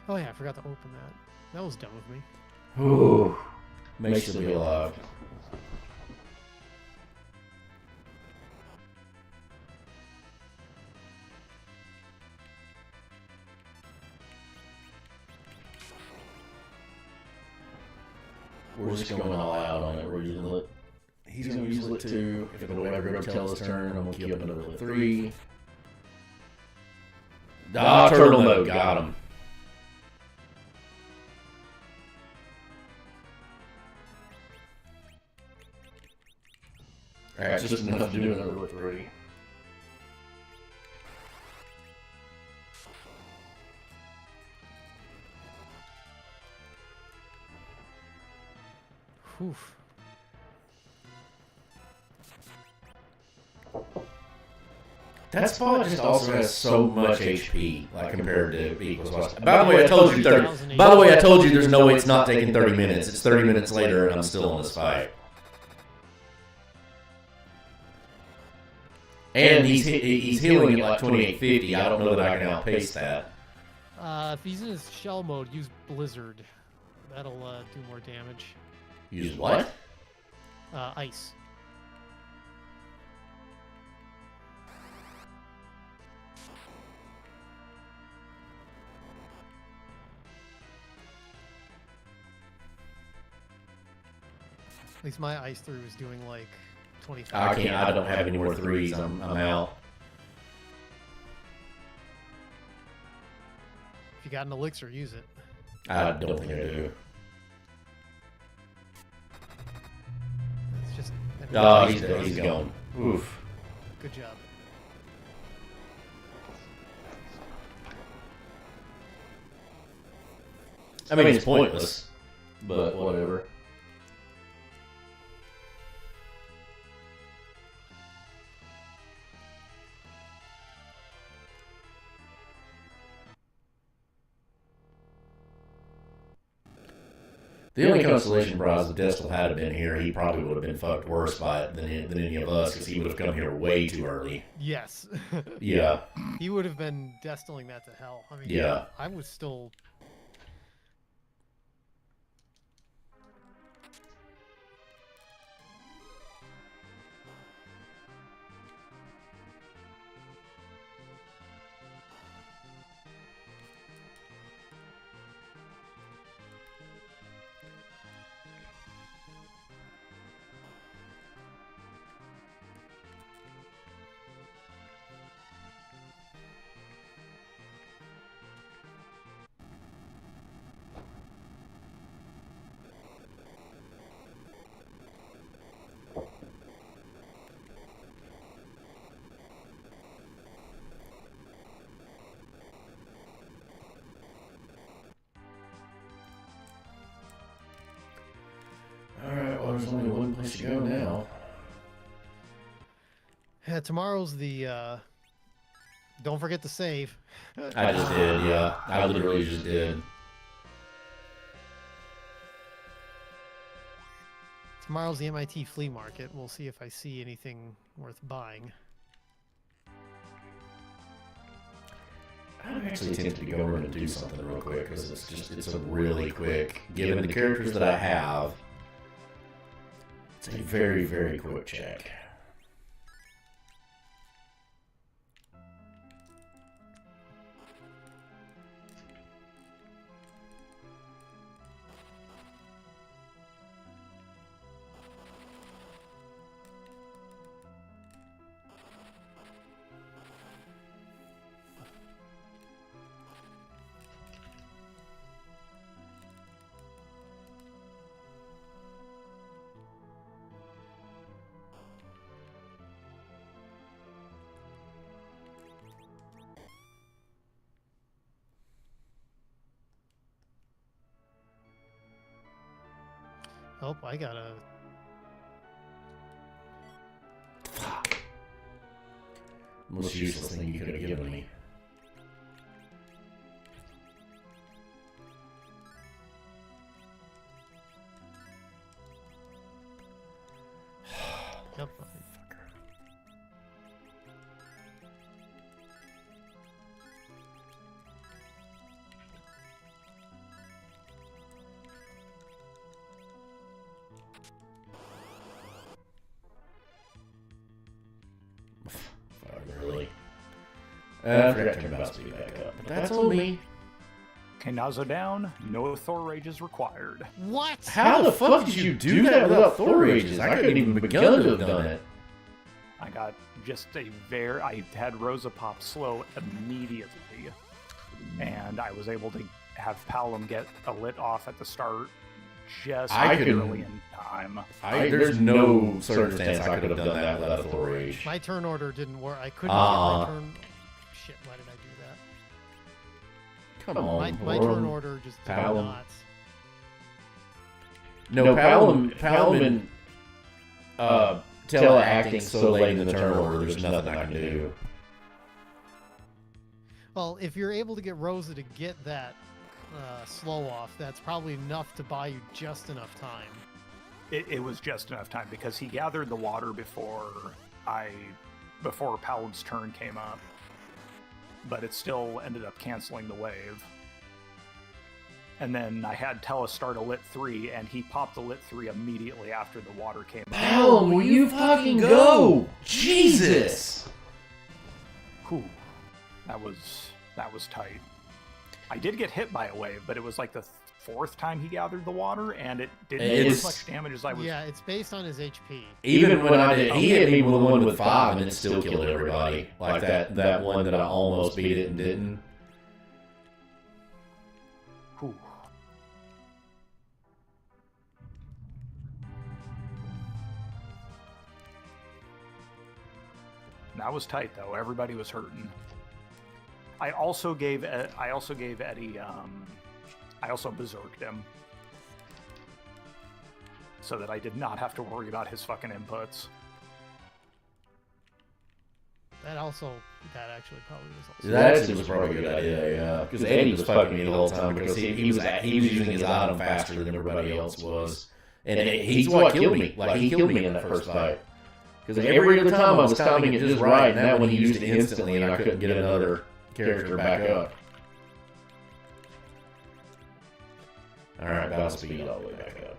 Oh yeah, I forgot to open that. That was dumb of me. Ooh, makes you be alive. We're just going all out on it. We're using lit. He's going to use lit 2. If it'll ever go to tell his turn, I'm going to keep up another lit 3. Ah, turtle mode. Got him. Alright, just enough to do another lit 3. Oof. That spot just also has so much HP, like compared to Equals West. By the way, I told you 30. By the way, I told you there's no way it's not taking 30 minutes. It's 30 minutes later, and I'm still in this fight. And he's healing at like 2850. I don't know that I can outpace that. If he's in his shell mode, use Blizzard. That'll do more damage. Use what? Ice. At least my ice through is doing like 25. I can't. I don't have any more threes. I'm out. If you got an elixir, use it. I don't think I do. It's just. Oh, he's gone. Oof. Good job. I mean, it's pointless, but whatever. The only consolation prize if Destel had been here, he probably would have been fucked worse by it than any of us, because he would have come here way too early. Yes. Yeah. He would have been destiling that to hell. I mean, yeah. I was still. Alright, well, there's only one place to go now. Yeah, tomorrow's the. Don't forget to save. I just did, yeah. I literally just did. Tomorrow's the MIT flea market. We'll see if I see anything worth buying. I'm actually tempted to go over and do something real quick, because it's a really quick, given the characters that I have, it's a very, very quick check. Oh, I got a. Fuck. Most useless thing you could have given me. Yep. Really? I forgot to turn mouse speed back up. But that's on me. Okay, Nazo down. No Thor Rages required. What? How the fuck did you do that without Thor Rages? I couldn't even begun to have done it. I got just a very... I had Rosa pop slow immediately. And I was able to have Palom get a lit off at the start just early in time. There's no circumstance I could have done that without a Thor Rage. My turn order didn't work. I couldn't get my turn. Shit, why did I do that? Come on, My turn order just did Palom. not. No, Palamon teleacting so late in the turn order, there's nothing I can do. Well, if you're able to get Rosa to get that slow off, that's probably enough to buy you just enough time. It was just enough time because he gathered the water before Palad's turn came up, but it still ended up canceling the wave. And then I had Tella start a Lit 3, and he popped the Lit 3 immediately after the water came up. Palam, will you fucking go? Jesus! Whew. That was tight. I did get hit by a wave, but it was like the fourth time he gathered the water, and it didn't do as much damage as I was. Yeah, it's based on his HP. Even when I did, he hit me with one with 5, and it still killed everybody. Like that one that I almost beat it and didn't. Whew. That was tight though. Everybody was hurting. I also gave Eddie. I also berserked him, so that I did not have to worry about his fucking inputs. That actually probably was also. That actually was probably a good idea, yeah. Because Eddie was fucking me the whole time because he was using his item faster than everybody else was, and he's what killed me. Like he killed me in that first fight. Because every other time I was timing it just right, and that one he used it instantly, and I couldn't get another character back up. Alright, battle speed all the way back up.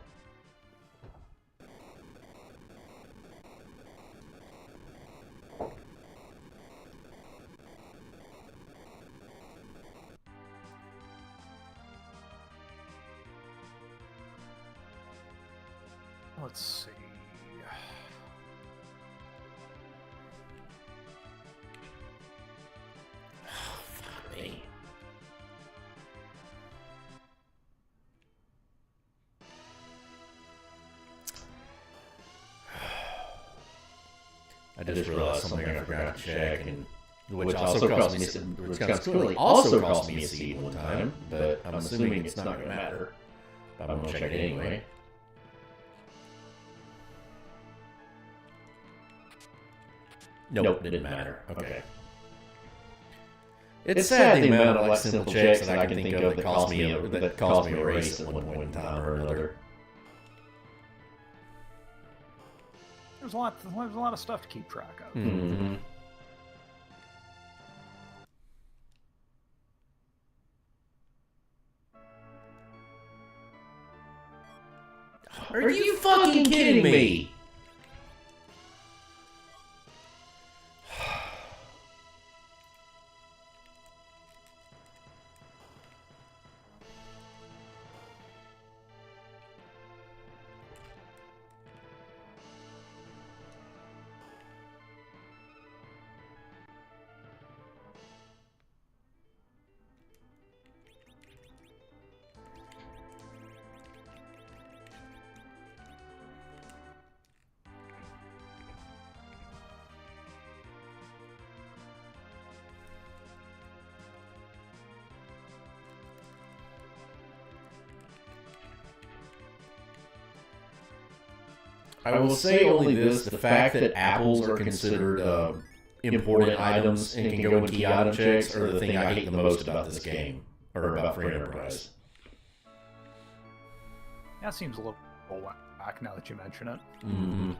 Let's see. I just realized something I forgot to check, and which also cost me. Which also cost me a seed one time, but I'm assuming it's not going to matter. But I'm going to check it anyway. Nope, it didn't matter. Okay. It's sad the amount of like simple checks that I can think of that cost me a race at one point in time or another. There's a lot of stuff to keep track of. Mm-hmm. Are you fucking kidding me? I will say only this, the fact that apples are considered important items and can go in key item checks are the thing I hate the most about this game, or about Free Enterprise. That seems a little whack now that you mention it. Mm-hmm.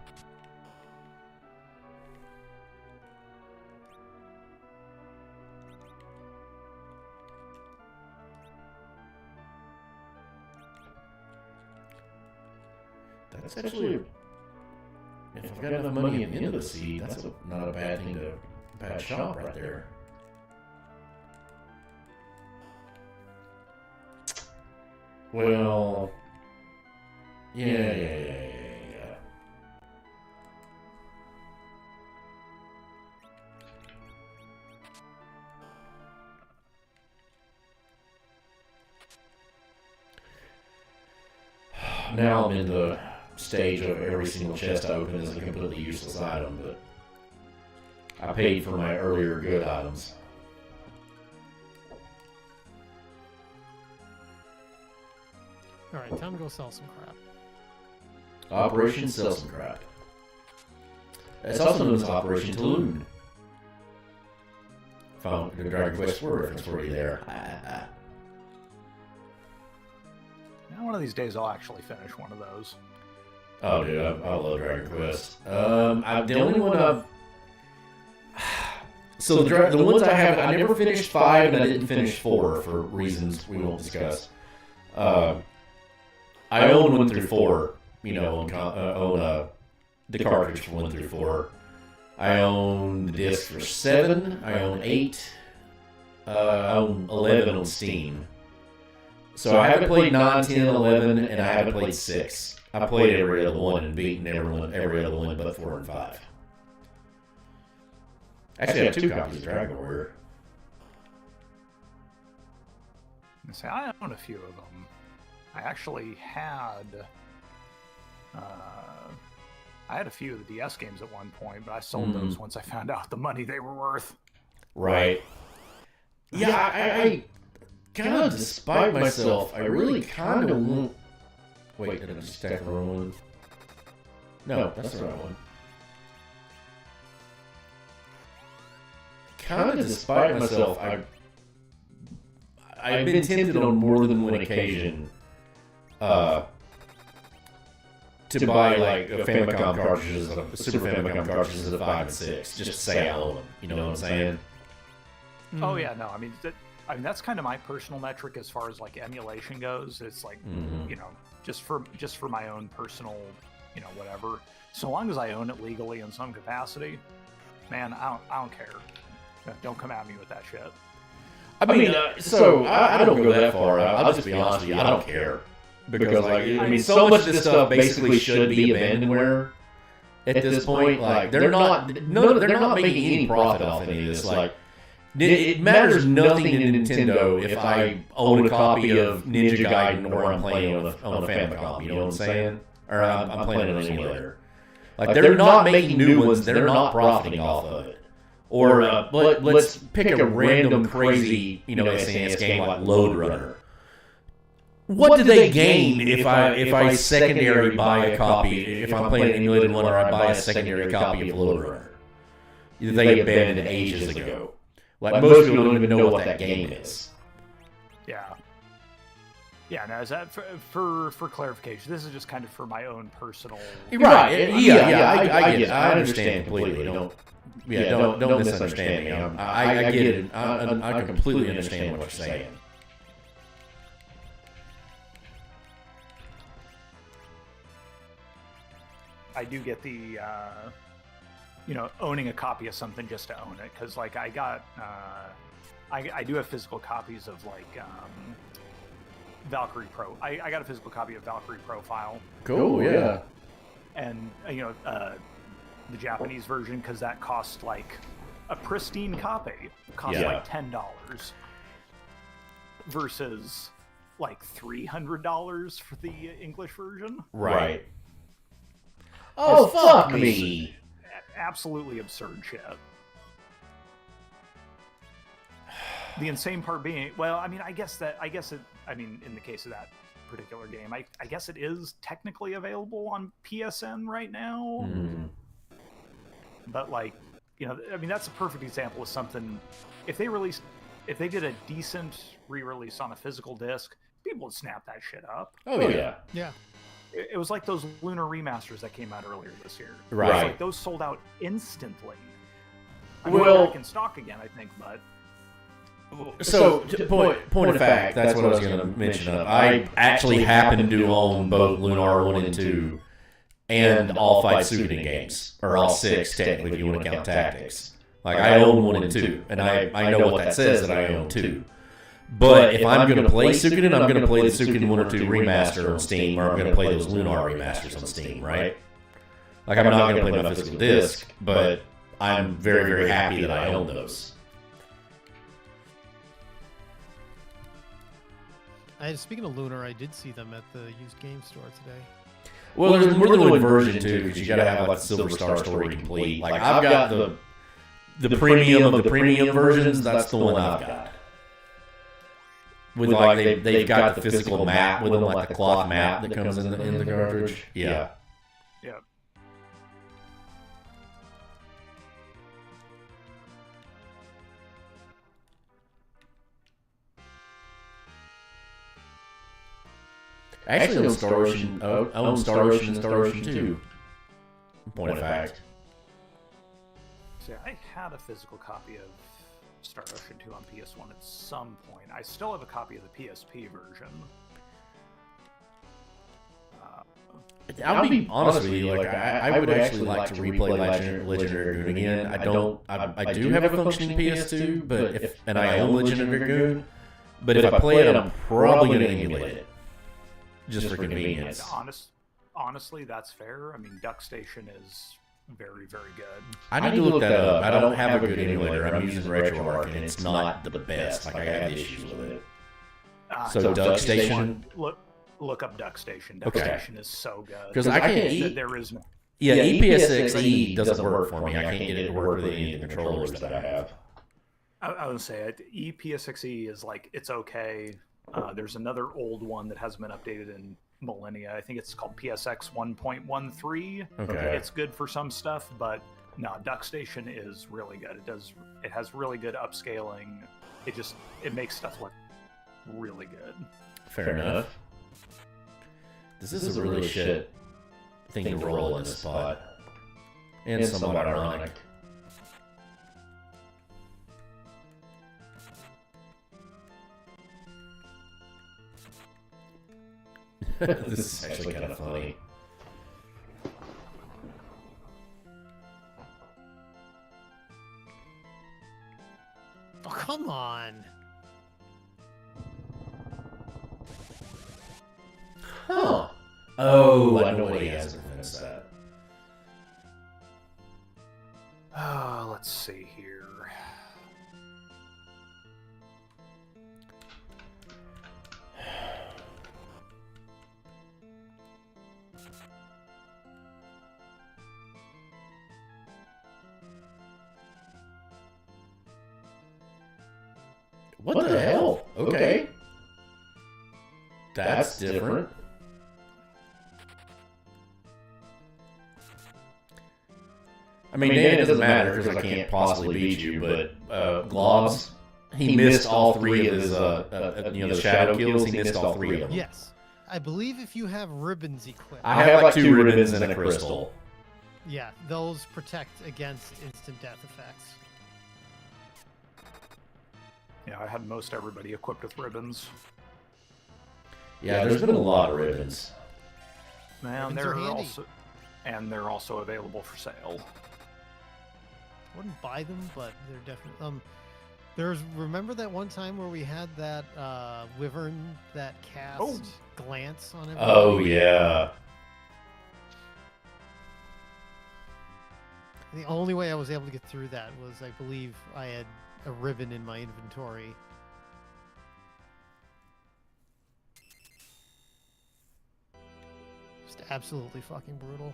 That's actually... If I've got enough money at the end of the seed, that's not a bad thing to bad shop right there. Well, yeah. Now I'm in the stage of every single chest I open is a completely useless item, but I paid for my earlier good items. Alright, time to go sell some crap. Operation Sell Some Crap. It's also known as Operation Tulun. Found the Dragon Quest IV reference for you there. Now, one of these days, I'll actually finish one of those. Oh, dude, I love Dragon Quest. The only one I've... So the ones I have, I never finished 5 and I didn't finish 4 for reasons we won't discuss. I own 1 through 4, you know, own the cartridge for 1 through 4. I own the disc for 7. I own 8. I own 11 on Steam. So I haven't played 9, 10, 11, and I haven't played 6. I played every other one and beaten every other one but 4 and 5. Actually, I have 2 copies of Dragon Warrior. See, I own a few of them. I actually had... I had a few of the DS games at one point, but I sold those once I found out the money they were worth. Right. Yeah, I kind of, despite myself, I really kind of want... Wait, did I just stack the wrong one? No, that's the right one. Kind of despite myself, I've been tempted on more than one occasion to buy like a Famicom cartridges, Super Famicom cartridges of 5 and 6, just to say I own them. You know what I'm saying? Oh yeah, no, I mean that's kind of my personal metric as far as like emulation goes. It's like you know, just for my own personal, you know, whatever. So long as I own it legally in some capacity, man, I don't care. Don't come at me with that shit. I mean, I don't go that far. I'll just be honest with you. I don't care. Because, like, I mean, so much of this stuff basically should be abandonware at this point. Like, they're not making any profit off any of this. Like, it matters nothing to Nintendo if I own a copy of Ninja Gaiden or I'm playing on a Famicom. You know what I'm saying? Or I'm playing on an emulator. Like, they're not making new ones. They're not profiting off of it. Or let's pick a random crazy, you know, SNES game like Load Runner. What do they gain if I secondary buy a copy? If I'm playing an emulated one, or I buy a secondary copy of Load Runner, they abandoned ages ago. Like most people don't even know what that game is. Yeah. Yeah. Now, is that for clarification? This is just kind of for my own personal. Right. Yeah. I get it. I understand completely. Don't misunderstand me. I get it. I completely understand what you're saying. I do get the, you know, owning a copy of something just to own it, because like I got, I do have physical copies of like Valkyrie Pro. I got a physical copy of Valkyrie Profile. Cool, yeah. And you know, the Japanese version, because that cost like a pristine copy cost like $10 versus like $300 for the English version. Right. Oh, fuck me. Absolutely absurd shit. The insane part being, well, I mean, I guess in the case of that particular game, I guess it is technically available on PSN right now. But like, you know, I mean, that's a perfect example of something. If they did a decent re-release on a physical disc, people would snap that shit up. Oh yeah. Yeah. It was like those Lunar remasters that came out earlier this year. Right. It's like those sold out instantly. I mean, they're back in stock again, I think, but. So, point of fact, that's what I was going to mention. I actually happen to own both Lunar 1 and 2 and all 5 Suikoden games, or all 6, technically, if you want to count Tactics. Like, I own 1 and 2, and I know what that says that I own 2. But if I'm going to play Suikoden, I'm going to play the Suikoden 1 or 2 remaster on Steam, or I'm going to play those Lunar remasters on Steam, right? Like, I'm not going to play my physical disc, but I'm very, very happy that I own those. Speaking of Lunar, I did see them at the used game store today. Well, there's more than one version, too, because you got to have, like, the Silver Star story complete. Like, I've got the premium of the premium versions. That's the one I've got. With like they've got the physical map with them, like the cloth map that comes in the cartridge. Yeah. Yep. I actually own Star Ocean. Own Star Ocean and Star Ocean 2. Point of fact. See, I had a physical copy of Star Ocean 2 on PS1 at some point. I still have a copy of the PSP version. I'll be honest with you, like I would actually like to replay Legendary Dragoon again. I do have a functioning PS2, but and I own Legendary Dragoon, but if I play it, I'm probably going to emulate it, just for convenience. Honestly, that's fair. I mean, Duck Station is very, very good. I need to look that up. I don't have a good emulator. I'm using RetroArch, and it's not the best. Like, I have issues with it. So Duck Station? Look up Duck Station. Duck Station is so good. Because I can't... There is no... Yeah, EPSXE doesn't work for me. I can't get it to work with any of the controllers that I have. I would say EPSXE is like, it's okay. There's another old one that hasn't been updated in millennia. I think it's called PSX 1.13. Okay. It's good for some stuff, but no, Duck Station is really good. It has really good upscaling. It makes stuff look really good. Fair enough. This is a really shit thing to roll in this spot. And somewhat ironic. This is actually kind of funny. Oh, come on. Huh. Oh, I know what he has against that. Let's see here. What the hell? Okay. That's different. I mean, it doesn't matter because I can't possibly beat you, but Globs, he missed all three of his, the shadow kills, he missed all three of them. Yes. I believe if you have ribbons equipped. I have like 2 ribbons and a crystal. Yeah, those protect against instant death effects. Yeah, I had most everybody equipped with ribbons. Yeah, there's been a lot of ribbons. Man, Ribbons they're also available for sale. I wouldn't buy them, but they're definitely remember that one time where we had that wyvern that cast glance on everybody? Oh yeah. The only way I was able to get through that was, I believe, I had a ribbon in my inventory. Just absolutely fucking brutal.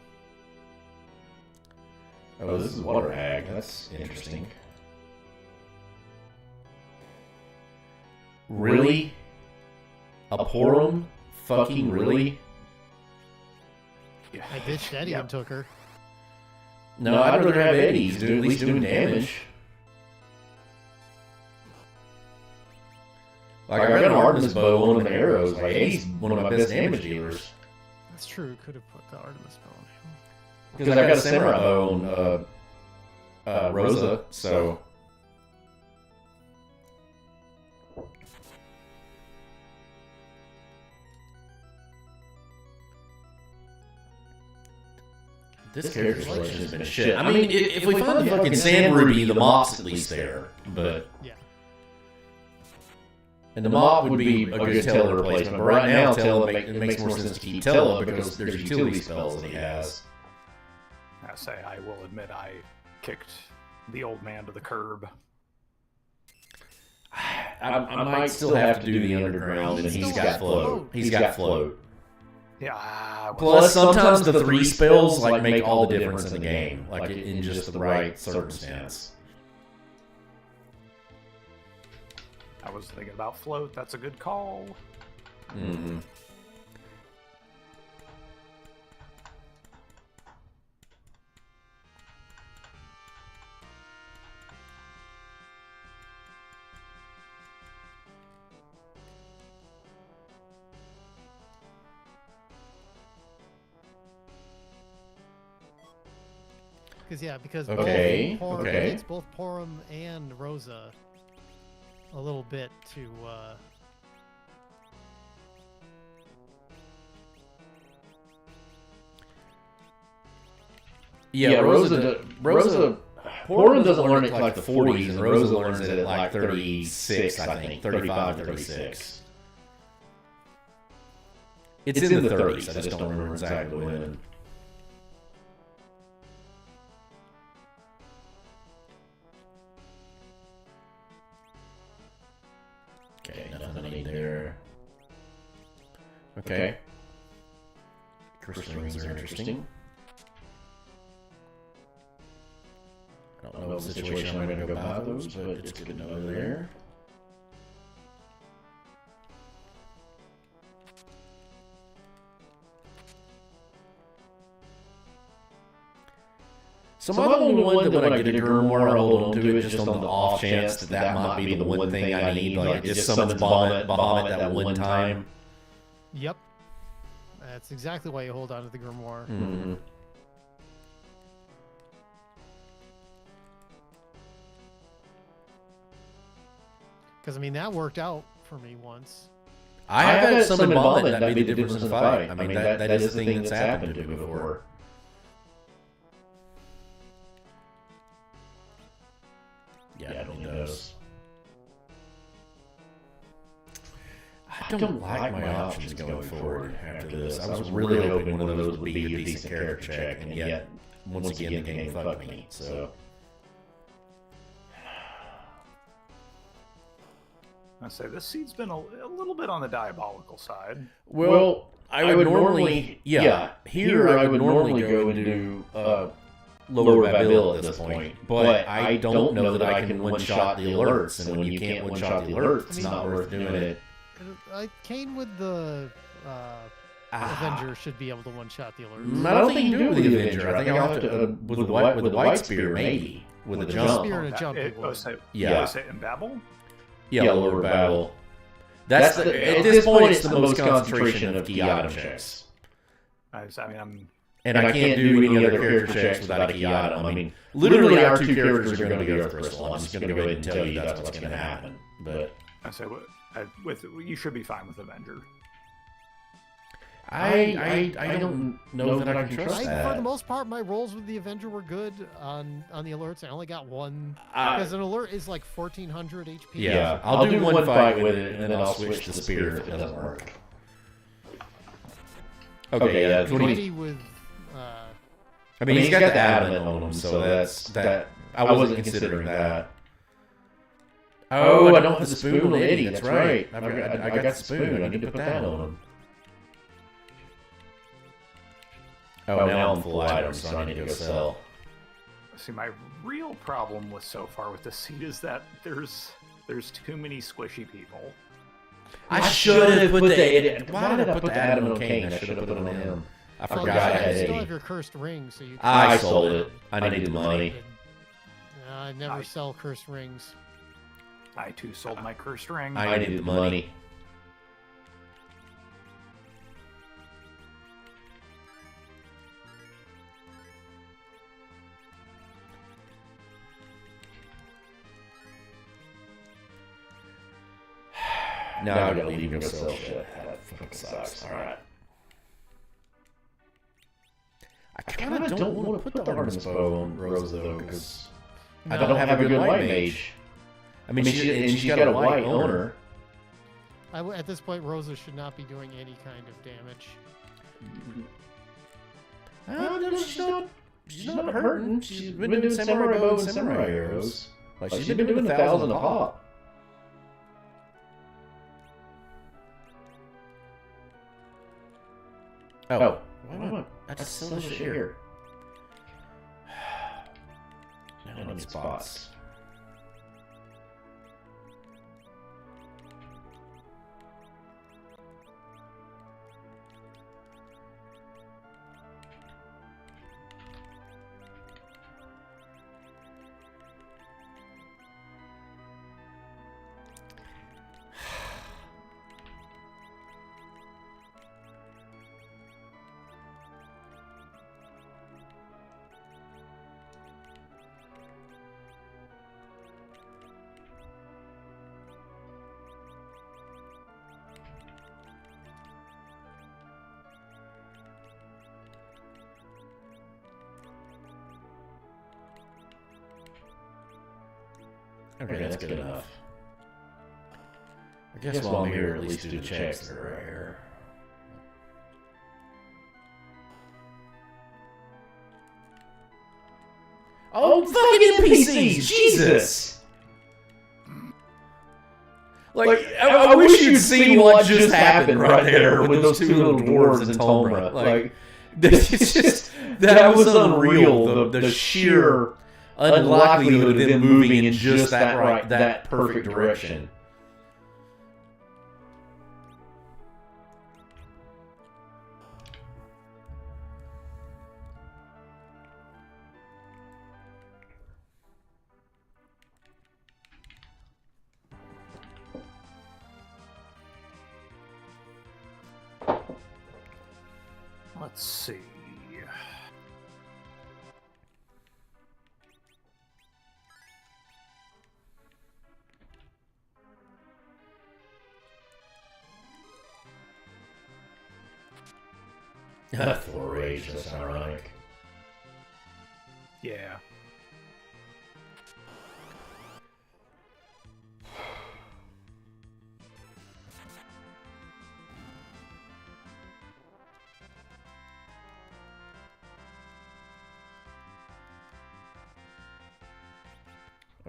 Oh, this is water hag. That's interesting. Really? A Porum? Fucking really? Yeah. I ditched Eddie and took her. No, I'd rather have Eddie. He's at least doing damage. Like, I got an Artemis bow, one of the arrows. Like, Eddie's one of my best damage dealers. That's true. Could have put the Artemis bow on him. Because I've got a samurai bow on Rosa, so... This character selection has been shit. I mean, if we find the fucking Sand Ruby, the mop's at least there, but... Yeah. And the mop would be a good Tella replacement, but right now it makes more sense to keep Tella because there's utility spells that he has. I will admit I kicked the old man to the curb. I might still have to do the underground, and he's got float. He's got float. Yeah. Plus, sometimes the 3 spells like make all the difference in the game, like in just the right circumstance. I was thinking about float. That's a good call. Mm-hmm. because Okay, both Porum, okay. it takes both Porum and Rosa a little bit to. Yeah, Rosa. Porum doesn't learn it like the 40s, and Rosa learns it at like 36, I think, 35 or 36. It's in the 30s. I just don't remember exactly when. Okay, nothing I need there. Okay. Crystal rings are interesting. I don't know what situation I'm going to go buy those, but it's good to know they're there. So I'm the one that when I get a grimoire, I hold on to it just on the off chance that that might be the one thing I need. Like just summons Bahamut that one time. Yep. That's exactly why you hold on to the grimoire. Mm-hmm. Because I mean that worked out for me once. I have had summon Bahamut that made the difference in the fight. I mean that is the thing that's happened to me before. Yeah, I don't need those. I don't like my options going forward after this. I was really hoping one of those would be a decent character check, and yet, once again, the game fucked me, so... I say this seed's been a little bit on the diabolical side. Well, I would normally... Yeah, here I would normally go into... lower Babil at this point, but I don't know that I can one-shot the alerts, and when you can't one-shot the alerts, it's not worth doing it. Kain with the Avenger should be able to one-shot the alerts. I don't think you do with the Avenger. I think I'll have to with the White Spear, maybe. With a jump. Spear and a jump. Yeah. In Babel? Yeah, lower Babel. At this point, it's the most concentration of key item checks. I mean, I'm... And I can't do any other character checks without a key item. I mean, literally our two characters are going to be Earth Crystal. I'm just going to go ahead and tell you that's what's going to happen. But I say, you should be fine with Avenger. I don't know that I can trust that. For the most part, my rolls with the Avenger were good on the alerts. I only got one because an alert is like 1400 HP. Yeah, I'll do one fight with it, and then I'll switch to the spear if it doesn't work. Okay, yeah, 20 with. I mean, he's got the adamant on him, so that. I wasn't considering that. Oh, I don't have the spoon on Eddie. That's right. I got the spoon. I need to put that on him. Oh, now I'm full items, so I need to go sell. See, my real problem with so far with the seed is that there's too many squishy people. I should have put the. Why did I put the adamant on Kain? I should have put it on him. I forgot I had You still Eddie. have your cursed ring, so you. I sold it. I needed the money. I never sell cursed rings. I too sold my cursed ring. I needed the money. Now I gotta leave and go sell shit. That fucking sucks. Alright. I kind of don't want to put the Artemis bow on Rosa, though, because I don't have a good white mage. I mean, she's got a white owner. At this point, Rosa should not be doing any kind of damage. No, she's not hurting. She's been doing samurai bow and samurai arrows. Like, she's been doing 1,000 a pop. Oh, why not? I just sell this shit here. Now I need spots. Okay, that's good enough. I guess while I'm here, at least do the checks that are right here. Oh, fucking NPCs! Jesus! Like, I wish you'd seen what just happened right there with those two little dwarves in Tomra. Like, it's just, that was unreal. The sheer unlikelihood of them moving in just that perfect direction. Let's see. Full rage, that's ironic. Yeah.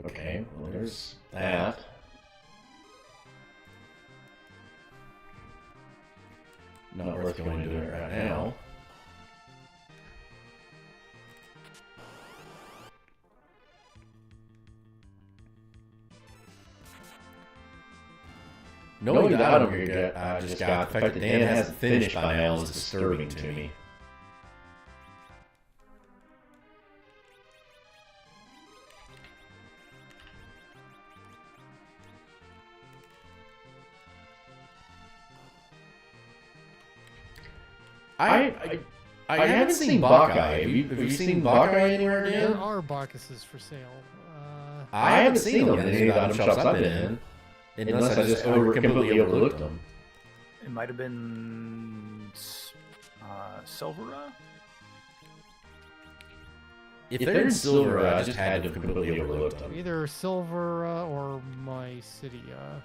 Okay, well, there's that. Not worth going to do it right now. Knowing the item here, I just got the fact that Dan hasn't finished by now is disturbing to me. I haven't seen Bacchae. Have you seen Bacchae anywhere, Dan? There are Bacchuses for sale. I haven't seen them in any of the item shops I've been in. Unless I just completely overlooked them. It might have been Silvera? If they're in Silvera, I just had to have completely overlooked them. Either Silvera or Mysidia.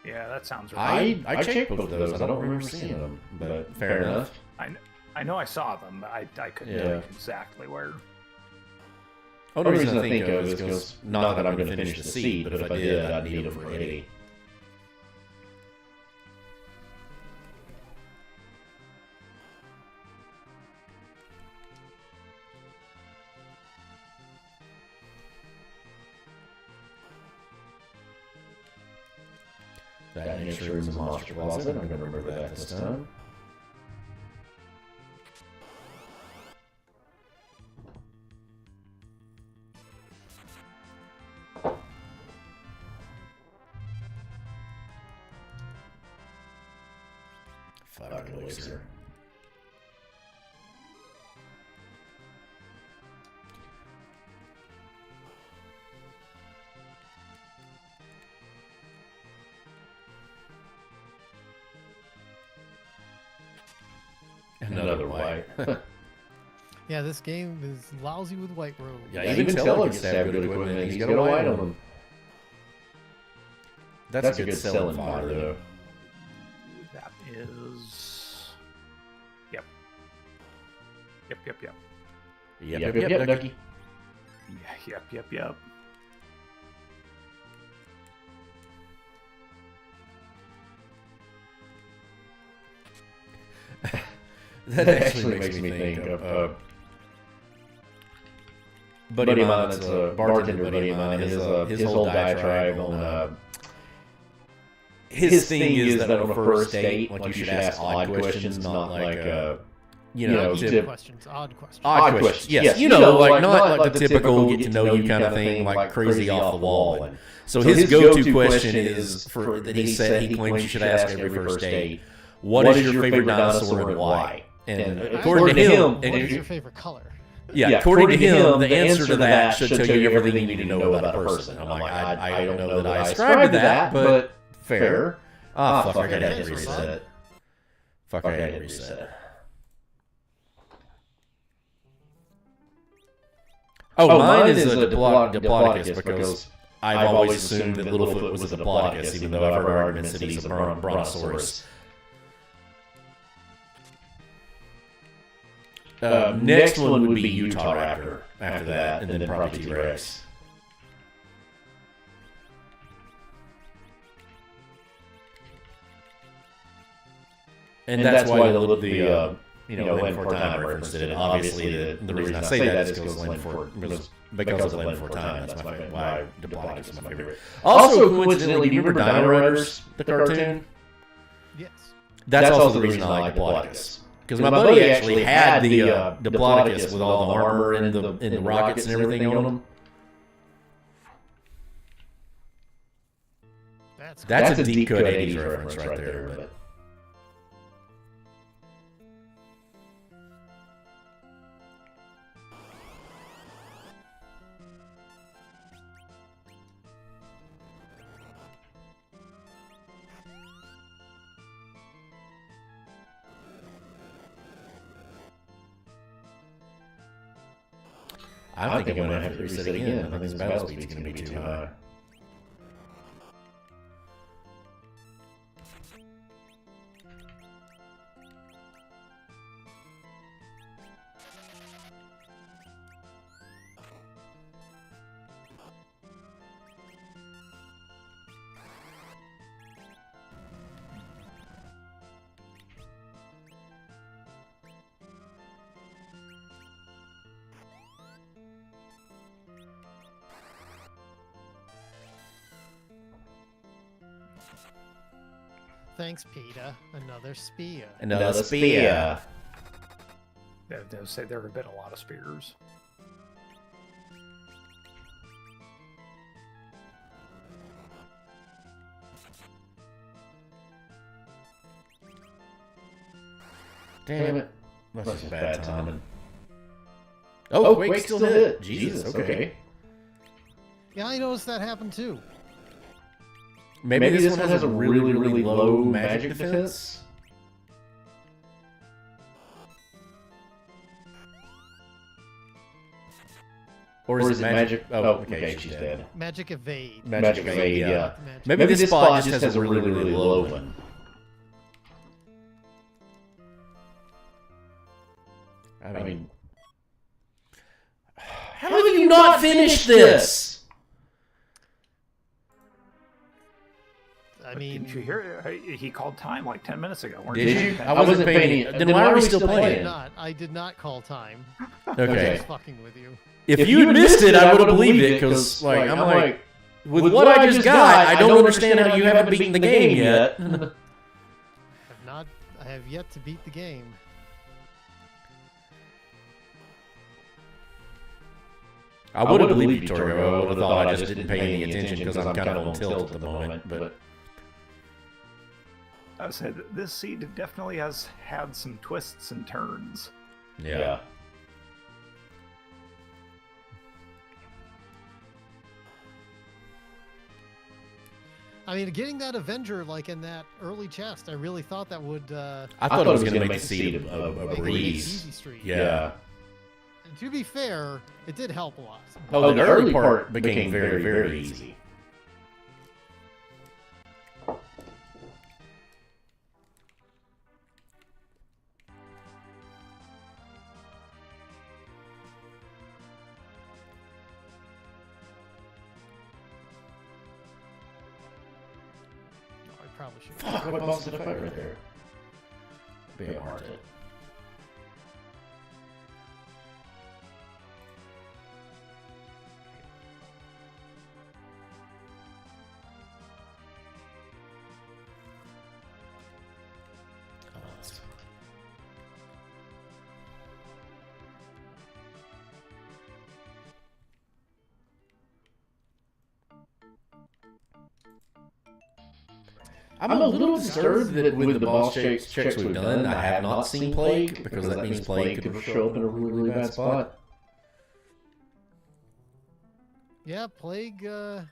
Yeah, that sounds right. I checked both of those. I don't remember seeing them, but fair enough. I know I saw them, but I couldn't tell you exactly where. Only reason I think of is because, not that I'm going to finish the seed, but if I did, I'd need them for Eddie. That next room's a monster closet. I'm going to remember that this time. Fucking elixir. Another white. Yeah, this game is lousy with white robes. Yeah, even Teller gets to have good equipment and he's got a white on him. That's a good selling fodder, though. That is... Yep. Yep. Yep, Ducky. Yep. That actually makes me think of buddy of mine that's a bartender buddy of mine. His whole diatribe on his thing is that on a first date, like you should ask odd questions, not like Odd questions. Odd questions. Yes, like not like the typical get to know you kind of thing, like crazy off the wall. And so his go-to question is that he claims you should ask every first date. What is your favorite dinosaur and why? And according to him, what is your favorite color? Yeah, according to him, the answer to that should tell you everything you need to know about a person. I'm like, I don't know that I ascribe to that, but fair. Fuck, I had to reset. I had to reset. Oh, mine is a Diplodocus because I've always assumed that Littlefoot was a Diplodocus, even though I've heard arguments that he's a Brontosaurus. Next one would be Utah Raptor after that, and then probably T-Rex. And that's why the Land Before Time referenced it. Obviously, the reason I say that is because of Land Before Time. That's why Diplodocus is my favorite. Also, coincidentally, do you remember Dino Riders, the cartoon? Yes. That's also the reason I like Diplodocus. Because my buddy actually had the Diplodocus with all the armor and the rockets and everything on them. That's a deep cut 80s reference right there. But I think I'm going to have to reset again. I think this battle speed's going to be too high. Thanks, Peter. Another spear. Another spear. They say there have been a lot of spears. Damn it. That's just bad timing. Oh, Quake still hit. Jesus, okay. Yeah, I noticed that happen too. Maybe this one has a really, really low magic defense? Or is it magic? Oh, okay, she's dead. Magic evade. Magic evade, yeah. Maybe this spot just has a really, really low one. I mean... How have you not finished this? I mean, didn't you hear it? He called time like 10 minutes ago. Did you? I wasn't paying. Then why are we still playing? I did not call time. Okay. I was fucking with you. If you had missed it, I would have believed it because, like, I'm like, with what I just got, I don't understand how you haven't beaten the game yet. I have yet to beat the game. I would have believed you, Torgo. I would have thought I just didn't pay any attention because I'm kind of on tilt at the moment, but. I said this seed definitely has had some twists and turns. Yeah. I mean, getting that Avenger like in that early chest, I really thought that would. I thought it was going to make the seed a breeze. Easy street. Yeah. And to be fair, it did help a lot. Oh, the early part became very, very easy. Probably should. Fuck, what boss did I fight right there? Big hard hit. I'm a little disturbed that with the boss checks we've done, I have not seen Plague, because that means Plague could show up in a really, really bad spot. Yeah, Plague, The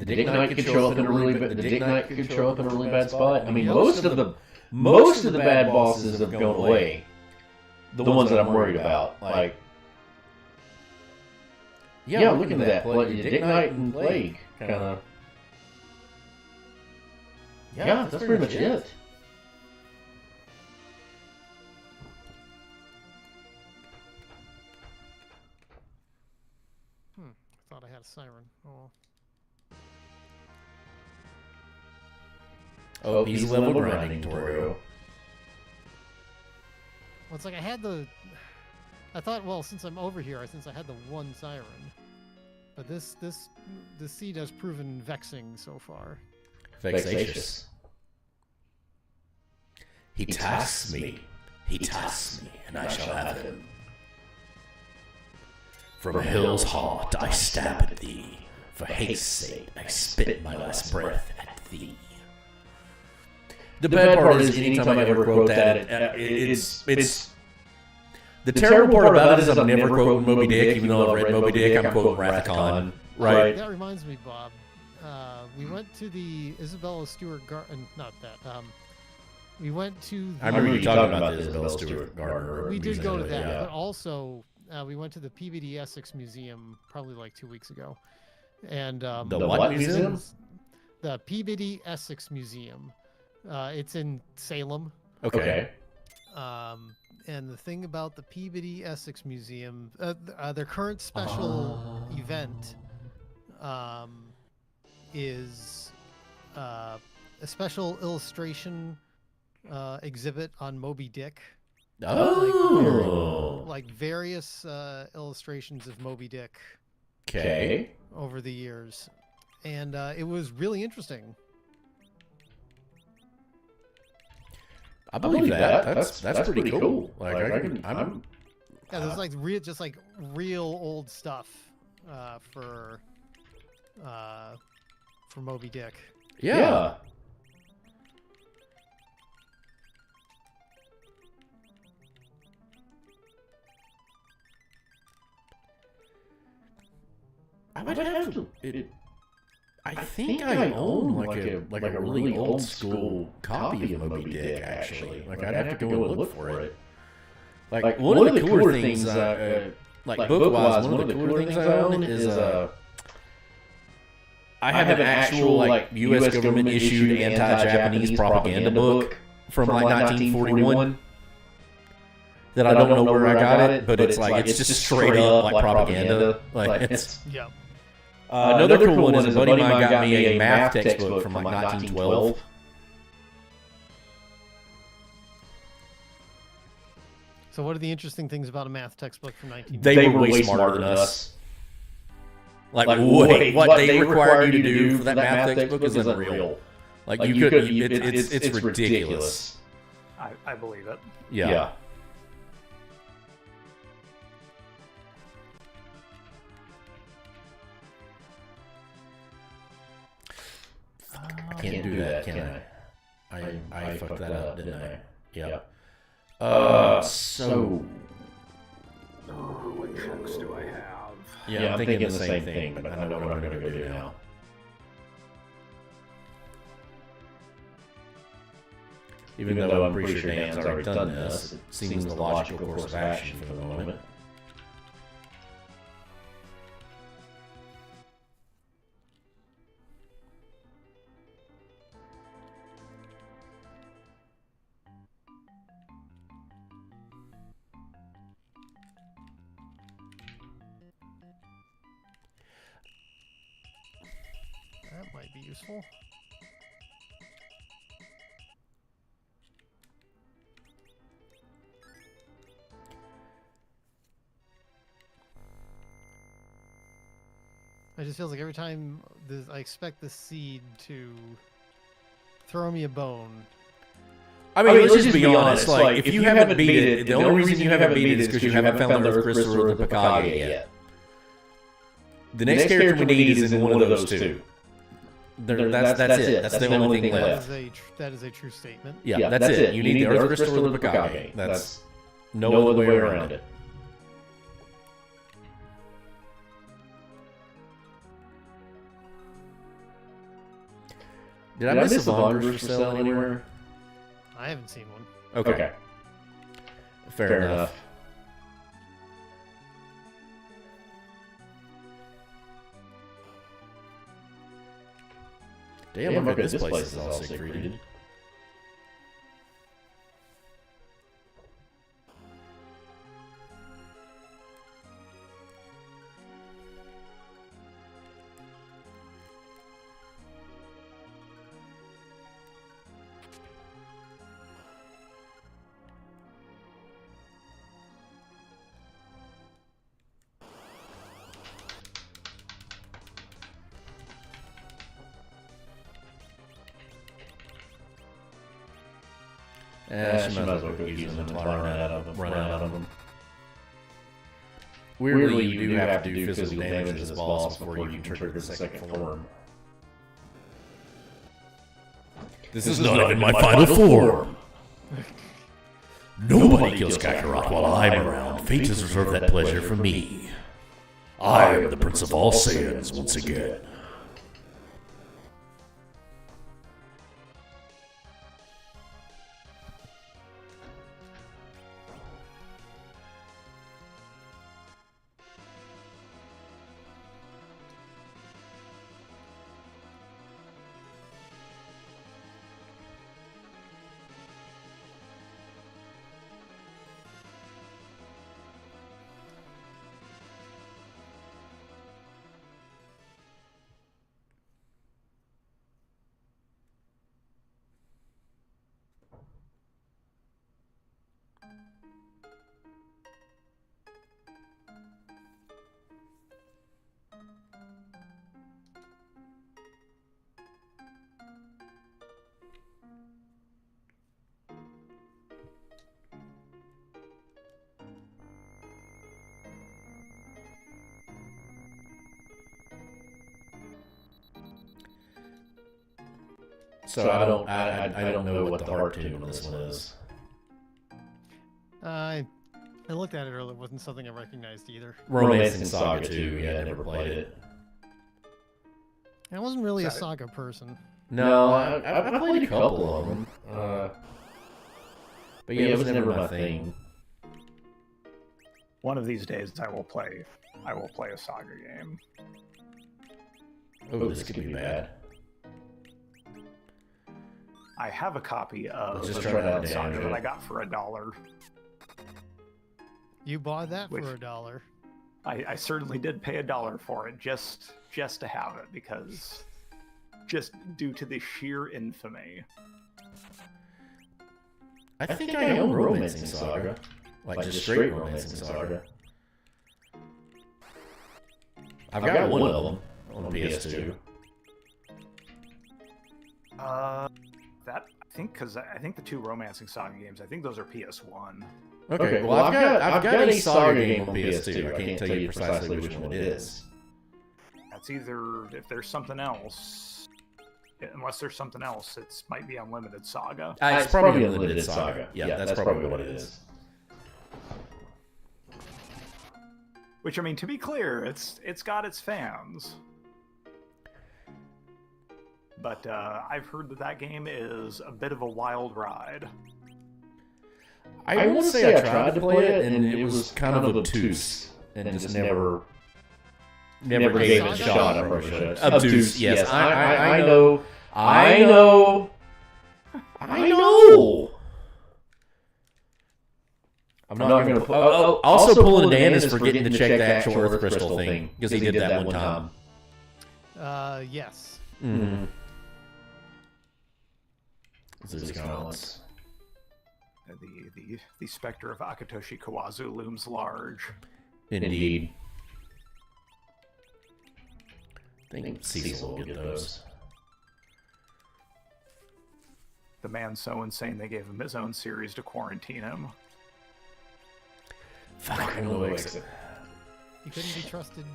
Dick Knight could show up in a really bad spot. I mean, most of the bad bosses have gone away. the ones that I'm worried about. Like, yeah, looking at that, Ignite and Plague, kind of. Yeah, that's pretty much it. I thought I had a siren. Oh. Oh, he's level grinding, Torgo. Well, it's like I had the... I thought, well, since I'm over here, since I had the one siren. But this seed has proven vexing so far. Vexatious. He tasks me, and I shall have him. From hell's heart I stab at thee, for hate's sake I spit my last breath at thee. The bad part is, anytime I ever quote that, it's the terrible part about it is I'm never quoting Moby Dick, even though I've read Moby Dick. I'm quoting Wrath of Khan, right? That reminds me, Bob. We went to the Isabella Stewart Garden. Not that. We went to. I remember you talking about the Isabella Stewart Garden. We did go to that, but also we went to the PBD Essex Museum probably like 2 weeks ago, and the what museum? The PBD Essex Museum. It's in Salem. Okay. And the thing about the Peabody Essex Museum, their current special event is a special illustration exhibit on Moby Dick. Oh. Like various illustrations of Moby Dick. Okay. Over the years. And it was really interesting. I believe that. That's pretty cool. Like I'm. Yeah, there's like real old stuff for Moby Dick. Yeah. I might have to. I think I own like a really old school copy of Moby Dick, actually. Like I'd have to go and look for it. Like one of the cooler things, like book-wise, one of the cooler things I own is I have an actual like U.S. government issued anti-Japanese propaganda book from like 1941. That I don't know where I got it, but it's like it's just straight up like propaganda. Like it's yeah. Another cool one is a buddy of mine got me a math textbook from like 1912. So what are the interesting things about a math textbook from 1912? They were way smarter than us. Like what they required you to do for that math textbook is unreal. Like you could, it's ridiculous. I believe it. Yeah. I can't do that, can I? I fucked that up, didn't I? Yeah. So... What checks do I have? Yeah, I'm thinking the same thing, but I know what I'm going to go do now. Even though I'm pretty sure Dan's already done this, it seems the logical course of action for the moment. That might be useful. It just feels like every time I expect the seed to throw me a bone. I mean, let's just be honest. Like, if you haven't beat it, the only reason you haven't beat it is because you haven't found the Earth Crystal or the Pakage yet. The next character we need is in one of those two. That's it. That's the only thing left. That is a true statement. Yeah, that's it. You need the Earth Crystal or the Pakage. That's no other way around it. Did I miss a Vongers for sale anywhere? I haven't seen one. Okay. Fair enough. Damn, look at this place is all secreted. Yeah, she might as well go use them until I run out of them. Weirdly, you do have to do physical damage to this boss before you can trigger the second form. This is not even my final form! Nobody kills Kakarot while I'm around. Fate has reserved that pleasure for me. I am the Prince of all Saiyans once again. So I don't know what the heart tune on this one is. I looked at it earlier. It wasn't something I recognized either. Romancing Saga 2, yeah, I never played it. I wasn't really a Saga person. No, I played a couple of them. But yeah, it was never my thing. One of these days, I will play a Saga game. Oh, this could be bad. I have a copy of Just try that Saga that I got for $1. You bought that for $1. I certainly did pay $1 for it just to have it, because just due to the sheer infamy. I think I own Romancing Saga. Like just straight Romancing Saga. I've got one of them on PS2. I think the two Romancing Saga games, I think those are PS1. Okay, well I've got a Saga game on PS2. I can't tell you precisely which one it is. That's either, if there's something else, unless there's something else, it might be Unlimited Saga. It's probably Unlimited Saga. Yeah, that's probably what it is. Which, I mean, to be clear, it's got its fans. But I've heard that game is a bit of a wild ride. I want to say I tried to play it, and it was kind of obtuse, and just never gave it a shot. Obtuse, yes. I know. I'm not going to. Also, pulling Dan is forgetting to check the actual Earth Crystal thing, because he did that one time. Yes. Mm-hmm. This The specter of Akatoshi Kawazu looms large. Indeed. I think Cecil will get those. The man's so insane they gave him his own series to quarantine him. Fuck, no exit. He couldn't be trusted.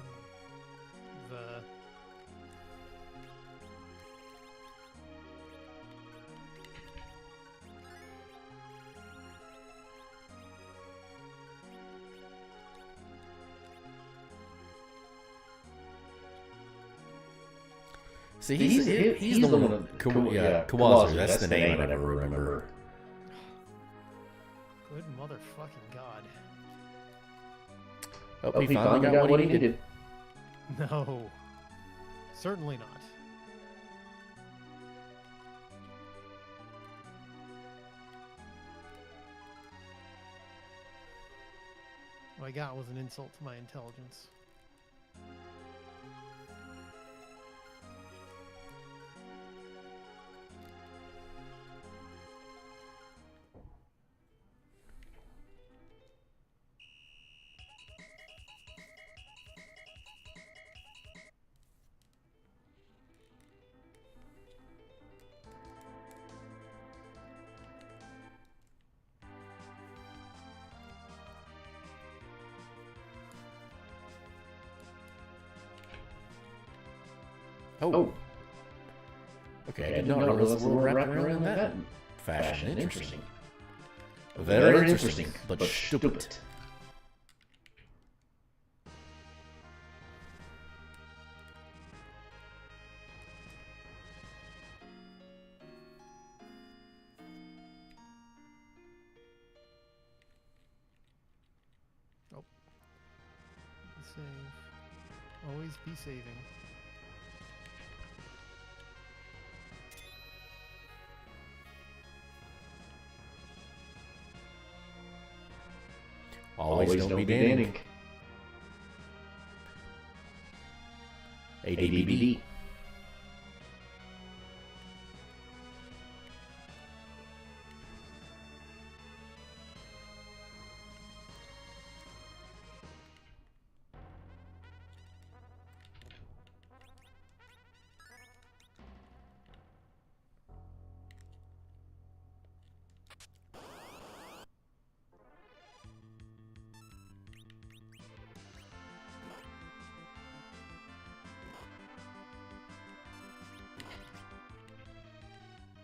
See, he's the one. Kawazu, that's the name I never remember. Good mother. fucking god. Oh, he finally got what he needed. No. Certainly not. What I got was an insult to my intelligence. Oh. Okay, I did not realize the world wrapped around that fashion. Interesting. Very interesting, but stupid. Oh. Save. Always be saving. Always don't be danning. ADBD.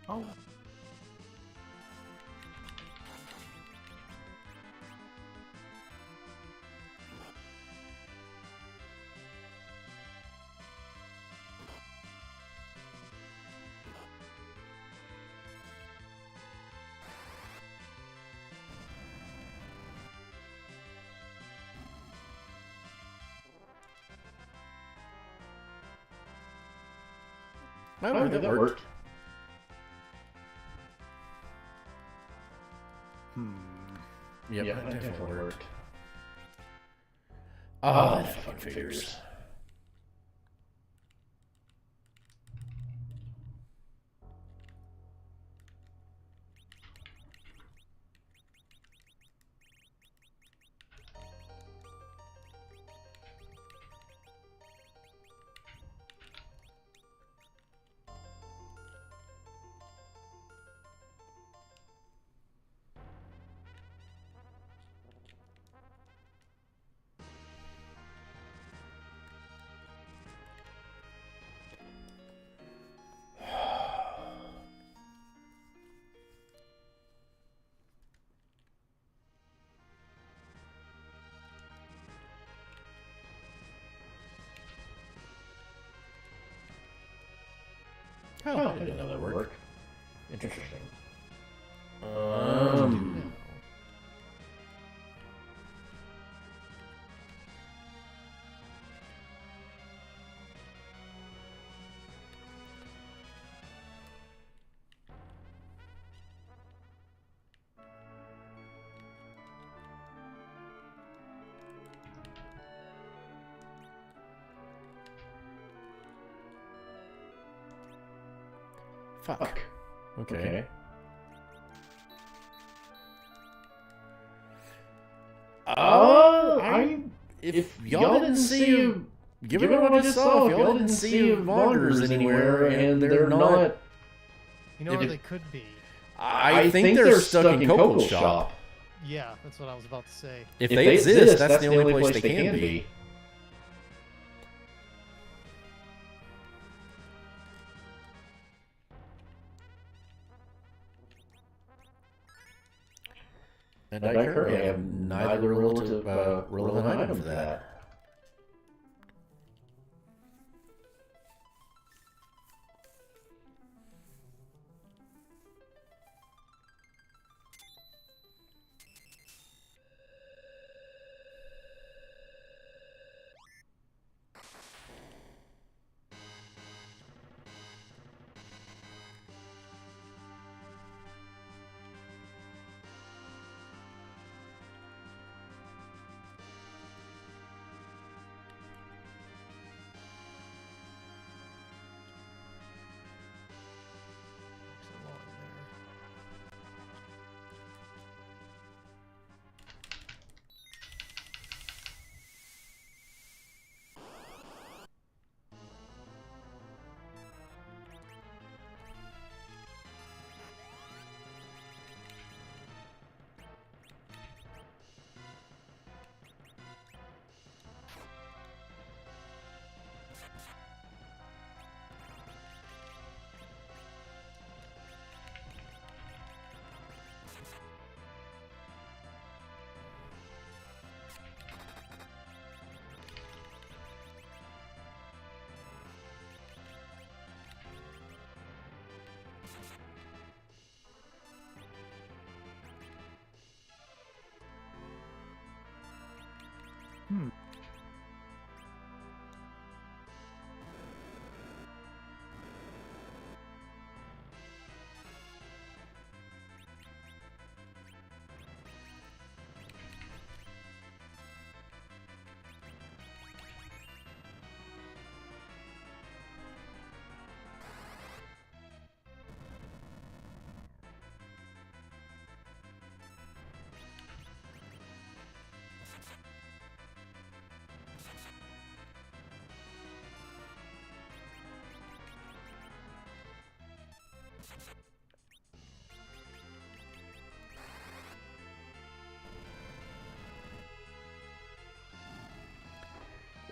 Oh. Oh, that worked. Yep, that definitely worked. Oh, that fucking figures. Oh, I didn't know that would work. Interesting. Fuck. Okay. If y'all didn't see, given what I just saw, if y'all didn't see vloggers anywhere, and they're not, You know where they could be? I think they're stuck in Coco's shop. Yeah, that's what I was about to say. If they exist, that's the only place they can be. And I currently have neither relevant item for that.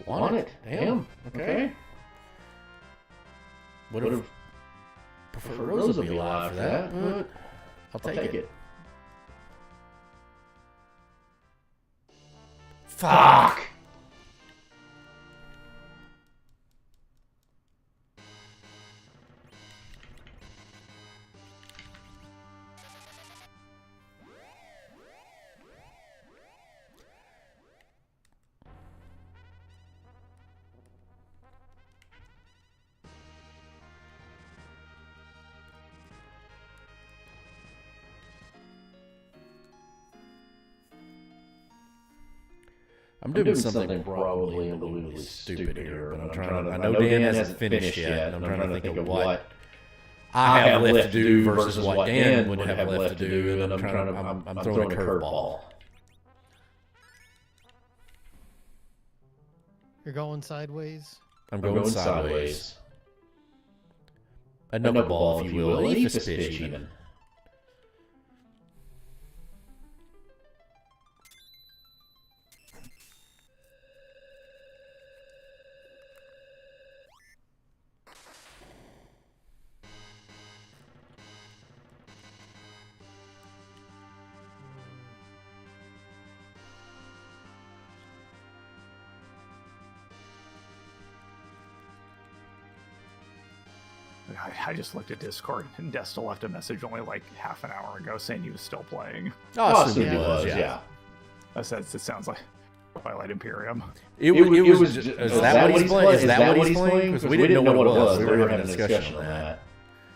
Want it? Damn. Okay. Would have preferred Rosa to be alive for that, but I'll take it. Fuck! I'm doing something probably unbelievably stupid here, but I'm trying to. I know Dan hasn't finished yet, and I'm trying to think of what I have left to do versus what Dan would have left to do, and I'm throwing a curveball. You're going sideways? I'm going sideways. A knuckleball, if you will, a leaf pitch even. I just looked at Discord, and Destel left a message only like half an hour ago saying he was still playing. Oh, he was, yeah. It sounds like Twilight Imperium. Is that what he's playing? Is that what he's playing? Because we didn't know what it was. We were having a discussion on that.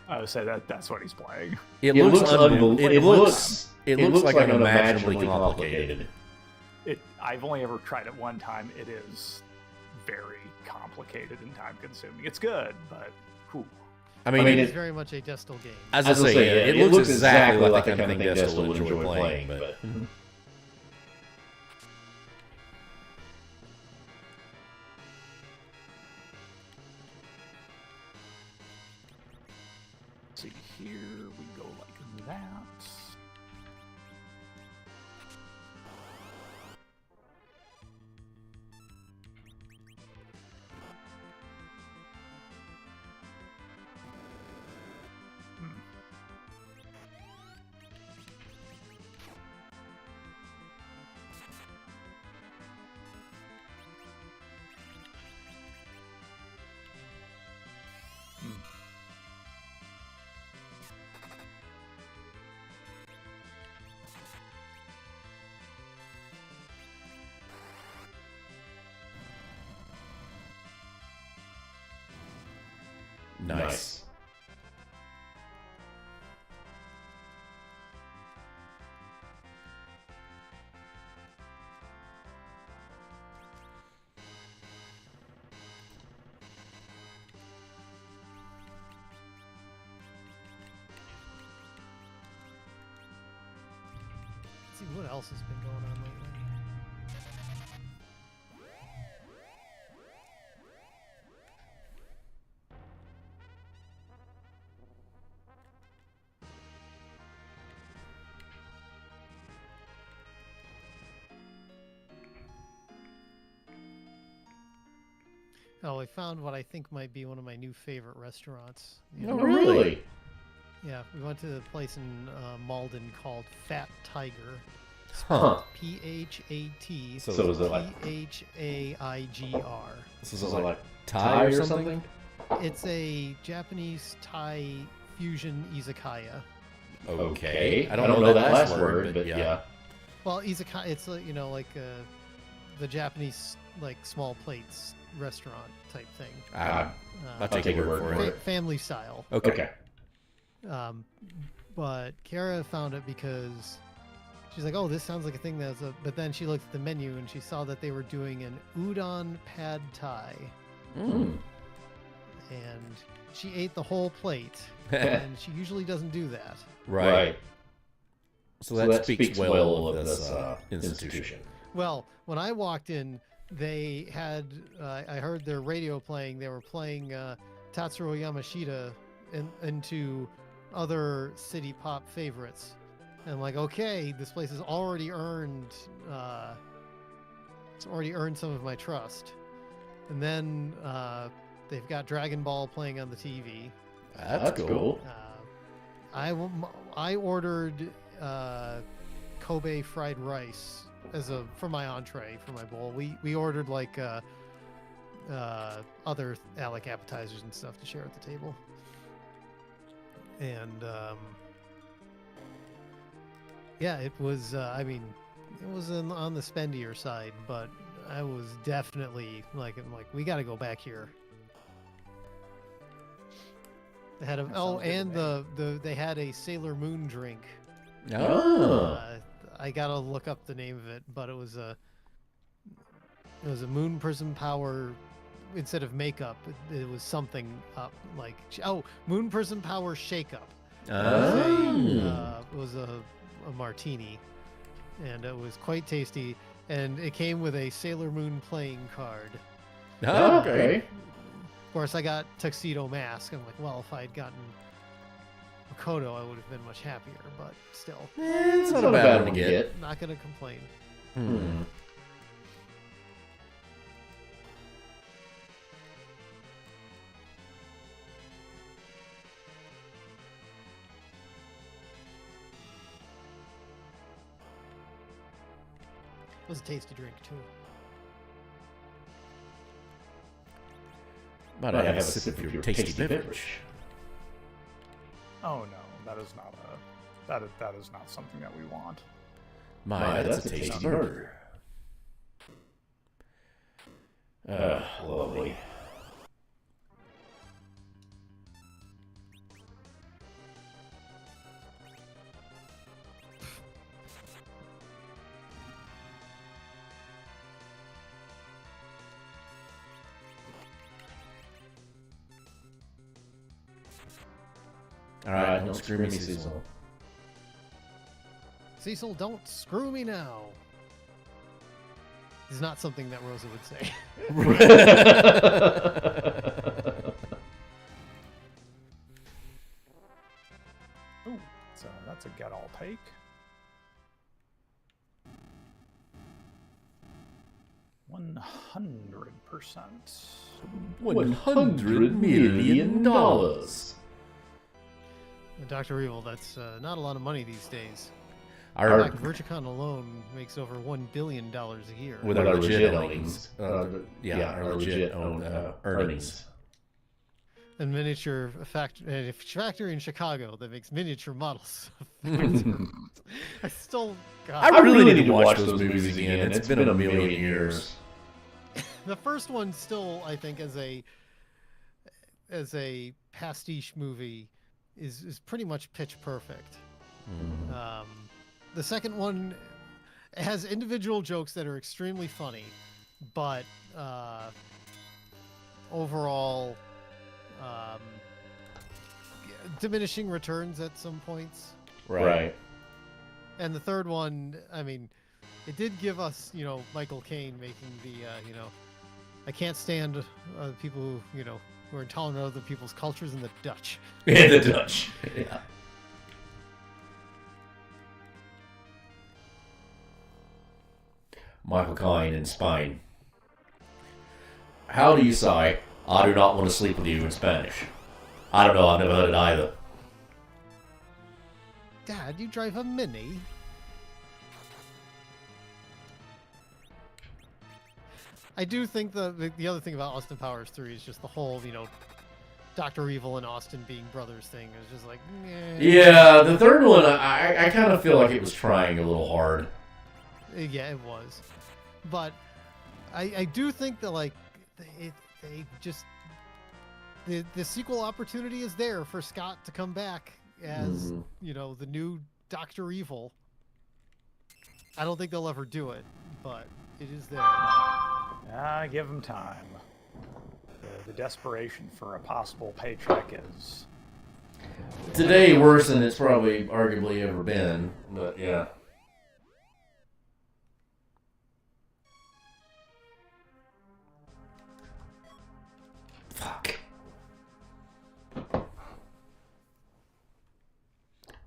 I would say that's what he's playing. It looks like unimaginably complicated. I've only ever tried it one time. It is very complicated and time-consuming. It's good, but whew. I mean, it is very much a Destel game. As I say, it looks exactly like the kind of thing Destel would enjoy playing, but... See, here we go like that. Nice. Let's see what else has been going on lately. Oh, I found what I think might be one of my new favorite restaurants. Oh, really? Yeah, we went to a place in Malden called Fat Tiger. Huh. P-H-A-T. So is it like P-H-A-I-G-R. This is like Thai or something? It's a Japanese Thai fusion izakaya. Okay. I don't know that last word, but yeah. Well, izakaya, it's like the Japanese like small plates restaurant type thing. I'll take your word for it. Family style. Okay. But Kara found it because she's like, oh, this sounds like a thing that's a. But then she looked at the menu and she saw that they were doing an udon pad thai. And she ate the whole plate. And she usually doesn't do that. Right. So that speaks well of this institution. Well, when I walked in, they had, I heard their radio playing. They were playing Tatsuro Yamashita into other city pop favorites. And I'm like, okay, this place has already earned, some of my trust. And then they've got Dragon Ball playing on the TV. That's cool. I ordered Kobe fried rice for my entree for my bowl. We ordered like other Alec appetizers and stuff to share at the table. And yeah, it was. I mean, it was on the spendier side, but I was definitely like, we got to go back here. They had they had a Sailor Moon drink. Oh. I gotta look up the name of it, but it was a Moon Prism Power. Instead of makeup, it was something up like Moon Prism Power Shake Up. It was a martini, and it was quite tasty. And it came with a Sailor Moon playing card. Oh, okay. Of course, I got Tuxedo Mask. I'm like, well, if I had gotten Makoto, I would have been much happier, but still. It's not a bad one to get. Not going to complain. It was a tasty drink, too. Might I have a sip of your tasty beverage? Oh no, that is not that is not something that we want. My, that's a tasty burger. Lovely. Alright, don't screw me, Cecil. Cecil, don't screw me now. It's not something that Rosa would say. Ooh, so that's a get all take. $100%. $100 million. Dr. Evil, that's not a lot of money these days. Our, in fact, Virtucon alone makes over $1 billion a year. With our legit earnings. Our legit earnings. And miniature factory in Chicago that makes miniature models. I still got I really need to watch those movies again. It's been a million years. The first one still, I think, as a pastiche movie, is pretty much pitch perfect. The second one has individual jokes that are extremely funny, but overall diminishing returns at some points. Right. And the third one, I mean, it did give us, Michael Kain making the, I can't stand people who, who are intolerant of other people's cultures and the Dutch. Yeah, the Dutch. Yeah. Michael Kain in Spain. How do you say, I do not want to sleep with you in Spanish? I don't know, I've never heard it either. Dad, you drive a Mini? I do think the other thing about Austin Powers 3 is just the whole, Dr. Evil and Austin being brothers thing. It was just like, meh. Yeah, the third one, I kind of feel like it was trying a little hard. Yeah, it was. But I do think that like they just the sequel opportunity is there for Scott to come back as you know, the new Dr. Evil. I don't think they'll ever do it, but it is there. Give him time. The desperation for a possible paycheck is today worse than it's probably arguably ever been. But yeah. Fuck.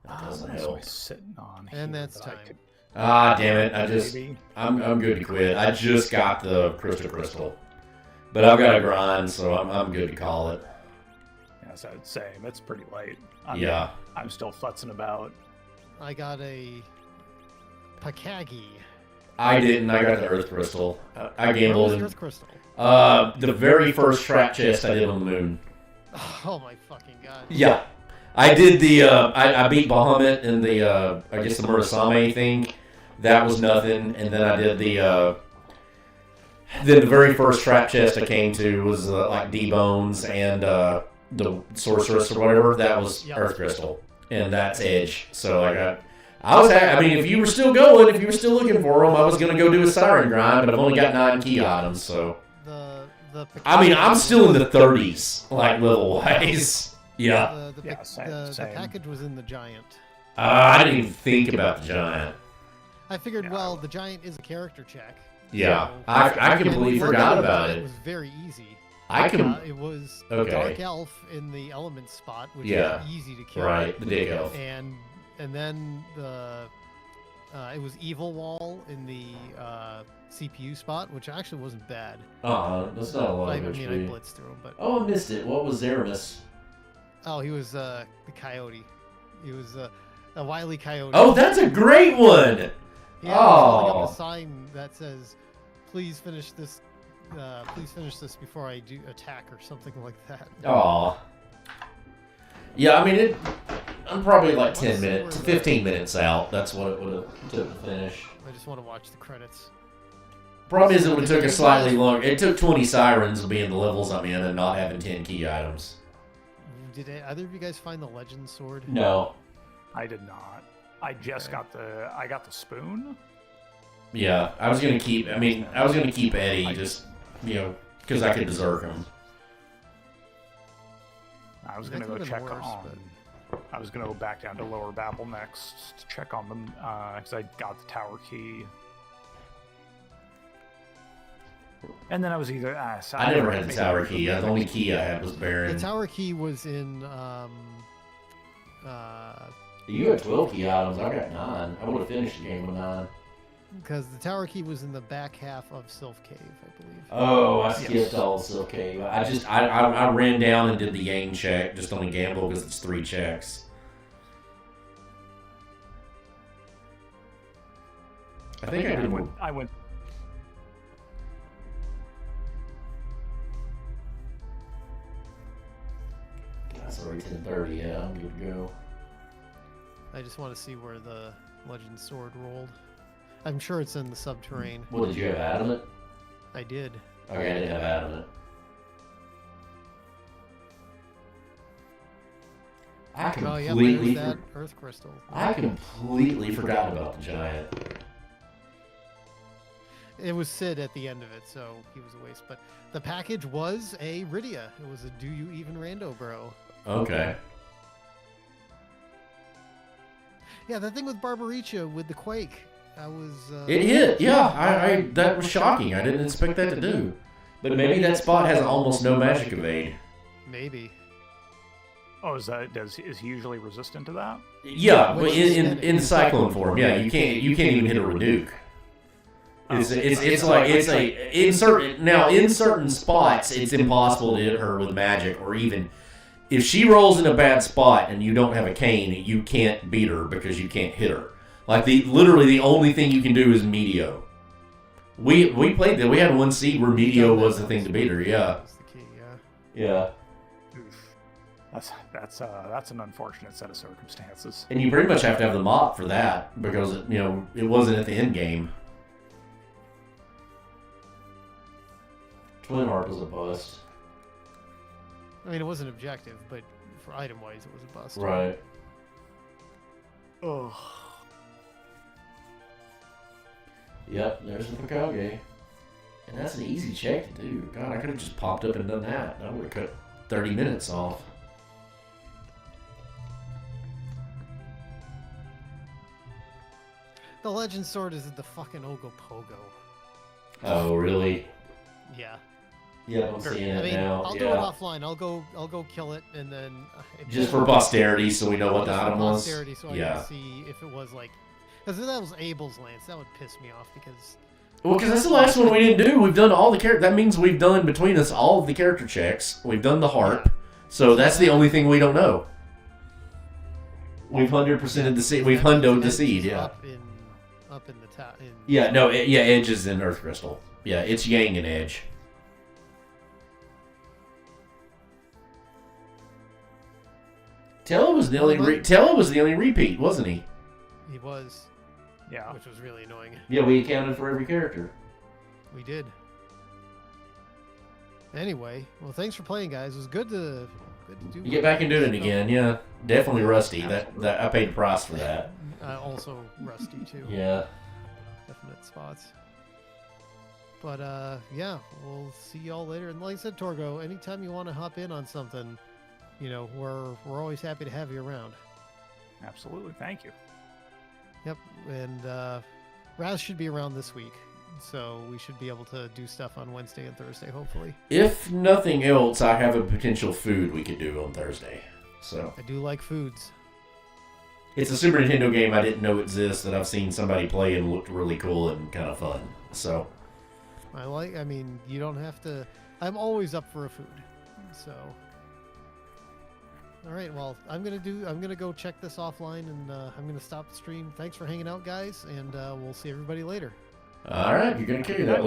That doesn't help. Sitting on And here that's that I time. could Ah, damn it! maybe. I'm good to quit. I just got the crystal, but I've got to grind, so I'm good to call it. Yes, I'd say it's pretty late. Yeah. I'm still futzing about. I got a Pakagi. I didn't. I got the Earth Crystal. I gambled. Earth Crystal. The very first trap chest I did on the moon. Oh my fucking god. Yeah. I did the, I beat Bahamut in the, I guess the Murasame thing. That was nothing. And then I did then the very first trap chest I came to was, like D-Bones and, the Sorceress or whatever. That was Earth Crystal. And that's Edge. So I mean, if you were still going, if you were still looking for them, I was going to go do a Siren grind, but I've only got 9 key items, so. I mean, I'm still in the 30s, like, level-wise. Yeah. The package was in the Giant. I didn't even think about the Giant. I figured, well, the Giant is a character check. Yeah. So I completely forgot about it. It was very easy. It was okay. Dark Elf in the element spot, which is easy to kill. Right, the Dick Elf. And then it was Evil Wall in the CPU spot, which actually wasn't bad. That's not a lot of I blitzed through him, but I missed it. What was Zeramis? Oh, he was the coyote. He was a wily coyote. Oh, that's a great one. Yeah, holding up a sign that says, "Please finish this. Please finish this before I do attack," or something like that. Aw. Yeah, I mean, I'm probably like 15 minutes out. That's what it would have took to finish. I just want to watch the credits. Problem is, it would took a slightly longer. It took 20 sirens being the levels I'm in and not having 10 key items. Did either of you guys find the legend sword? No. I did not. I just got the spoon. Yeah, I was gonna keep Eddie just, because I could berserk him. I was gonna go check on. I was gonna go back down to Lower Babel next to check on them because I got the tower key. And then I was either I never had the tower key. The only key I had was Baron. The tower key was in. You had 12 key items. I got 9. I would have finished the game with 9. Because the tower key was in the back half of Sylph Cave, I believe. Oh, I skipped all of Sylph Cave. I ran down and did the Yang check just on a gamble because it's 3 checks. I think I did. I went. That's already 10:30. Yeah, I'm good to go. I just want to see where the legend sword rolled. I'm sure it's in the subterranean. What, did you have adamant? I did. Okay, I didn't have adamant. I completely that Earth Crystal. I completely forgot about the Giant. It was Sid at the end of it, so he was a waste. But the package was a Rydia. It was a Do You Even Rando Bro. Okay. Yeah, that thing with Barbaricha with the Quake. It hit, yeah. I that was shocking. I didn't expect that to do. But maybe that spot has almost no magic evade. Maybe. Oh, is he usually resistant to that? Yeah, but in Cyclone form, yeah, you can't even hit a Reduke. In certain spots it's impossible to hit her with magic, or even if she rolls in a bad spot and you don't have a Kain, you can't beat her because you can't hit her. Like literally the only thing you can do is Meteo. We played that. We had one seed where Meteo was the thing to beat her. Yeah. That's the key. Yeah. Oof. That's an unfortunate set of circumstances. And you pretty much have to have the mop for that because it wasn't at the end game. Twin Harp was a bust. I mean, it was an objective, but for item-wise, it was a bust. Right. Oh. Yep, there's the Hokage. And that's an easy check to do. God, I could have just popped up and done that. That would have cut 30 minutes off. The Legend Sword is the fucking Ogopogo. Oh, really? Yeah. Yeah, I'm seeing I it mean, now. I'll do it offline. I'll go kill it, and then Just for posterity, so we know what the just for item was. posterity, so I can see if it was like, because if that was Abel's lance, that would piss me off because. Well, because that's the last one we didn't do. We've done all the character. That means we've done between us all of the character checks. We've done the harp, so that's the only thing we don't know. We've 100%ed the seed. We've hundoed the seed. Yeah. Up in the top. Yeah. No. Edge is in Earth Crystal. Yeah. It's Yang and Edge. Tella was the only repeat, wasn't he? He was. Yeah. Which was really annoying. Yeah, we accounted for every character. We did. Anyway, well, thanks for playing, guys. It was good to do. You get back and do it again, yeah. Definitely rusty. That I paid the price for that. Also rusty too. Yeah. Definite spots. But yeah, we'll see y'all later. And like I said, Torgo, anytime you want to hop in on something, you know, we're always happy to have you around. Absolutely. Thank you. Yep, and Raz should be around this week, so we should be able to do stuff on Wednesday and Thursday, hopefully. If nothing else, I have a potential food we could do on Thursday. So I do like foods. It's a Super Nintendo game I didn't know exists that I've seen somebody play and looked really cool and kind of fun. So I mean, you don't have to. I'm always up for a food, so. All right, well, I'm gonna go check this offline, and I'm gonna stop the stream. Thanks for hanging out, guys, and we'll see everybody later. All right, you're gonna carry that.